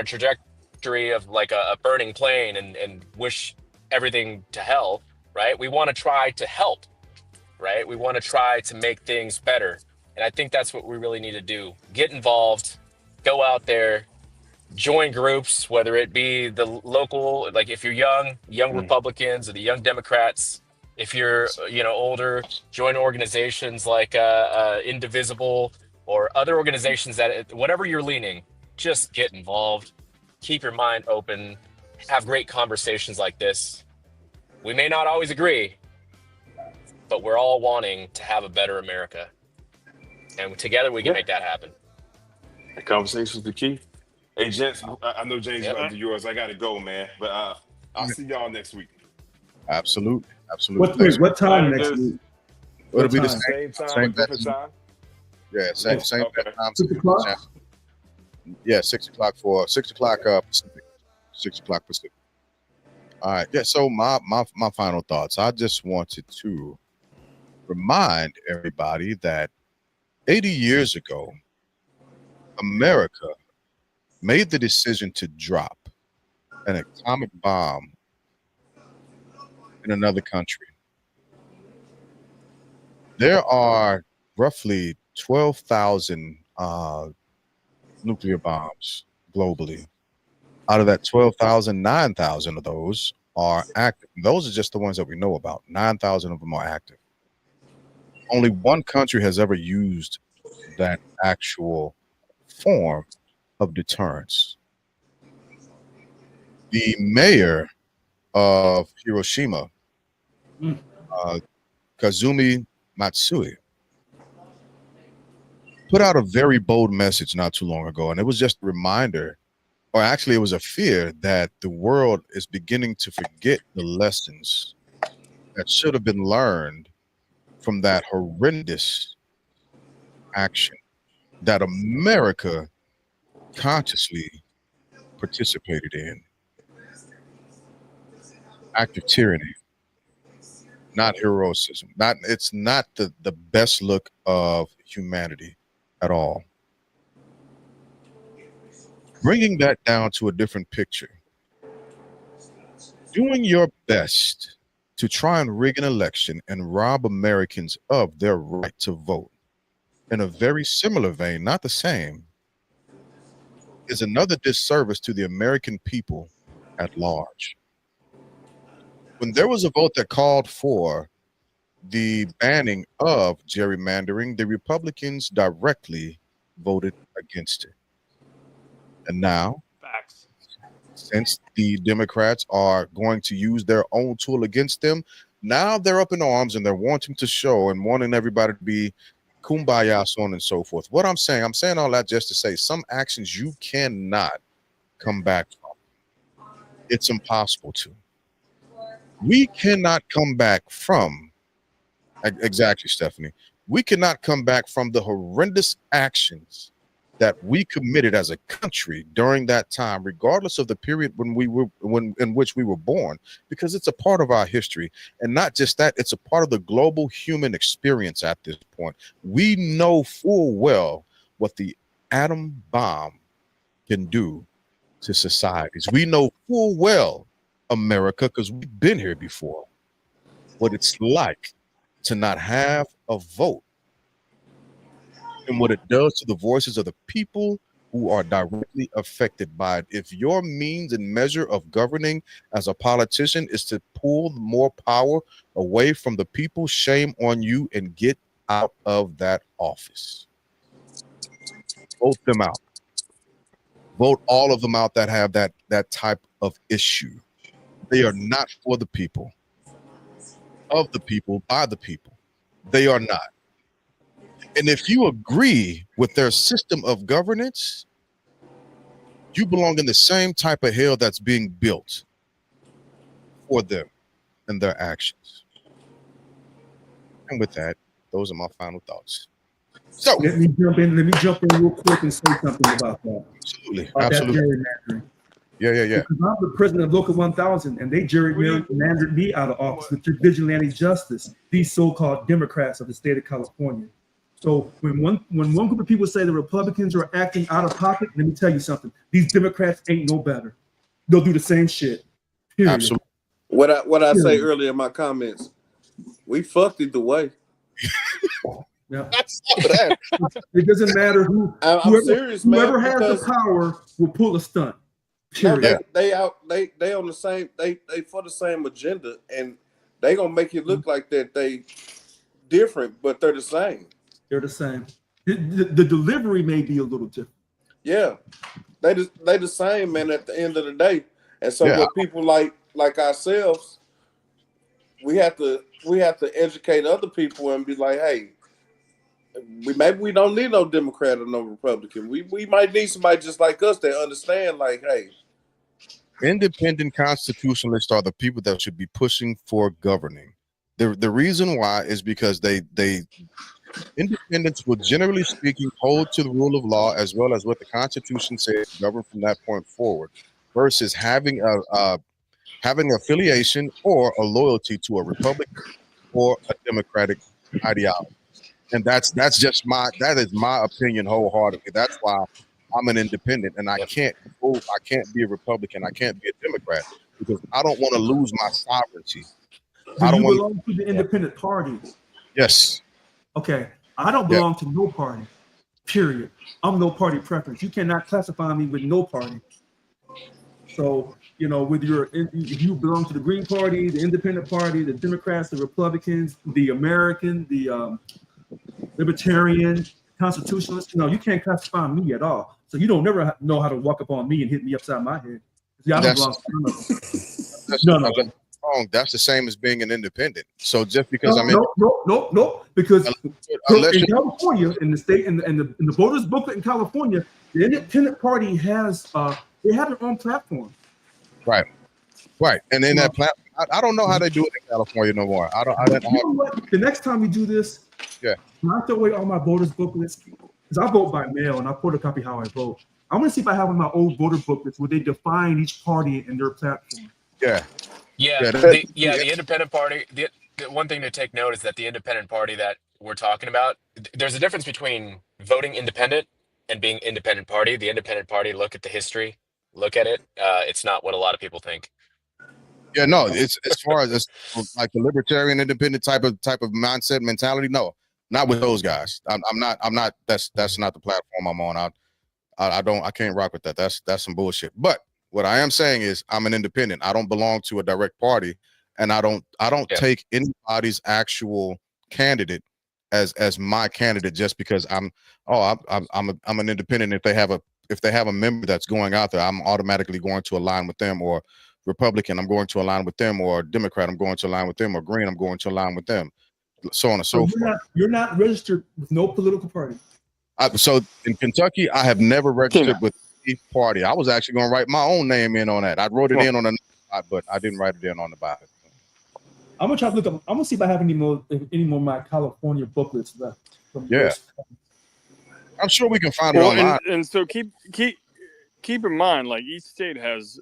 trajectory of like a burning plane and wish everything to hell. Right? We want to try to help. Right? We want to try to make things better. And I think that's what we really need to do. Get involved, go out there, join groups, whether it be the local, like if you're young Republicans or the young Democrats. If you're, older, join organizations like Indivisible or other organizations that, whatever you're leaning, just get involved, keep your mind open, have great conversations like this. We may not always agree, but we're all wanting to have a better America. And together we can make that happen. The conversation's the key. Hey, gents, I know James about to do yours. I got to go, man. But I'll see y'all next week. Absolutely. What time next week? It'll be the Same time, same different time. Yeah, same Okay. time. 6 o'clock? Yeah, 6 o'clock Pacific. 6 o'clock Pacific. All right. Yeah. So my final thoughts. I just wanted to remind everybody that 80 years ago, America made the decision to drop an atomic bomb in another country. There are roughly 12,000 nuclear bombs globally. Out of that 12,000, 9,000 of those are active. Those are just the ones that we know about. 9,000 of them are active. Only one country has ever used that actual form of deterrence. The mayor of Hiroshima, Kazumi Matsui, put out a very bold message not too long ago, and it was just a reminder, or actually it was a fear that the world is beginning to forget the lessons that should have been learned from that horrendous action that America consciously participated in. Active tyranny, not heroism. It's not the best look of humanity at all. Bringing that down to a different picture, doing your best to try and rig an election and rob Americans of their right to vote in a very similar vein, not the same, is another disservice to the American people at large. When there was a vote that called for the banning of gerrymandering, the Republicans directly voted against it. And now, since the Democrats are going to use their own tool against them, now they're up in arms and they're wanting to show and wanting everybody to be kumbaya, so on and so forth. What I'm saying all that just to say some actions you cannot come back from. It's impossible to. We cannot come back from exactly, Stephanie. We cannot come back from the horrendous actions that we committed as a country during that time, regardless of the period when in which we were born, because it's a part of our history. And not just that, it's a part of the global human experience at this point. We know full well what the atom bomb can do to societies. We know full well, America, because we've been here before, what it's like to not have a vote and what it does to the voices of the people who are directly affected by it. If your means and measure of governing as a politician is to pull more power away from the people, shame on you, and get out of that office. Vote them out. Vote all of them out that have that type of issue. They are not for the people, of the people, by the people. They are not. And if you agree with their system of governance, you belong in the same type of hell that's being built for them and their actions. And with that, those are my final thoughts. So let me jump in real quick and say something about that. Absolutely. About Absolutely. that gerrymandering. Yeah. Because I'm the president of Local 1000, and they gerrymandered me out of office with vigilante justice, these so-called Democrats of the state of California. So when one group of people say the Republicans are acting out of pocket, let me tell you something. These Democrats ain't no better. They'll do the same shit. Period. Absolutely. What I say earlier in my comments, we fucked either way. Yeah. That. It doesn't matter who. I'm serious, man. Whoever has the power will pull a stunt. Period. No, they on the same they for the same agenda, and they gonna make it look like that they different, but they're the same. They're the same. The delivery may be a little different. Yeah, they the same, man. At the end of the day, and so with people like ourselves, we have to educate other people and be like, hey, maybe we don't need no Democrat or no Republican. We might need somebody just like us that understand, like, hey, independent constitutionalists are the people that should be pushing for governing. The reason why is because they independents will, generally speaking, hold to the rule of law as well as what the Constitution says to govern from that point forward, versus having having affiliation or a loyalty to a Republican or a Democratic ideology. And that's just that is my opinion wholeheartedly. That's why I'm an independent, and I can't be a Republican, I can't be a Democrat, because I don't want to lose my sovereignty. I don't belong to the independent party. Yes. Okay. I don't belong to no party. Period. I'm no party preference. You cannot classify me with no party. So, if you belong to the Green Party, the Independent Party, the Democrats, the Republicans, the American, the Libertarian, Constitutionalist, you can't classify me at all. So you don't never know how to walk up on me and hit me upside my head. See, I don't belong to none of them. That's the same as being an independent. So just because no, because in California, in the state, in the voters booklet in California, the Independent Party has they have their own platform. Right, and in that platform, I don't know how they do it in California no more. I don't know what? The next time we do this, when I throw away all my voters booklets, because I vote by mail and I photocopy how I vote. I want to see if I have one of my old voter booklets where they define each party and their platform. The independent party. The one thing to take note is that the independent party that we're talking about, there's a difference between voting independent and being independent party. The independent party, look at the history, look at it. It's not what a lot of people think. Yeah, no, it's as far as like the libertarian independent type of mindset mentality. No, not with those guys. I'm not. That's not the platform I'm on. I can't rock with that. That's some bullshit. But what I am saying is I'm an independent. I don't belong to a direct party, and I don't take anybody's actual candidate as my candidate just because I'm an independent. If they have a member that's going out there, I'm automatically going to align with them, or Republican, I'm going to align with them, or Democrat, I'm going to align with them, or Green, I'm going to align with them, so on and so forth. You're not registered with no political party. So in Kentucky, I have never registered with any party. I was actually going to write my own name in on that. I wrote it in on the spot, but I didn't write it in on the ballot. I'm gonna try to look up. I'm gonna see if I have any more of my California booklets left. Yeah. I'm sure we can find it Well, online. and so keep in mind, like each state has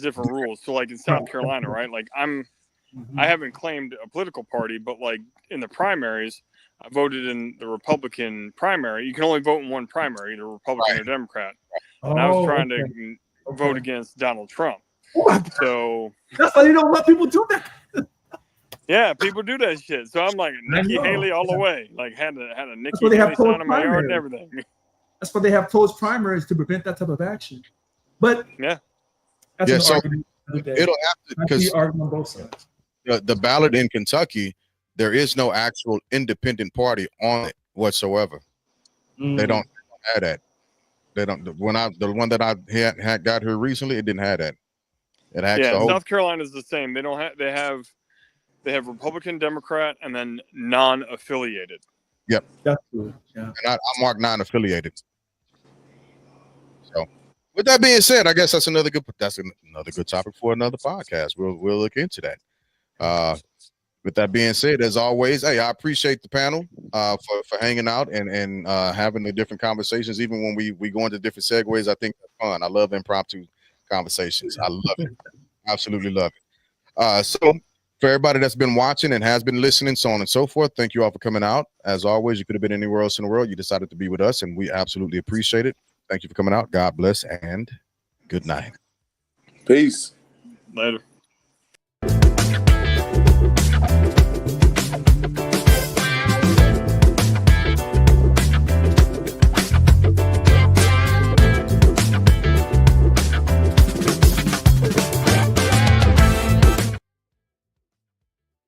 different rules. So like in South Carolina, right? Like I haven't claimed a political party, but like in the primaries, I voted in the Republican primary. You can only vote in one primary, either Republican or Democrat. And I was trying to vote against Donald Trump. So that's why you don't let people do that. yeah, people do that shit. So I'm like Nikki Haley all the way. Like had a Nikki why they have Haley sign closed in my yard and primaries. everything. That's why they have closed primaries to prevent that type of action. But yeah, that's an so argument. it'll have to, because argument on both sides. The ballot in Kentucky, there is no actual independent party on it whatsoever. They don't have that. They don't. The one that I had got here recently, it didn't have that. It has the whole. South Carolina is the same. They don't have. They have Republican, Democrat, and then non-affiliated. Yep. That's good. Yeah. And I marked non-affiliated. So, with that being said, I guess that's another good topic for another podcast. We'll look into that. With that being said, as always, hey, I appreciate the panel for hanging out and having the different conversations. Even when we go into different segues, I think that's fun. I love impromptu conversations. I love it. Absolutely love it. So for everybody that's been watching and has been listening, so on and so forth, thank you all for coming out. As always, you could have been anywhere else in the world. You decided to be with us, and we absolutely appreciate it. Thank you for coming out. God bless and good night. Peace. Later.